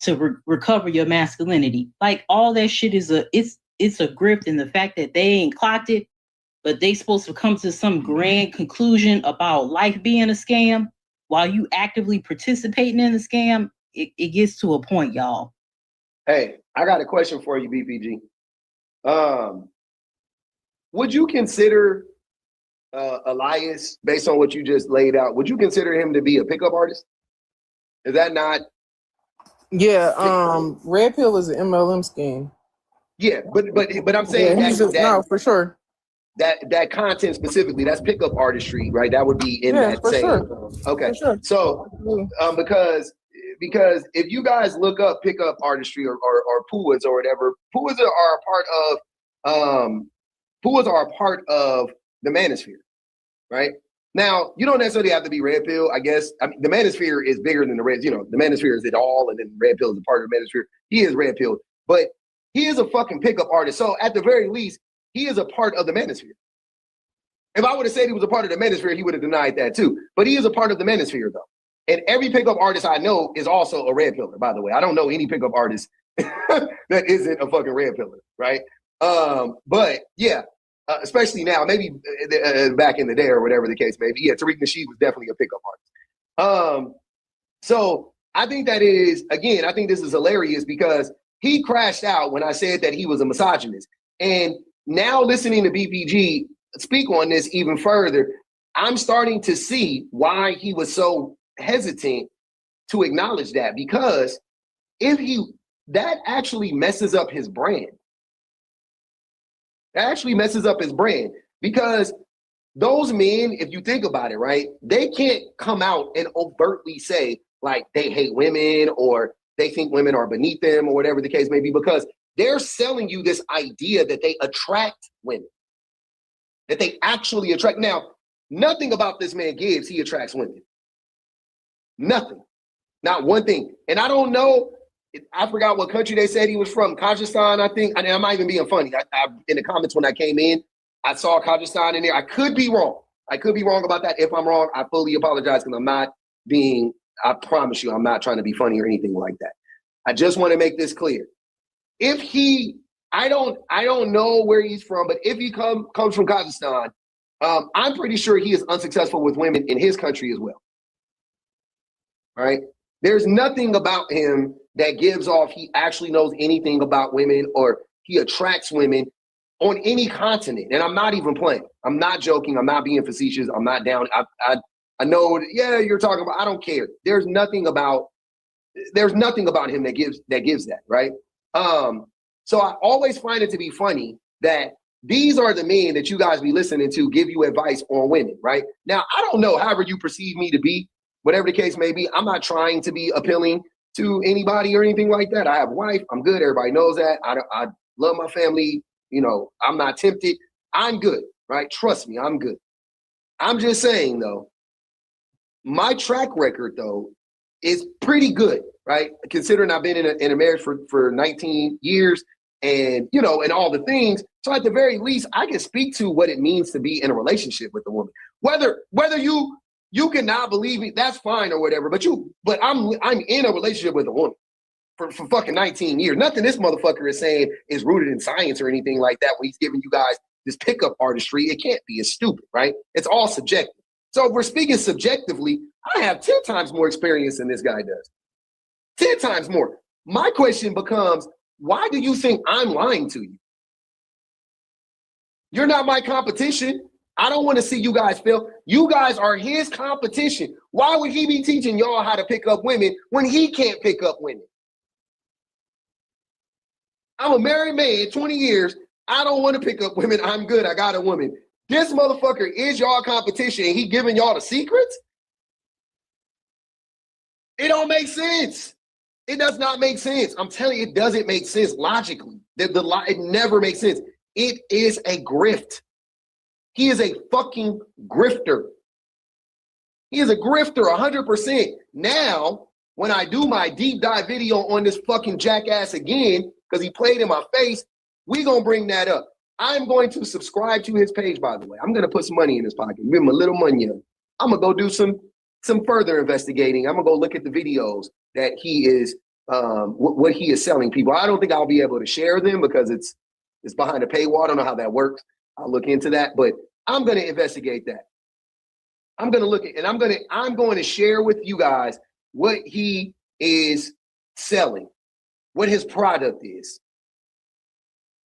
to recover your masculinity. Like all that shit is it's a grift, and the fact that they ain't clocked it, but they supposed to come to some grand conclusion about life being a scam while you actively participating in the scam, it gets to a point, y'all. Hey, I got a question for you, BPG. Would you consider Elias, based on what you just laid out, would you consider him to be a pickup artist? Is that not? Yeah, Red Pill is an MLM scheme. Yeah, but I'm saying no, for sure. That content specifically, that's pickup artistry, right? That would be in that same. Sure. Okay. For sure. So because if you guys look up pickup artistry or puas or whatever, puas are a part of the manosphere, right? Now, you don't necessarily have to be Red Pill, I guess. I mean, the manosphere is bigger than the red, the manosphere is it all, and then Red Pill is a part of the manosphere. He is Red Pill, but he is a fucking pickup artist. So at the very least, he is a part of the manosphere. If I would have said he was a part of the manosphere, he would have denied that too. But he is a part of the manosphere though. And every pickup artist I know is also a Red Pillar, by the way. I don't know any pickup artist that isn't a fucking red pillar, right? But yeah, especially now, maybe back in the day or whatever the case may be. Yeah, Tariq Nasheed was definitely a pickup artist. So I think that is, again, I think this is hilarious because he crashed out when I said that he was a misogynist. And now listening to BPG speak on this even further, I'm starting to see why he was so hesitant to acknowledge that, because that actually messes up his brand. That actually messes up his brand because those men, if you think about it, right, they can't come out and overtly say like they hate women or they think women are beneath them or whatever the case may be, because they're selling you this idea that they attract women, that they actually attract. Now, nothing about this man Gibbs, he attracts women. Nothing. Not one thing. And I don't know, I forgot what country they said he was from. Kazakhstan, I think. I'm not even being funny. I in the comments when I came in, I saw Kazakhstan in there. I could be wrong. I could be wrong about that. If I'm wrong, I fully apologize because I'm not being, I promise you, I'm not trying to be funny or anything like that. I just want to make this clear. If he, I don't know where he's from, but if he comes from Kazakhstan, I'm pretty sure he is unsuccessful with women in his country as well. All right? There's nothing about him that gives off he actually knows anything about women or he attracts women on any continent. And I'm not even playing. I'm not joking. I'm not being facetious. I'm not down. I know, yeah, you're talking about, I don't care. There's nothing about him that gives that, right? So I always find it to be funny that these are the men that you guys be listening to give you advice on women, right? Now, I don't know, however you perceive me to be, whatever the case may be, I'm not trying to be appealing to anybody or anything like that. I have a wife. I'm good. Everybody knows that. I love my family. You know, I'm not tempted. I'm good, right? Trust me, I'm good. I'm just saying, though, my track record, though, is pretty good, right? Considering I've been in a marriage for 19 years and, you know, and all the things. So at the very least, I can speak to what it means to be in a relationship with a woman. Whether you cannot believe me, that's fine or whatever. But I'm in a relationship with a woman for fucking 19 years. Nothing this motherfucker is saying is rooted in science or anything like that when he's giving you guys this pickup artistry. It can't be. It's stupid, right? It's all subjective. So if we're speaking subjectively, I have 10 times more experience than this guy does. 10 times more. My question becomes, why do you think I'm lying to you? You're not my competition. I don't want to see you guys fail. You guys are his competition. Why would he be teaching y'all how to pick up women when he can't pick up women? I'm a married man, 20 years. I don't want to pick up women. I'm good. I got a woman. This motherfucker is y'all competition and he giving y'all the secrets? It don't make sense. It does not make sense. I'm telling you, it doesn't make sense logically. It never makes sense. It is a grift. He is a fucking grifter. He is a grifter, 100%. Now, when I do my deep dive video on this fucking jackass again, because he played in my face, we gonna bring that up. I'm going to subscribe to his page, by the way. I'm gonna put some money in his pocket, give him a little money. I'm gonna go do some further investigating. I'm gonna go look at the videos that he is, what he is selling people. I don't think I'll be able to share them because it's behind a paywall. I don't know how that works. I'll look into that, but I'm going to investigate that. I'm going to look at, and I'm going to share with you guys what he is selling, what his product is.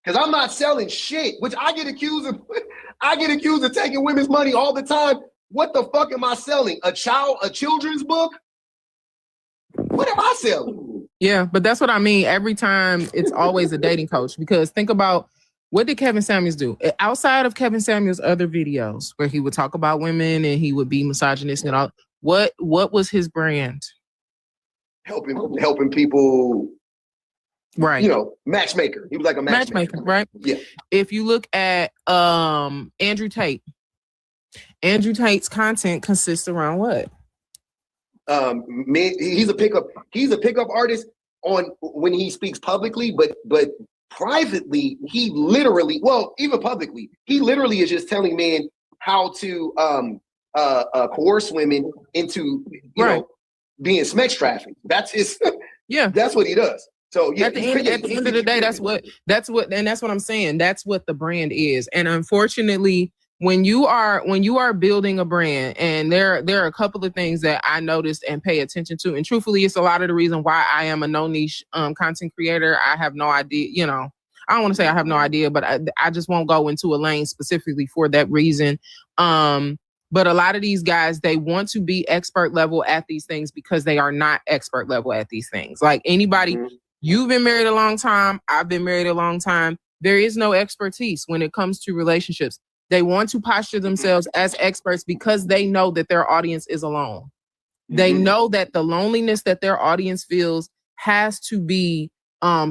Because I'm not selling shit, which I get accused of taking women's money all the time. What the fuck am I selling? A children's book? What am I selling? Yeah, but that's what I mean. Every time it's always a dating coach, because think about, what did Kevin Samuels do? Outside of Kevin Samuels' other videos where he would talk about women and he would be misogynist and all, what was his brand? Helping people, right? You know, matchmaker. He was like a matchmaker, right? Yeah. If you look at Andrew Tate, Andrew Tate's content consists around what? He's a pickup artist on when he speaks publicly, but privately, he literally, well, even publicly, he literally is just telling men how to coerce women into, you know, being sex trafficked. That's his, yeah, that's what he does. So yeah, at the end of the day, that's what I'm saying. That's what the brand is. And unfortunately, when you are building a brand, and there are a couple of things that I noticed and pay attention to, and truthfully, it's a lot of the reason why I am a no niche content creator. I have no idea, I don't want to say I have no idea, but I just won't go into a lane specifically for that reason. But a lot of these guys, they want to be expert level at these things because they are not expert level at these things. Like anybody, you've been married a long time. I've been married a long time. There is no expertise when it comes to relationships. They want to posture themselves as experts because they know that their audience is alone. They know that the loneliness that their audience feels has to be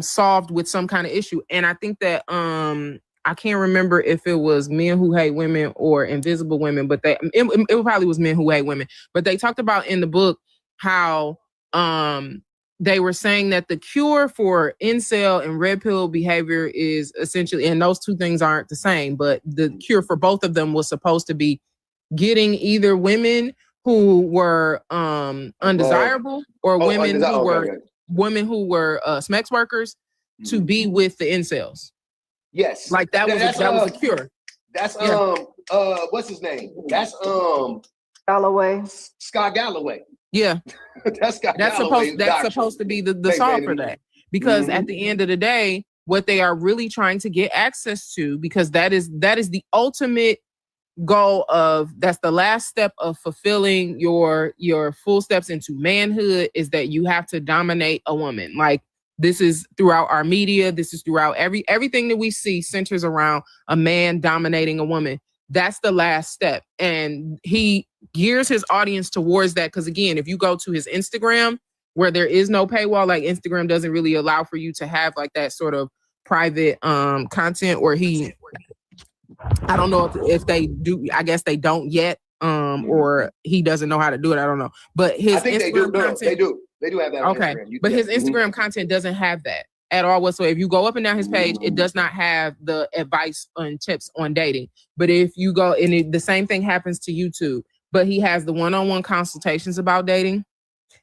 solved with some kind of issue. And I think that I can't remember if it was Men Who Hate Women or Invisible Women, but it probably was Men Who Hate Women. But they talked about in the book how they were saying that the cure for incel and red pill behavior is essentially, and those two things aren't the same, but the cure for both of them was supposed to be getting either women who were undesirable or women who were sex workers to be with the incels. Yes, like that was a cure. That's what's his name? That's Galloway. Scott Galloway. Yeah, that's supposed to be the solve for that, because at the end of the day, what they are really trying to get access to, because that is the ultimate goal that's the last step of fulfilling your full steps into manhood, is that you have to dominate a woman. Like this is throughout our media, this is throughout everything that we see centers around a man dominating a woman. That's the last step, and he gears his audience towards that. Because again, if you go to his Instagram, where there is no paywall, like Instagram doesn't really allow for you to have like that sort of private content, or I don't know if they do. I guess they don't yet, or he doesn't know how to do it. I don't know. But his Instagram content, they do have that. Okay, but his Instagram content doesn't have that at all whatsoever. If you go up and down his page, it does not have the advice and tips on dating. But if you go, and the same thing happens to YouTube. But he has the one-on-one consultations about dating,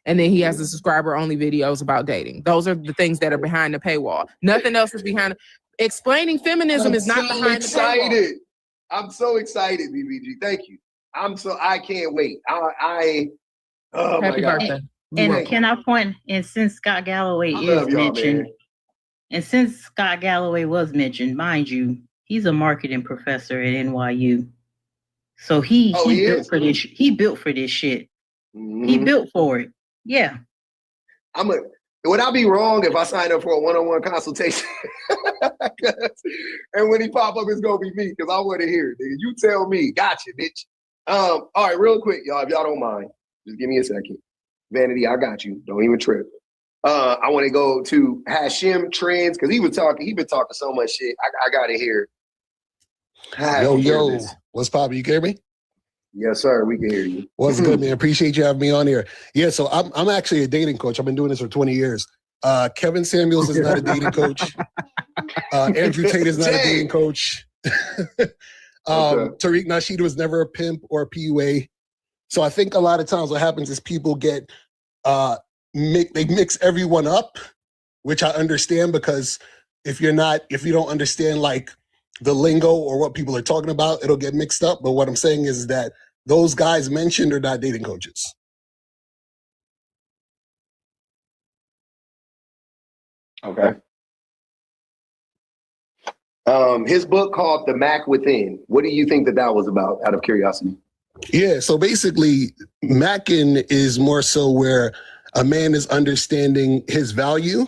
and then he has the subscriber-only videos about dating. Those are the things that are behind the paywall. Nothing else is behind. Explaining feminism is not behind the paywall. I'm so excited, BBG. Thank you. I can't wait. Oh Happy my God. birthday. And can I point, and since Scott Galloway is mentioned, and since Scott Galloway was mentioned, mind you, he's a marketing professor at NYU. So he built for this. He built for this shit. He built for it. Yeah. Would I be wrong if I sign up for a one-on-one consultation? And when he pop up, it's gonna be me, because I want to hear it. Nigga. You tell me. Gotcha, bitch. All right, real quick, y'all. If y'all don't mind, just give me a second. Vanity, I got you. Don't even trip. I want to go to Hashim Trends, because he been talking so much shit. I gotta hear. Yo, what's poppin'? You can hear me? Yes, sir. We can hear you. What's good, man? Appreciate you having me on here. Yeah, so I'm actually a dating coach. I've been doing this for 20 years. Kevin Samuels is not a dating coach. Andrew Tate is not a dating coach. Tariq Nasheed was never a pimp or a PUA. So I think a lot of times what happens is people get they mix everyone up, which I understand, because if you don't understand like the lingo or what people are talking about, it'll get mixed up. But what I'm saying is that those guys mentioned are not dating coaches. Okay. His book called The Mac Within. What do you think that was about, out of curiosity? Yeah, so basically, Mackin is more so where a man is understanding his value.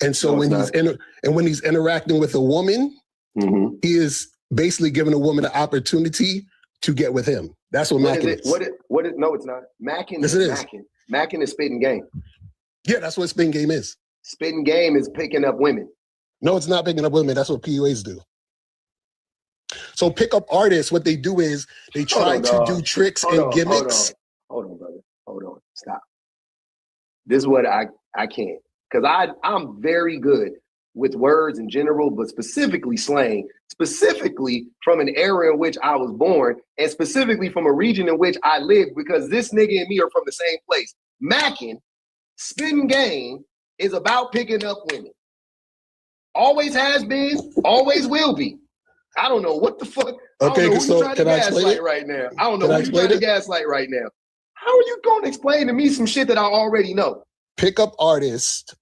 And so when he's interacting with a woman, he is basically giving a woman an opportunity to get with him. That's what Mackin is. No, it's not. Mackin yes, is it is. Mackin is spitting game. Yeah, that's what spitting game is. Spitting game is picking up women. No, it's not picking up women. That's what PUAs do. So pickup artists, what they do is they try to do tricks and gimmicks. Hold on, brother. Hold on. Stop. This is what I can't. Because I'm very good with words in general, but specifically slang, specifically from an era in which I was born, and specifically from a region in which I live, because this nigga and me are from the same place. Mackin, spitting game, is about picking up women. Always has been, always will be. I don't know what the fuck. I don't know who you trying to gaslight right now. I don't know who you trying to gaslight right now. How are you going to explain to me some shit that I already know? Pickup artists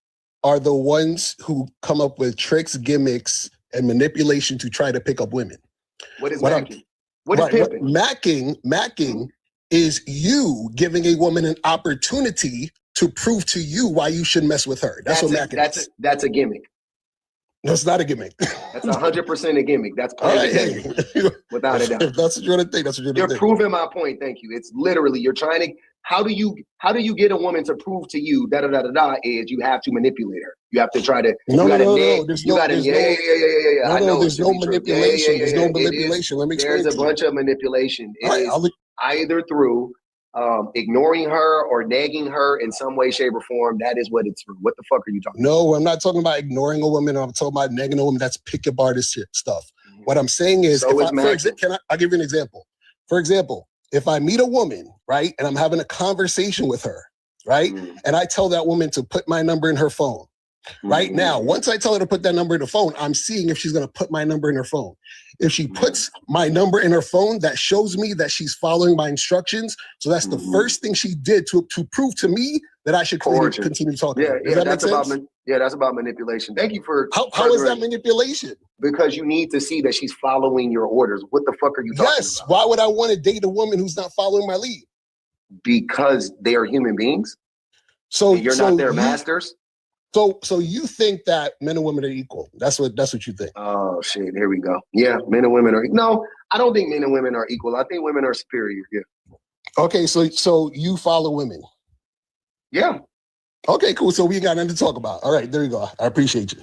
are the ones who come up with tricks, gimmicks, and manipulation to try to pick up women. What is macking? What is pimping? Macking is you giving a woman an opportunity to prove to you why you should mess with her. That's what macking is. That's a gimmick. No, it's not a gimmick. That's 100% a gimmick. That's without a doubt. If that's what you're gonna think, that's what you're gonna think. You're proving my point. Thank you. It's literally you're trying to. How do you get a woman to prove to you is you have to manipulate her. You have to try to. No. There's no manipulation. There's no manipulation. Let me explain. There's a bunch of manipulation. Either through ignoring her or nagging her in some way, shape, or form. That is what it's through. What the fuck are you talking about? No, I'm not talking about ignoring a woman. I'm talking about nagging a woman. That's pickup artist stuff. What I'm saying is, I'll give you an example. For example, if I meet a woman, right, and I'm having a conversation with her, right, and I tell that woman to put my number in her phone. Right now, once I tell her to put that number in the phone, I'm seeing if she's going to put my number in her phone. If she puts my number in her phone, that shows me that she's following my instructions. So that's the first thing she did to prove to me that I should continue talking. That's about manipulation. Thank you for. How is that manipulation? Because you need to see that she's following your orders. What the fuck are you talking about? Yes. Why would I want to date a woman who's not following my lead? Because they are human beings. So you're not their masters. So you think that men and women are equal? That's what you think. Oh shit! Here we go. Yeah, men and women are. No, I don't think men and women are equal. I think women are superior. Yeah. Okay, so you follow women. Yeah. Okay, cool. So we got nothing to talk about. All right, there you go. I appreciate you.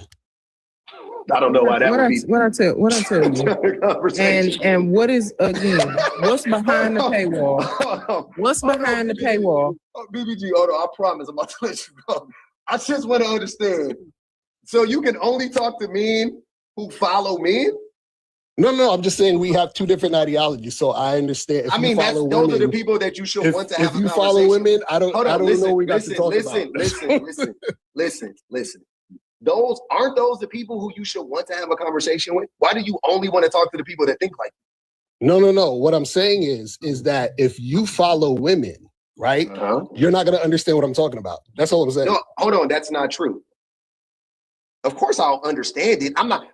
I don't know why that would be. What I tell you. and what is again? What's behind the paywall? What's behind the paywall? BBG, hold on. I promise I'm about to let you go. I just want to understand. So you can only talk to men who follow men? No. I'm just saying we have two different ideologies. So I understand. Those are the people that you should want to have a conversation. If you follow women, I don't know we got to talk about. Listen. Those aren't the people who you should want to have a conversation with? Why do you only want to talk to the people that think like you? No. What I'm saying is that if you follow women, right? You're not going to understand what I'm talking about. That's all I'm saying. No, hold on. That's not true. Of course I'll understand it. I'm not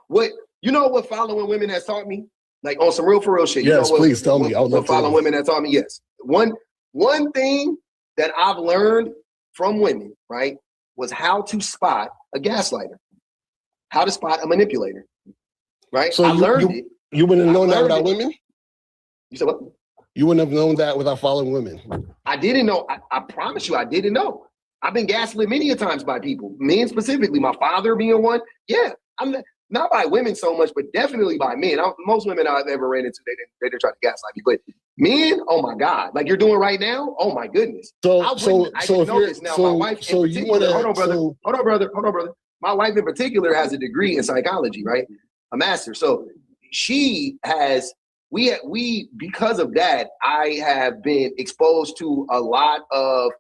you know what following women has taught me? Like on some real for real shit. Yes, please tell me. I would love to following women has taught me. Yes. One thing that I've learned from women, right, was how to spot a gaslighter, how to spot a manipulator. Right? So I learned it. You wouldn't have known that without women? You said what? You wouldn't have known that without following women. I didn't know. I promise you, I didn't know. I've been gaslit many a times by people, men specifically, my father being one. Yeah, I'm not by women so much, but definitely by men. Most women I've ever ran into, they didn't try to gaslight me. But men, oh my God, like you're doing right now, oh my goodness. So my wife in particular, hold on, brother. My wife in particular has a degree in psychology, right? A master. So she has. We because of that, I have been exposed to a lot of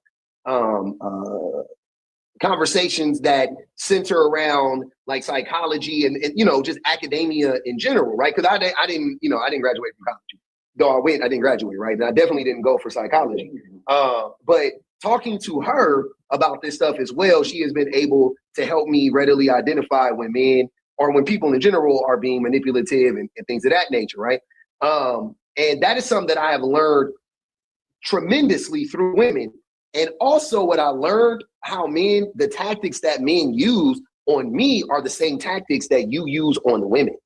conversations that center around like psychology and just academia in general, right? Because I didn't graduate from college. Though I didn't graduate, right? And I definitely didn't go for psychology. But talking to her about this stuff as well, she has been able to help me readily identify when men or when people in general are being manipulative and things of that nature, right? And that is something that I have learned tremendously through women. And also what I learned, the tactics that men use on me are the same tactics that you use on women,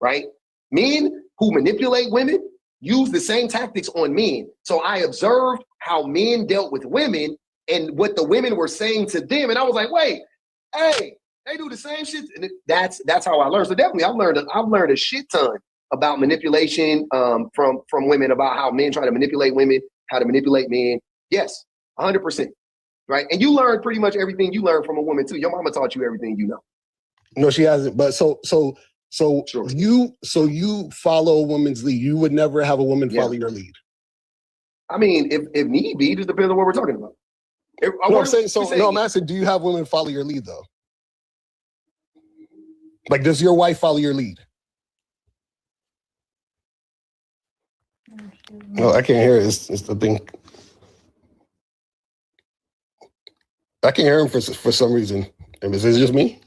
right? Men who manipulate women use the same tactics on men. So I observed how men dealt with women and what the women were saying to them. And I was like, wait, hey, they do the same shit. And that's how I learned. So definitely I've learned a shit ton about manipulation from women, about how men try to manipulate women, how to manipulate men. Yes, 100%. Right. And you learn pretty much everything you learn from a woman too. Your mama taught you everything you know. No, she hasn't. But so sure. you follow a woman's lead. You would never have a woman follow your lead. I mean, if need be, it just depends on what we're talking about. No, I'm saying so. No, I'm asking, do you have women follow your lead though? Like, does your wife follow your lead? No, I can't hear it. It's the thing. I can't hear him for some reason. Is it just me?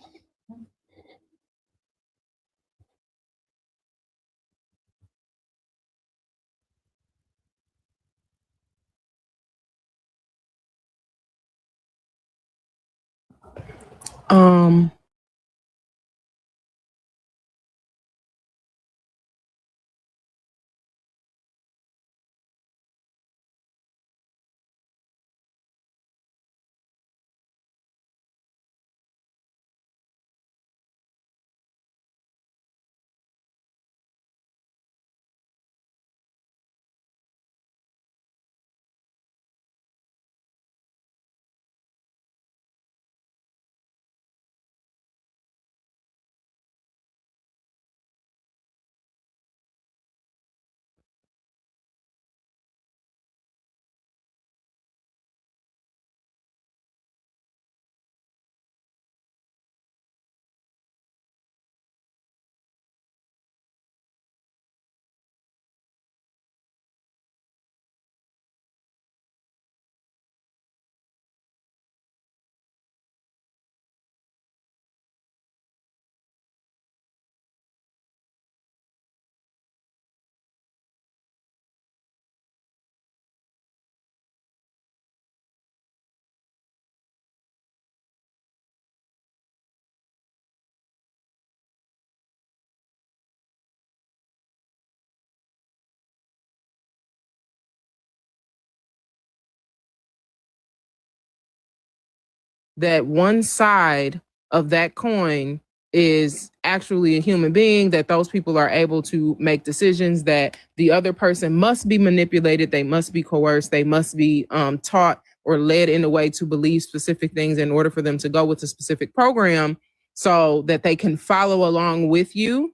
That one side of that coin is actually a human being, that those people are able to make decisions, that the other person must be manipulated, they must be coerced, they must be taught or led in a way to believe specific things in order for them to go with a specific program so that they can follow along with you,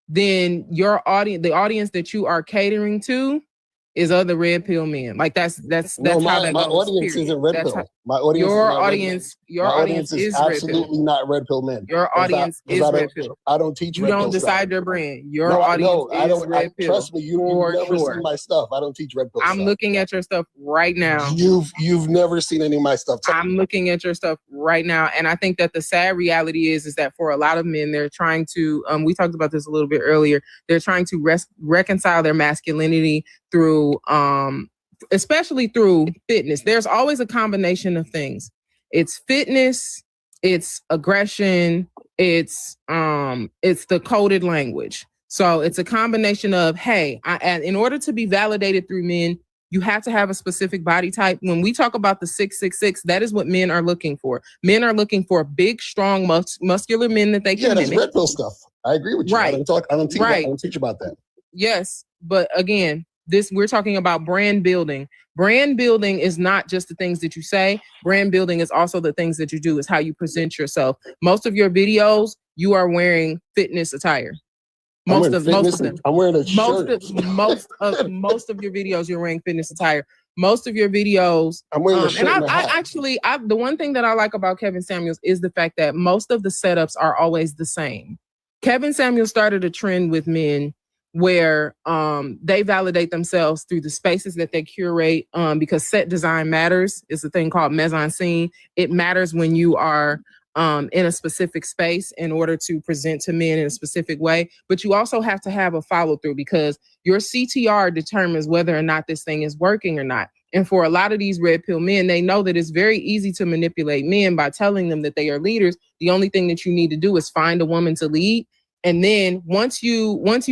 then your audience, the audience that you are catering to, is other red pill men. Like that's No, how that my goes. audience period. isn't red That's pill. how, My audience your is not audience, red pill. your My audience is red pill. absolutely not red pill men. Your audience is red pill. I don't teach You red don't pill decide stuff. their brand. Your No, audience I is don't. red pill. Trust me, you've never seen my stuff. I don't teach red pill I'm stuff. looking at your stuff right now. You've never seen any of my stuff. I'm looking at your stuff right now, and I think that the sad reality is that for a lot of men, they're trying to. We talked about this a little bit earlier. They're trying to reconcile their masculinity through, especially through fitness. There's always a combination of things. It's fitness, it's aggression, it's the coded language. So it's a combination of, hey, in order to be validated through men, you have to have a specific body type. When we talk about the 666, that is what men are looking for. Men are looking for big, strong, muscular men that they can that's mimic. red pill stuff. I agree with you. Right. I don't teach about that. Yes, but again, we're talking about brand building. Brand building is not just the things that you say. Brand building is also the things that you do. Is how you present yourself. Most of your videos, you are wearing fitness attire. Most of them. I'm wearing a shirt. Most of your videos, you're wearing fitness attire. Most of your videos, I'm wearing a shirt and a hat. The one thing that I like about Kevin Samuels is the fact that most of the setups are always the same. Kevin Samuels started a trend with men where they validate themselves through the spaces that they curate, because set design matters. It's a thing called mise-en-scene. It matters when you are in a specific space in order to present to men in a specific way. But you also have to have a follow through, because your CTR determines whether or not this thing is working or not. And for a lot of these red pill men, they know that it's very easy to manipulate men by telling them that they are leaders. The only thing that you need to do is find a woman to lead. And then once you have, once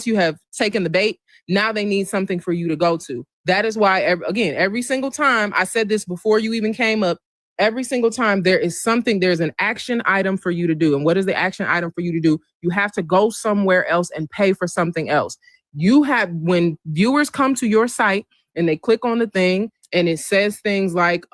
you have taken the bait, now they need something for you to go to. That is why, every single time, I said this before you even came up, every single time there's an action item for you to do. And what is the action item for you to do? You have to go somewhere else and pay for something else. When viewers come to your site and they click on the thing and it says things like,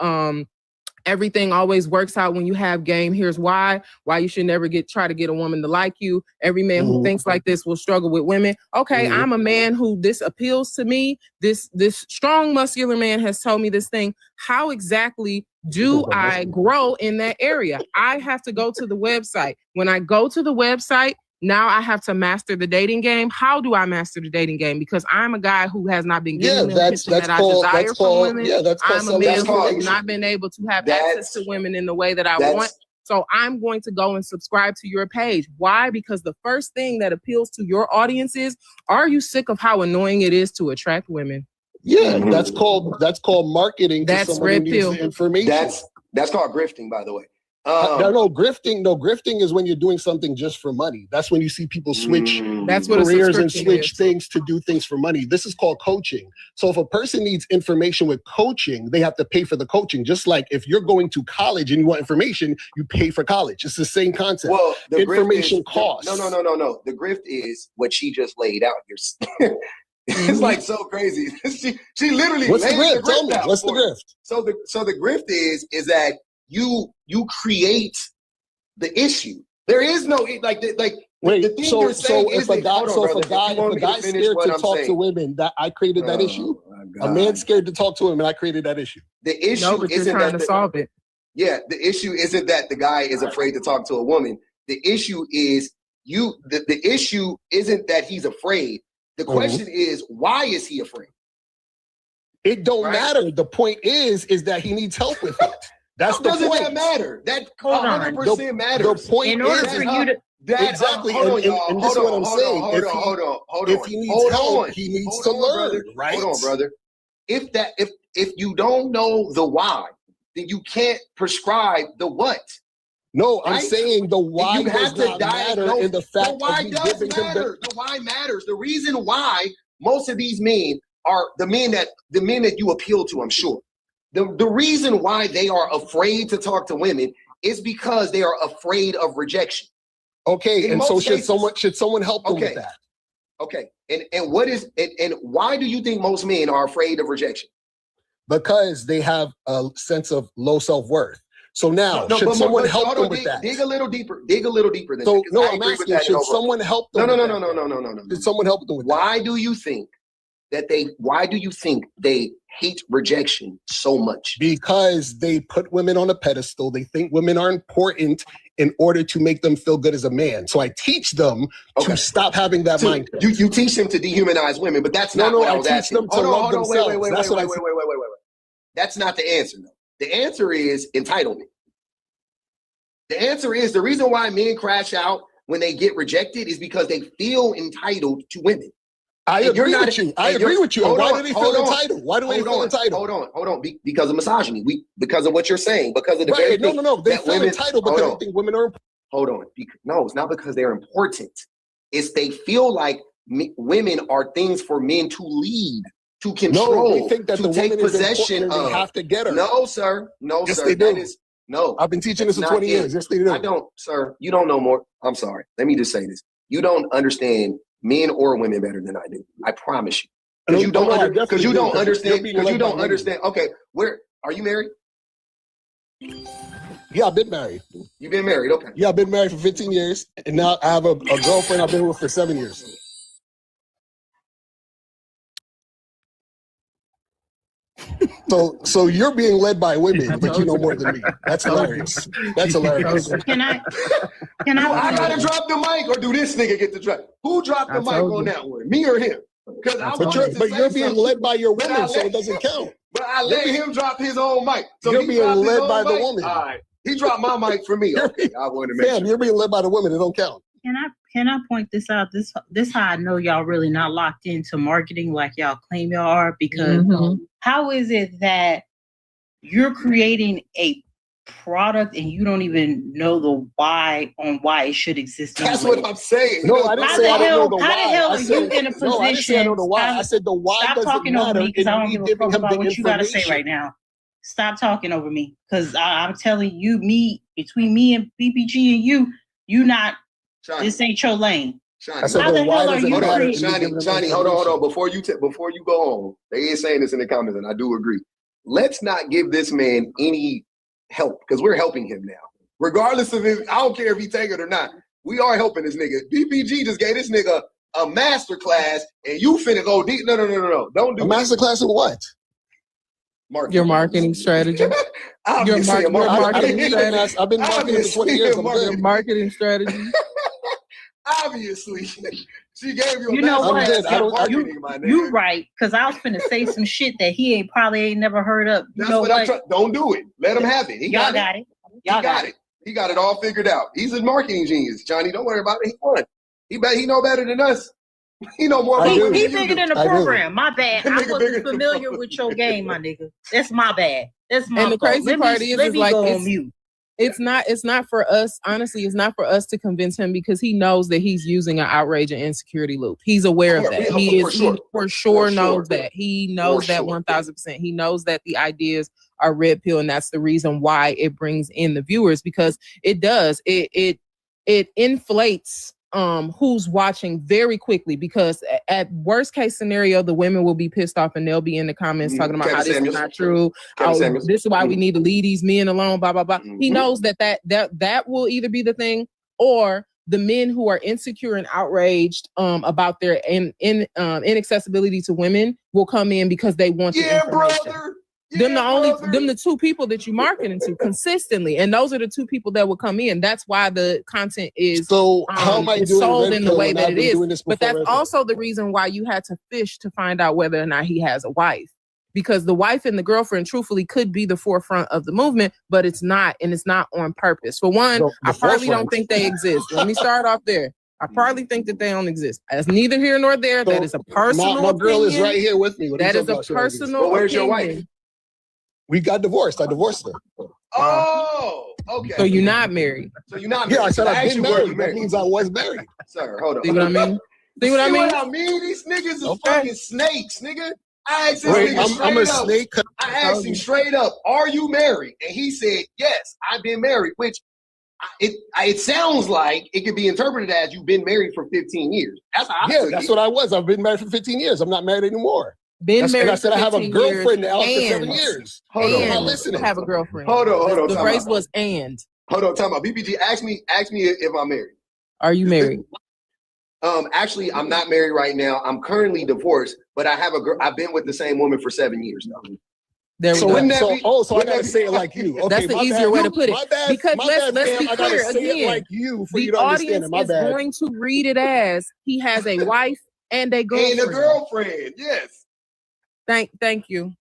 everything always works out when you have game. Here's why you should never try to get a woman to like you. Every man who thinks like this will struggle with women. Okay, I'm a man who this appeals to me. This strong, muscular man has told me this thing. How exactly do I grow in that area? I have to go to the website. When I go to the website, now I have to master the dating game. How do I master the dating game? Because I'm a guy who has not been getting the attention that I desire from women. I'm a man who has not been able to have access to women in the way that I want. So I'm going to go and subscribe to your page. Why? Because the first thing that appeals to your audience is, are you sick of how annoying it is to attract women? Yeah, that's called marketing. That's red pill information. That's called grifting, by the way. No, grifting is when you're doing something just for money. That's when you see people switch That's what careers and switch things to do things for money. This is called coaching. So if a person needs information with coaching, they have to pay for the coaching. Just like if you're going to college and you want information, you pay for college. It's the same concept. Well, the information costs. No. The grift is what she just laid out here. It's like so crazy. she literally What's the laid grift? Tell me. What's the grift? So the grift is that you create the issue. There is no Wait, the thing so you're saying if a guy scared to talk to women, that I created that issue. A man scared to talk to him, and I created that issue. The issue isn't trying to solve it. Yeah, the issue isn't that the guy is afraid to talk to a woman. The issue is the issue isn't that he's afraid. The question is, why is he afraid? It don't matter. The point is that he needs help with it. That's the point. Doesn't that matter? That 100% matters. The point in order for you to exactly. And this is what I'm saying. If he needs help, he needs to learn. Right? Hold on, brother. If you don't know the why, then you can't prescribe the what. No, I'm saying the why does not matter in the fact the why does matter. The why matters. The reason why most of these men are the men that you appeal to, I'm sure. The reason why they are afraid to talk to women is because they are afraid of rejection. Okay, and so should someone help them with that? Okay, and why do you think most men are afraid of rejection? Because they have a sense of low self-worth. So now, should someone help them with that? Dig a little deeper. Dig a little deeper. So no, I'm asking, should someone help them? No. Should someone help them with that? Why do you think they hate rejection so much? Because they put women on a pedestal. They think women are important in order to make them feel good as a man. So I teach them to stop having that mindset. You teach them to dehumanize women, but that's not what I was asking. Them to love themselves. Wait. That's not the answer, though. The answer is entitlement. The answer is the reason why men crash out when they get rejected is because they feel entitled to women. I agree with you. Why do they feel entitled? Why do they feel entitled? Hold on. Because of misogyny. Because of what you're saying. Because of the very thing. No. They feel entitled because they think women are important. Hold on. No, it's not because they're important. It's they feel like women are things for men to lead, to control, they think that to the take possession of. They have to get her. No, sir. Yes, they do. No. I've been teaching this for 20 years. Yes, they do. I don't, sir. You don't know more. I'm sorry. Let me just say this. You don't understand men or women better than I do. I promise you. Because you don't understand. Okay, where are you married? Yeah, I've been married. You've been married, okay. Yeah, I've been married for 15 years. And now I have a girlfriend I've been with for 7 years. So you're being led by women, but you know more than me. That's hilarious. That's hilarious. Can I I gotta drop the mic, or do this nigga get to drop? Who dropped the mic on that one? Me or him? But you're being led by your woman, so it doesn't count. But I let him drop his own mic. So you're being led by the woman. All right. He dropped my mic for me. Okay, I want to make sure. You're being led by the woman. It don't count. Can I point this out? This how I know y'all really not locked into marketing like y'all claim y'all are, because how is it that you're creating a product and you don't even know the why it should exist? That's what I'm saying. No, I didn't say I don't know the why. How the hell are you in a position? No, I didn't say I know the why. I said the why stop doesn't talking matter. Over me, because I don't give a fuck about what you got to say right now. Stop talking over me, because I'm telling you, between me and BPG and you not. Shani. This ain't your lane. Shani. How the hell are you? Shani, hold on. Before you go on, they ain't saying this in the comments, and I do agree. Let's not give this man any help because we're helping him now. Regardless of it, I don't care if he take it or not. We are helping this nigga. BPG just gave this nigga a master class, and you finna go deep. No. Don't do a master class in what? Marketing. Your marketing strategy. Your marketing strategy. I've been marketing for 20 years. Your marketing strategy. Obviously, she gave you. You know what? You right? Because I was finna say some shit that he probably ain't never heard of. You know what? Don't do it. Let him have it. Y'all got it. Y'all got it. He got it all figured out. He's a marketing genius, Johnny. Don't worry about it. He won. He know better than us. He know more. He bigger than the program. My bad. I wasn't familiar with your game, my nigga. That's my bad. That's my. And the crazy part is like mute. It's not for us. Honestly, it's not for us to convince him because he knows that he's using an outrage and insecurity loop. He's aware of that. He for sure knows that. He knows that 1000%. He knows that the ideas are red pill, and that's the reason why it brings in the viewers because it does. It inflates who's watching very quickly because at worst case scenario, the women will be pissed off and they'll be in the comments talking about how this is not true. This is why we need to leave these men alone, blah, blah, blah. He knows that will either be the thing or the men who are insecure and outraged about their inaccessibility to women will come in because they want the information. Brother. Them the two people that you marketing to consistently, and those are the two people that will come in. That's why the content is so how am I doing sold in the way that it is. But that's Red also the reason why you had to fish to find out whether or not he has a wife, because the wife and the girlfriend, truthfully, could be the forefront of the movement, but it's not, and it's not on purpose. For one, I probably don't think they exist. Let me start off there. I probably think that they don't exist. That's neither here nor there. So that is a personal my girl opinion. is right here with me. That is a personal. Well, where's opinion. your wife? We got divorced. I divorced her. Oh, okay. So you're not married. So you're not married. Yeah, I said I've been married. That married. means I was married. Sir, hold on. See what I mean? See what I mean? These niggas is fucking snakes, nigga. I asked this nigga straight I'm a up. snake. I asked him straight up, are you married? And he said, yes, I've been married, which it sounds like it could be interpreted as you've been married for 15 years. That's how I took that's it. what I was. I've been married for 15 years. I'm not married anymore. Been married. And I said I have a girlfriend now after 7 and- years. Hold on. I'm not listening. Have a girlfriend. Hold on. The time phrase out. was and. Hold on, time out. BPG, ask me if I'm married. Are you married? Actually, I'm not married right now. I'm currently divorced, but I have a girl. I've been with the same woman for 7 years now. There we So, go. I gotta say it like you. Okay, That's the my easier bad. way to put it. My bad. Because my let's bad, be fam. I gotta clear say it again. like you for you The to understand audience it. My is bad. going to read it as he has a wife and a girlfriend. And a girlfriend, yes. Thank you.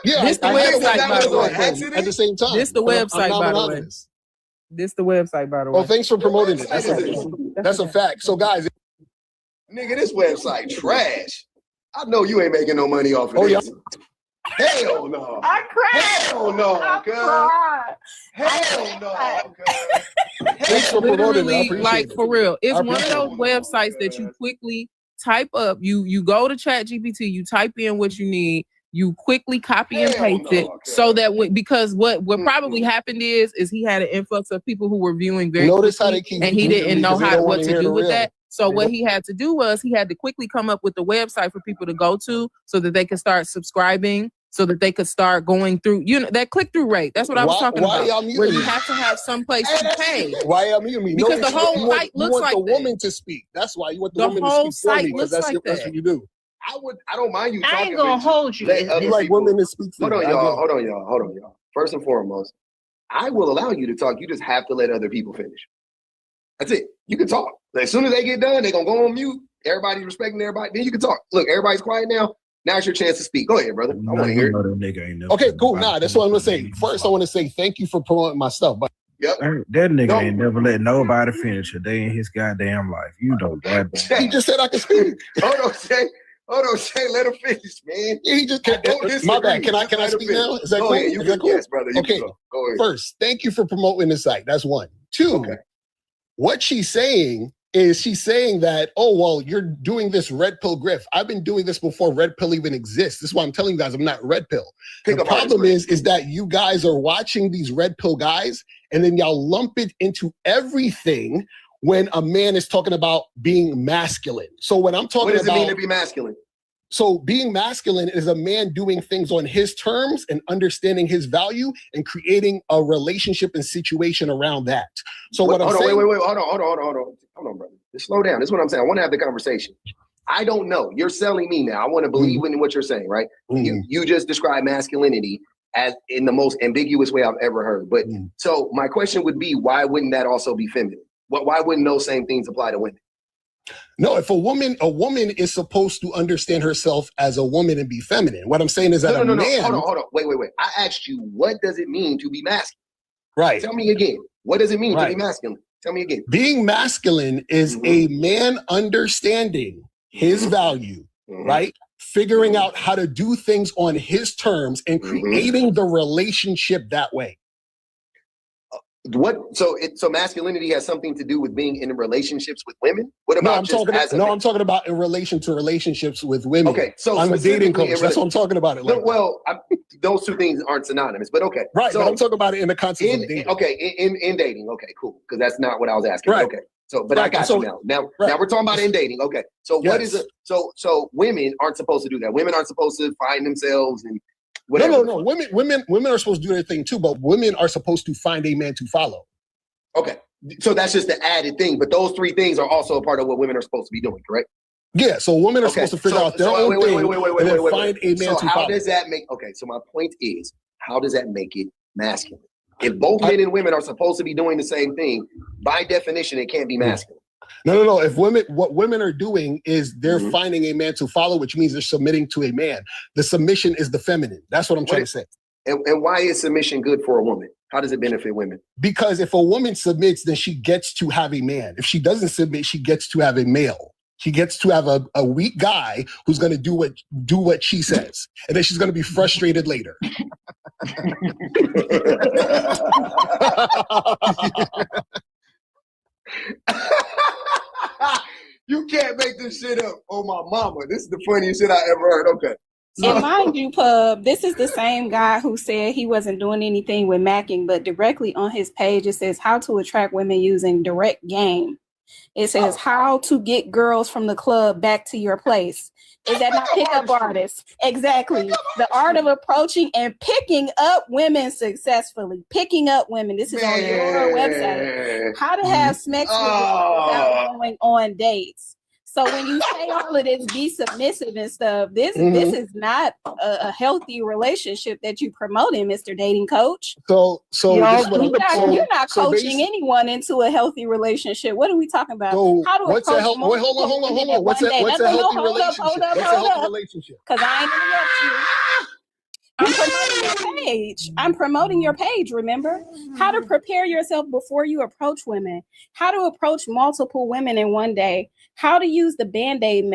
Yeah, This the I website, that by the was way. an accident at the same time. This the But I'm website, not by the way. monogamous. This the website, by the way. Well, thanks for promoting it. What website is That's a fact. So, guys, Nigga, this website trash. I know you ain't making no money off of this. Hell no. I cried. Hell no, cuz. Hell no, cuz. thanks for promoting it. I Literally, appreciate like it. for real, it's I one of appreciate those websites that you quickly type up. You go to ChatGPT, you type in what you need, you quickly copy and Hell paste it, no, so that because what probably happened is he had an influx of people who were viewing very Notice how quickly, they keep and he using didn't me know 'cause they how don't what wanna to hear do the with real. that. So what he had to do was he had to quickly come up with the website for people to go to so that they could start subscribing, so that they could start going through, that click-through rate. That's what I was talking Why about. y'all Where muting you me? have to have some place to pay. Why y'all muting me? Because No, the whole you want, site you looks want like the that. woman to speak. That's why you want the The woman whole to speak for site me because looks that's like that's that. what you do. I don't mind you I talking. ain't gonna but hold you. let other You like people- women to speak for Hold on, you. y'all. First and foremost, I will allow you to talk. You just have to let other people finish. That's it. You can talk. As soon as they get done, they're gonna go on mute. Everybody respecting everybody. Then you can talk. Look, everybody's quiet now. Now it's your chance to speak. Go ahead, brother. I want to hear it. Okay, cool. Nah, that's what I'm gonna say. First, I want to say thank you for promoting my stuff. But Yep. That nigga ain't never let nobody finish a day in his goddamn life. You know that. he just said I could speak. Hold on, Shay. Let him finish, man. Yeah, he just I don't disagree. my bad. Can I Just let him speak finish. now? Is that Go cool? ahead. You Is that can, cool? yes, brother. You Okay. can go ahead. First, thank you for promoting the site. That's one. Two, Okay. what she's saying that, oh, well, you're doing this red pill grift. I've been doing this before red pill even exists. This is why I'm telling you guys I'm not red pill. The problem is that you guys are watching these red pill guys and then y'all lump it into everything when a man is talking about being masculine. So when I'm talking What does about it mean to be masculine? So being masculine is a man doing things on his terms and understanding his value and creating a relationship and situation around that. So what I'm saying, wait, hold on, brother. Just slow down. This is what I'm saying. I want to have the conversation. I don't know. You're selling me now. I want to believe in what you're saying, right? You just described masculinity as in the most ambiguous way I've ever heard. But so my question would be, why wouldn't that also be feminine? Why wouldn't those same things apply to women? No, if a woman is supposed to understand herself as a woman and be feminine. What I'm saying is that a man. Hold on. Wait. I asked you, what does it mean to be masculine? Right. Tell me again. What does it mean to be masculine? Tell me again. Being masculine is a man understanding his value, right? Figuring out how to do things on his terms and creating the relationship that way. So masculinity has something to do with being in relationships with women? What about I'm talking about in relation to relationships with women. Okay, so I'm a dating coach. That's what I'm talking about it. Those two things aren't synonymous, but okay. Right, so but I'm talking about it in the context of dating. Okay, in dating. Okay, cool. Because that's not what I was asking. Right. Okay. So, but I got you now. Now we're talking about in dating. Okay. So what is it? So women aren't supposed to do that. Women aren't supposed to find themselves and whatever. No. Women are supposed to do their thing too, but women are supposed to find a man to follow. Okay. So that's just the added thing. But those three things are also a part of what women are supposed to be doing, correct? Yeah. So women are supposed to figure out their own thing and then find a man to follow. So how does that make? Okay. So my point is, how does that make it masculine? If both men and women are supposed to be doing the same thing, by definition, it can't be masculine. No. What women are doing is they're finding a man to follow, which means they're submitting to a man. The submission is the feminine. That's what I'm trying to say. And why is submission good for a woman? How does it benefit women? Because if a woman submits, then she gets to have a man. If she doesn't submit, she gets to have a male. She gets to have a weak guy who's going to do what she says, and then she's going to be frustrated later. You can't make this shit up. Oh my mama, this is the funniest shit I ever heard. Okay. And mind you, Pub, this is the same guy who said he wasn't doing anything with macking, but directly on his page it says how to attract women using direct game. It says how to get girls from the club back to your place. Is that not pickup artists? Exactly. The art of approaching and picking up women successfully. Picking up women. This is on your website. How to have sex with women without going on dates. So when you say all of this, be submissive and stuff, this is not a healthy relationship that you promoting, Mr. Dating Coach. So you're not coaching anyone into a healthy relationship. What are we talking about? So how to what's a healthy? Wait, hold on. What's a healthy relationship? Because I ain't interrupt you. I'm promoting your page. I'm promoting your page, remember? How to prepare yourself before you approach women. How to approach multiple women in one day. How to use the Band-Aid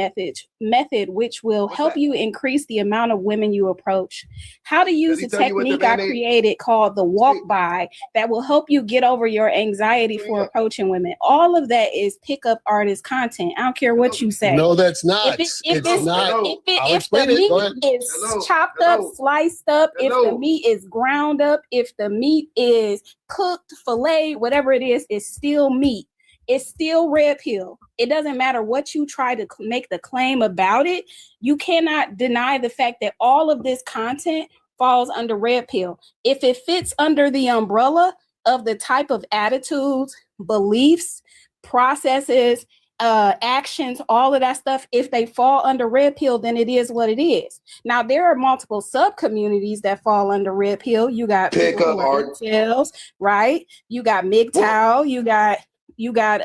method, which will help you increase the amount of women you approach. How to use the technique I created called the walk by that will help you get over your anxiety for approaching women. All of that is pickup artist content. I don't care what you say. No, that's not. If the meat is chopped up, sliced up, if the meat is ground up, if the meat is cooked, filleted, whatever it is, it's still meat. It's still red pill. It doesn't matter what you try to make the claim about it. You cannot deny the fact that all of this content falls under red pill. If it fits under the umbrella of the type of attitudes, beliefs, processes, actions, all of that stuff, if they fall under red pill, then it is what it is. Now, there are multiple sub communities that fall under red pill. You got pickup artists, right? You got MGTOW, you got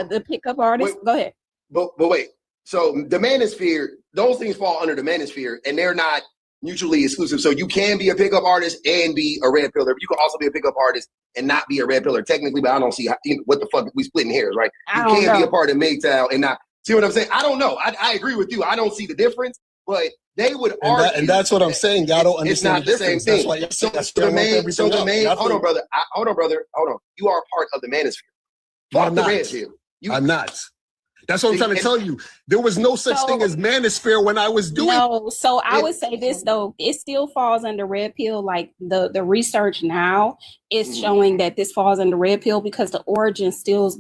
the pickup artist. Go ahead. But wait. So the manosphere, those things fall under the manosphere, and they're not mutually exclusive. So you can be a pickup artist and be a red pillar. You can also be a pickup artist and not be a red pillar technically. But I don't see what the fuck we splitting hairs, right? You can't be a part of MGTOW and not. See what I'm saying? I don't know. I agree with you. I don't see the difference, but they would argue. And that's what I'm saying. Y'all don't understand the same thing. Hold on, brother. Hold on. You are a part of the manosphere. I'm not. That's what I'm trying to tell you. There was no such thing as manosphere when I was doing. No, so I would say this though, it still falls under red pill. Like the research now is showing that this falls under red pill because the origin still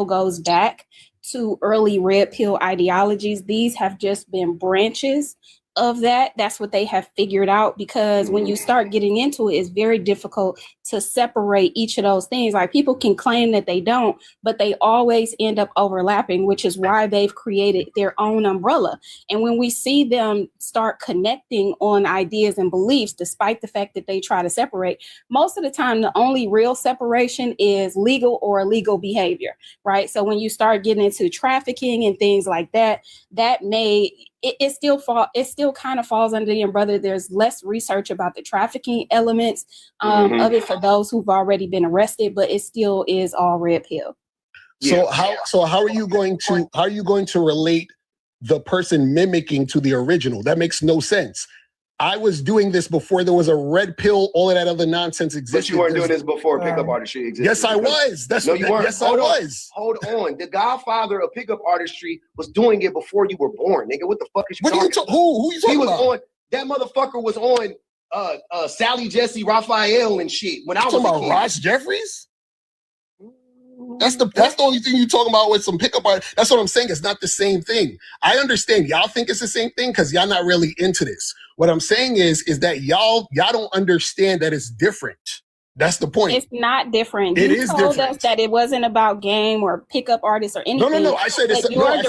goes back to early red pill ideologies. These have just been branches of that. That's what they have figured out, because when you start getting into it, it's very difficult to separate each of those things. Like, people can claim that they don't, but they always end up overlapping, which is why they've created their own umbrella. And when we see them start connecting on ideas and beliefs, despite the fact that they try to separate, most of the time the only real separation is legal or illegal behavior, right? So when you start getting into trafficking and things like that, that may it still kind of falls under the umbrella. There's less research about the trafficking elements of it for those who've already been arrested, but it still is all red pill. So how are you going to relate the person mimicking to the original? That makes no sense. I was doing this before there was a red pill, all of that other nonsense existed. But you weren't doing this before pickup artistry existed. Yes, I was. No, you weren't. Yes, I was. Hold on. The godfather of pickup artistry was doing it before you were born, nigga. What the fuck is you talking about? Who you talking about? On, that motherfucker was on Sally Jesse Raphael and shit when I was a kid. Talking about Ross Jeffries? That's the only thing you talking about with some pickup art. That's what I'm saying. It's not the same thing. I understand y'all think it's the same thing because y'all not really into this. What I'm saying is that y'all don't understand that it's different. That's the point. It's not different. It You is told different. us that it wasn't about game or pickup artists or anything. No. I said it's about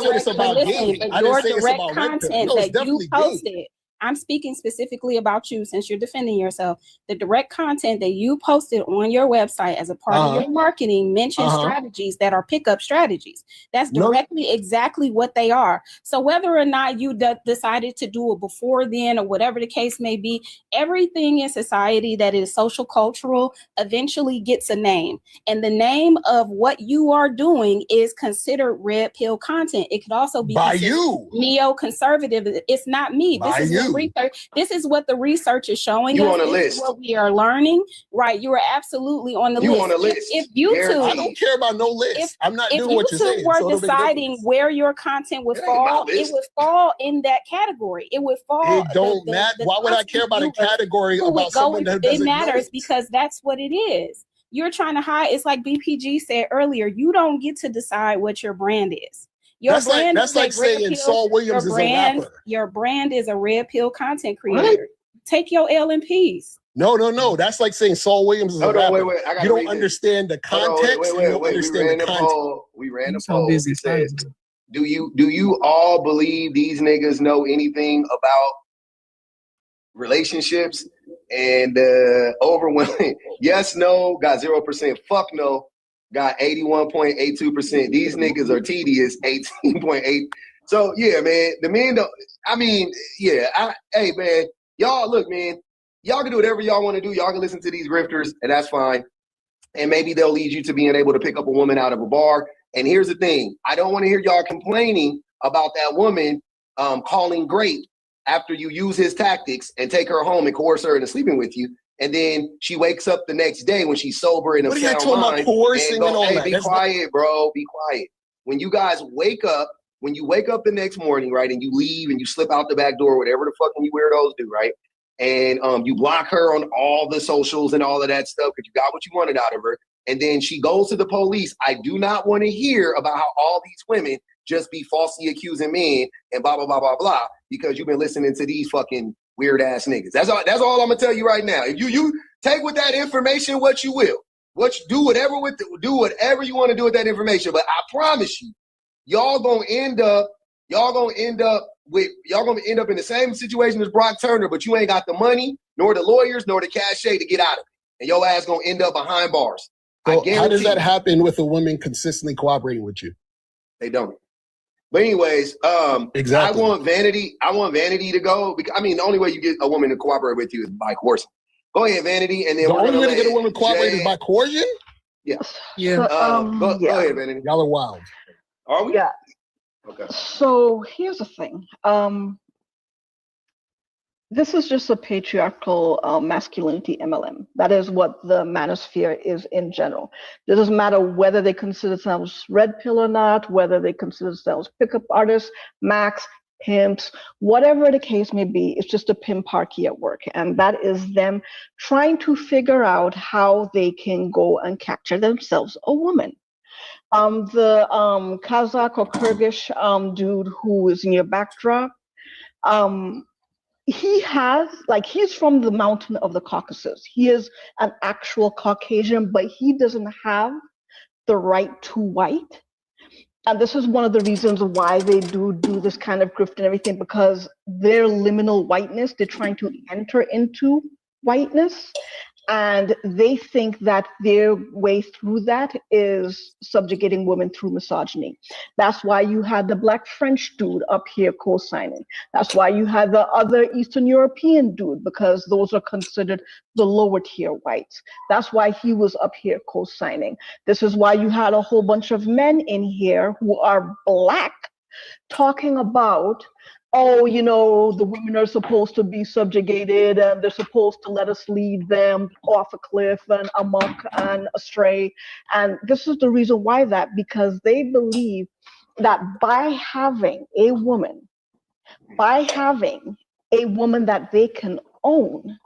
game. But I your didn't say it's direct about red pill. content No, it's that you definitely posted. game. I'm speaking specifically about you since you're defending yourself. The direct content that you posted on your website as a part of your marketing mentioned strategies that are pickup strategies. That's directly exactly what they are. So whether or not you decided to do it before then or whatever the case may be, everything in society that is social cultural eventually gets a name. And the name of what you are doing is considered red pill content. It could also be by you, neoconservative. It's not me. By you. Research. This is what the research is showing you us. On a this list. Is what we are learning, right? You are absolutely on the list. You on a list. If YouTube, I don't care about no list. I'm not doing what you're saying. If YouTube were deciding where your content would fall, it would fall in that category. It would fall. It don't matter. Why would I care about a category about someone that doesn't know? It matters because that's what it is. You're trying to hide. It's like BPG said earlier. You don't get to decide what your brand is. That's like saying Saul Williams is a rapper. Your brand is a red pill content creator. What? Take your L in peace. No. That's like saying Saul Williams is a rapper. Wait. You don't understand the context. You don't understand the content. We ran a poll. It says, do you all believe these niggas know anything about relationships? And overwhelming yes, no, got 0%. Fuck no, got 81.82%. These niggas are tedious, 18.8. So yeah, man, the men don't. I mean, yeah. Hey, man, y'all look, man. Y'all can do whatever y'all want to do. Y'all can listen to these grifters, and that's fine. And maybe they'll lead you to being able to pick up a woman out of a bar. And here's the thing: I don't want to hear y'all complaining about that woman calling great after you use his tactics and take her home and coerce her into sleeping with you. And then she wakes up the next day when she's sober and of sound mind. And go, hey, be quiet, bro. Be quiet. When you guys wake up, when you wake up the next morning, right, and you leave and you slip out the back door, whatever the fucking you weirdos do, right? And you block her on all the socials and all of that stuff because you got what you wanted out of her. And then she goes to the police. I do not want to hear about how all these women just be falsely accusing men and blah, blah, blah, blah, blah, because you've been listening to these fucking weird ass niggas. That's all I'm gonna tell you right now. If you take with that information what you will. Do whatever you want to do with that information. But I promise you, y'all gonna end up in the same situation as Brock Turner, but you ain't got the money, nor the lawyers, nor the cachet to get out of it. And your ass gonna end up behind bars. So how does that happen with a woman consistently cooperating with you? They don't. But anyways, exactly. I want Vanity to go. Because, I mean, the only way you get a woman to cooperate with you is by coercion. Go ahead, Vanity, and then the only way to get a woman to cooperate is by coercion? Yeah. Yeah. Go ahead, Vanity. Y'all are wild. Are we? Yeah. Okay. So here's the thing. This is just a patriarchal masculinity MLM. That is what the manosphere is in general. It doesn't matter whether they consider themselves red pill or not, whether they consider themselves pickup artists, max, pimps, whatever the case may be, it's just a pimparchy at work. And that is them trying to figure out how they can go and capture themselves a woman. The Kazakh or Kyrgyz dude who is in your backdrop, he's from the mountain of the Caucasus. He is an actual Caucasian, but he doesn't have the right to white. And this is one of the reasons why they do this kind of grift and everything, because their liminal whiteness, they're trying to enter into whiteness. And they think that their way through that is subjugating women through misogyny. That's why you had the Black French dude up here co-signing. That's why you had the other Eastern European dude, because those are considered the lower tier whites. That's why he was up here co-signing. This is why you had a whole bunch of men in here who are Black talking about, oh, the women are supposed to be subjugated and they're supposed to let us lead them off a cliff and amok and astray. And this is the reason why because they believe that by having a woman that they can own,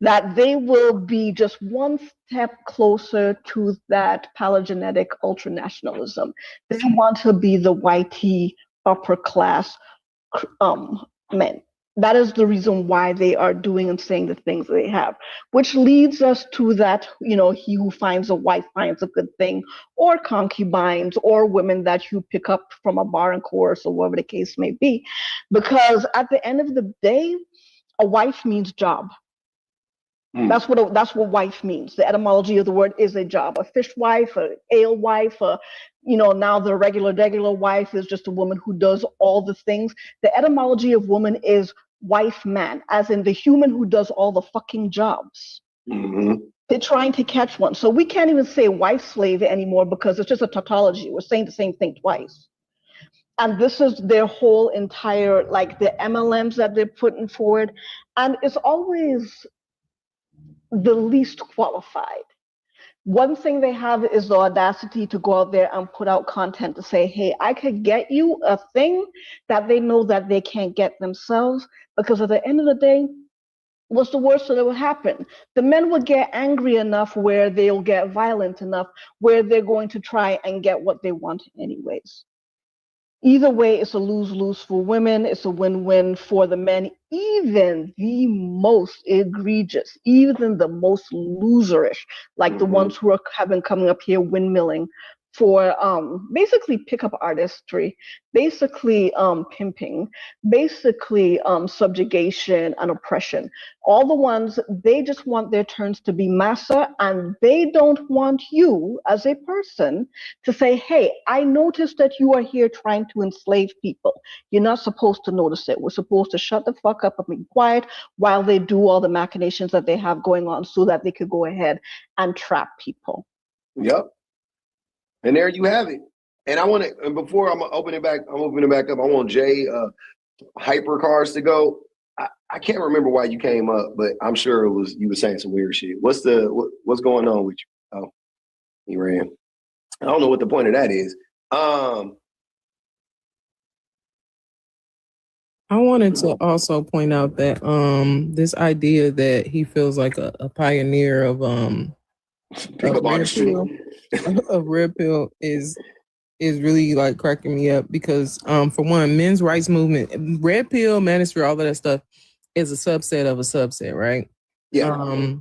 that they will be just one step closer to that paleogenetic ultranationalism. They want to be the whitey upper class men. That is the reason why they are doing and saying the things they have, which leads us to that, he who finds a wife finds a good thing, or concubines, or women that you pick up from a bar and chorus, or whatever the case may be. Because at the end of the day, a wife means job. That's what wife means. The etymology of the word is a job. A fish wife, a ale wife, now the regular wife is just a woman who does all the things. The etymology of woman is wife man, as in the human who does all the fucking jobs. Mm-hmm. They're trying to catch one. So we can't even say wife slave anymore because it's just a tautology. We're saying the same thing twice. And this is their whole entire, the MLMs that they're putting forward. And it's always the least qualified. One thing they have is the audacity to go out there and put out content to say, hey, I could get you a thing that they know that they can't get themselves, because at the end of the day, what's the worst that will happen? The men will get angry enough where they'll get violent enough where they're going to try and get what they want anyways. Either way, it's a lose-lose for women. It's a win-win for the men. Even the most egregious, even the most loserish, like the ones who have been coming up here windmilling for basically pickup artistry, basically pimping, basically subjugation and oppression. All the ones, they just want their turns to be massa, and they don't want you as a person to say, hey, I noticed that you are here trying to enslave people. You're not supposed to notice it. We're supposed to shut the fuck up and be quiet while they do all the machinations that they have going on so that they could go ahead and trap people. Yep. And there you have it. And I want to, and before I'm opening it back up, I want Jay Hypercars to go. I can't remember why you came up, but I'm sure it was you were saying some weird shit. What's going on with you? Oh, he ran. I don't know what the point of that is. I wanted to also point out that this idea that he feels like a pioneer of red pill is really like cracking me up, because for one, men's rights movement, red pill, manosphere, all of that stuff is a subset of a subset, right? Yeah.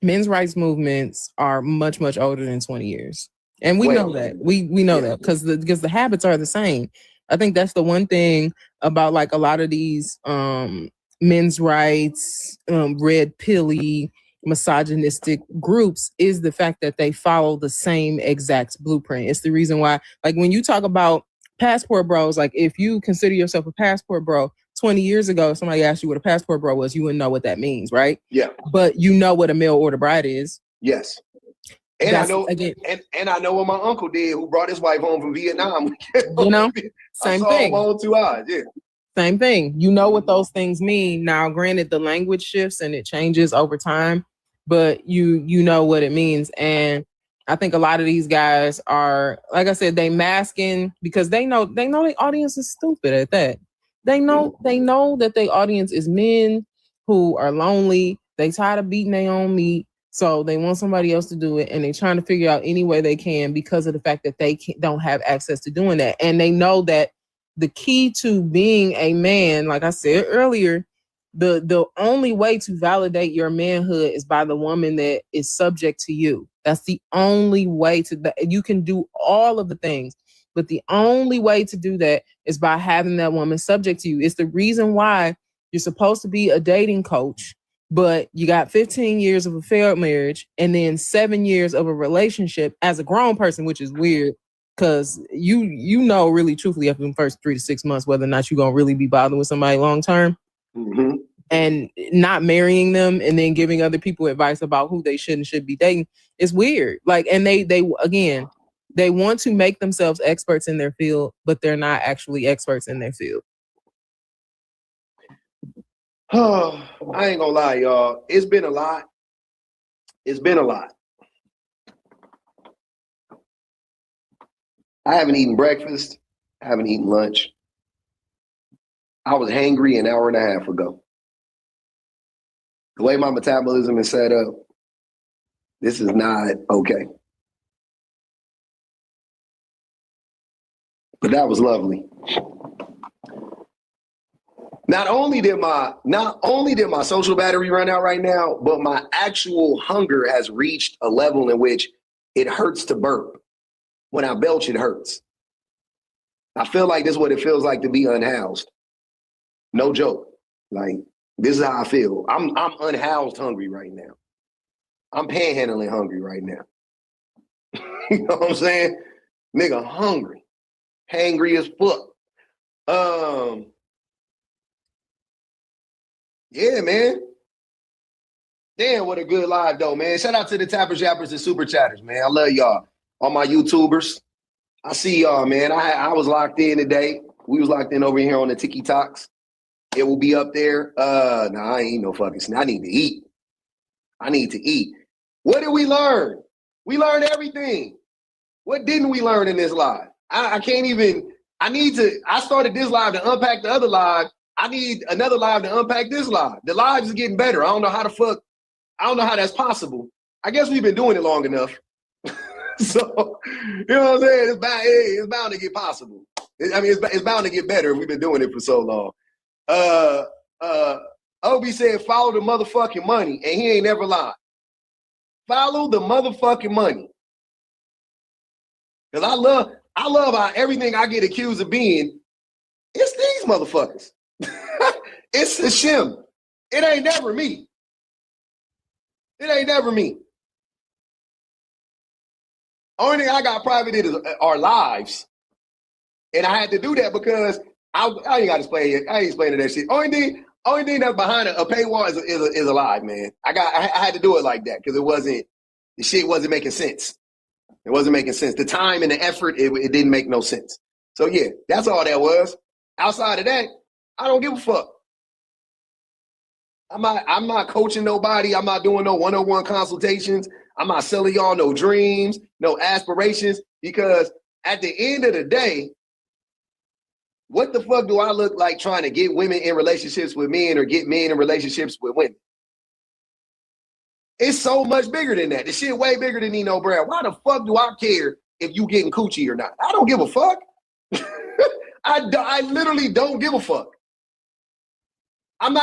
Men's rights movements are much, much older than 20 years. And we know that. We know that because the habits are the same. I think that's the one thing about like a lot of these men's rights, red pilly, misogynistic groups is the fact that they follow the same exact blueprint. It's the reason why, like when you talk about passport bros, like if you consider yourself a passport bro, 20 years ago, if somebody asked you what a passport bro was, you wouldn't know what that means, right? Yeah. But you know what a mail order bride is. Yes. And I know, and I know what my uncle did, who brought his wife home from Vietnam. Same thing. My own 2 eyes. Yeah. Same thing. You know what those things mean. Now, granted, the language shifts and it changes over time, but you know what it means. And I think a lot of these guys are, like I said, they masking because they know their audience is stupid at that. They know that their audience is men who are lonely. They tired of beating their own meat. So they want somebody else to do it, and they're trying to figure out any way they can because of the fact that they don't have access to doing that. And they know that the key to being a man, like I said earlier, the only way to validate your manhood is by the woman that is subject to you. That's the only way you can do all of the things, but the only way to do that is by having that woman subject to you. It's the reason why you're supposed to be a dating coach, but you got 15 years of a failed marriage and then 7 years of a relationship as a grown person, which is weird because you know really truthfully after the first 3 to 6 months whether or not you're gonna really be bothering with somebody long term. Mm-hmm. And not marrying them and then giving other people advice about who they should and should be dating is weird. Like, and they again, they want to make themselves experts in their field, but they're not actually experts in their field. Oh, I ain't gonna lie, y'all. It's been a lot. It's been a lot. I haven't eaten breakfast. I haven't eaten lunch. I was hangry an hour and a half ago. The way my metabolism is set up, this is not okay. But that was lovely. Not only did my social battery run out right now, but my actual hunger has reached a level in which it hurts to burp. When I belch, it hurts. I feel like this is what it feels like to be unhoused. No joke. Like, this is how I feel. I'm unhoused hungry right now. I'm panhandling hungry right now. You know what I'm saying? Nigga hungry. Hangry as fuck. Yeah, man. Damn, what a good live though, man. Shout out to the Tappers, Yappers, and Super Chatters, man. I love y'all. All my YouTubers. I see y'all, man. I was locked in today. We was locked in over here on the TikToks. It will be up there. Nah, I ain't no fucking snack. I need to eat. I need to eat. What did we learn? We learned everything. What didn't we learn in this live? I can't even, I started this live to unpack the other live. I need another live to unpack this live. The lives is getting better. I don't know how that's possible. I guess we've been doing it long enough. So, you know what I'm saying? It's bound to get possible. It's bound to get better if we've been doing it for so long. Obi said, follow the motherfucking money, and he ain't never lied. Follow the motherfucking money. Because I love how everything I get accused of being, it's these motherfuckers. It's Hashem. It ain't never me. It ain't never me. Only thing I got privated is our lives. And I had to do that because I ain't got to explain it. I ain't explaining that shit. Only thing that's behind a paywall is a live, man. I had to do it like that because the shit wasn't making sense. It wasn't making sense. The time and the effort, it didn't make no sense. So yeah, that's all that was. Outside of that, I don't give a fuck. I'm not coaching nobody. I'm not doing no one-on-one consultations. I'm not selling y'all no dreams, no aspirations, because at the end of the day, what the fuck do I look like trying to get women in relationships with men or get men in relationships with women? It's so much bigger than that. The shit way bigger than Nino Brown. Why the fuck do I care if you getting coochie or not? I don't give a fuck. I literally don't give a fuck. I'm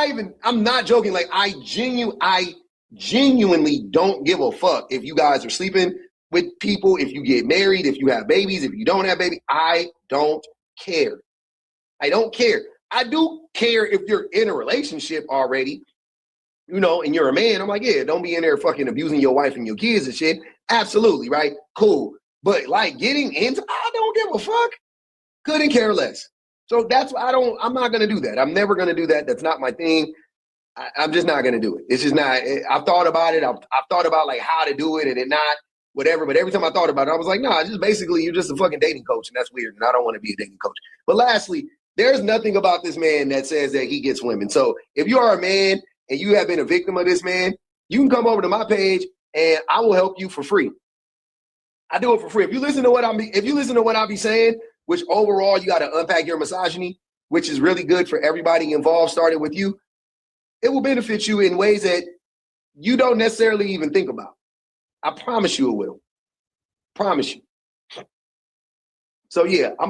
not joking. Like I genuinely don't give a fuck if you guys are sleeping with people, if you get married, if you have babies, if you don't have babies. I don't care. I don't care. I do care if you're in a relationship already, you know, and you're a man. I'm like, yeah, don't be in there fucking abusing your wife and your kids and shit. Absolutely, right? Cool. But like getting into, I don't give a fuck. Couldn't care less. So that's why I'm not going to do that. I'm never going to do that. That's not my thing. I'm just not going to do it. It's just not, I've thought about it. I've thought about like how to do it and it not whatever. But every time I thought about it, I was like, nah, just basically you're just a fucking dating coach. And that's weird. And I don't want to be a dating coach. But lastly, there's nothing about this man that says that he gets women. So if you are a man and you have been a victim of this man, you can come over to my page and I will help you for free. I do it for free. If you listen to what I be saying, which overall you got to unpack your misogyny, which is really good for everybody involved, starting with you, it will benefit you in ways that you don't necessarily even think about. I promise you it will. Promise you. So yeah, I'm about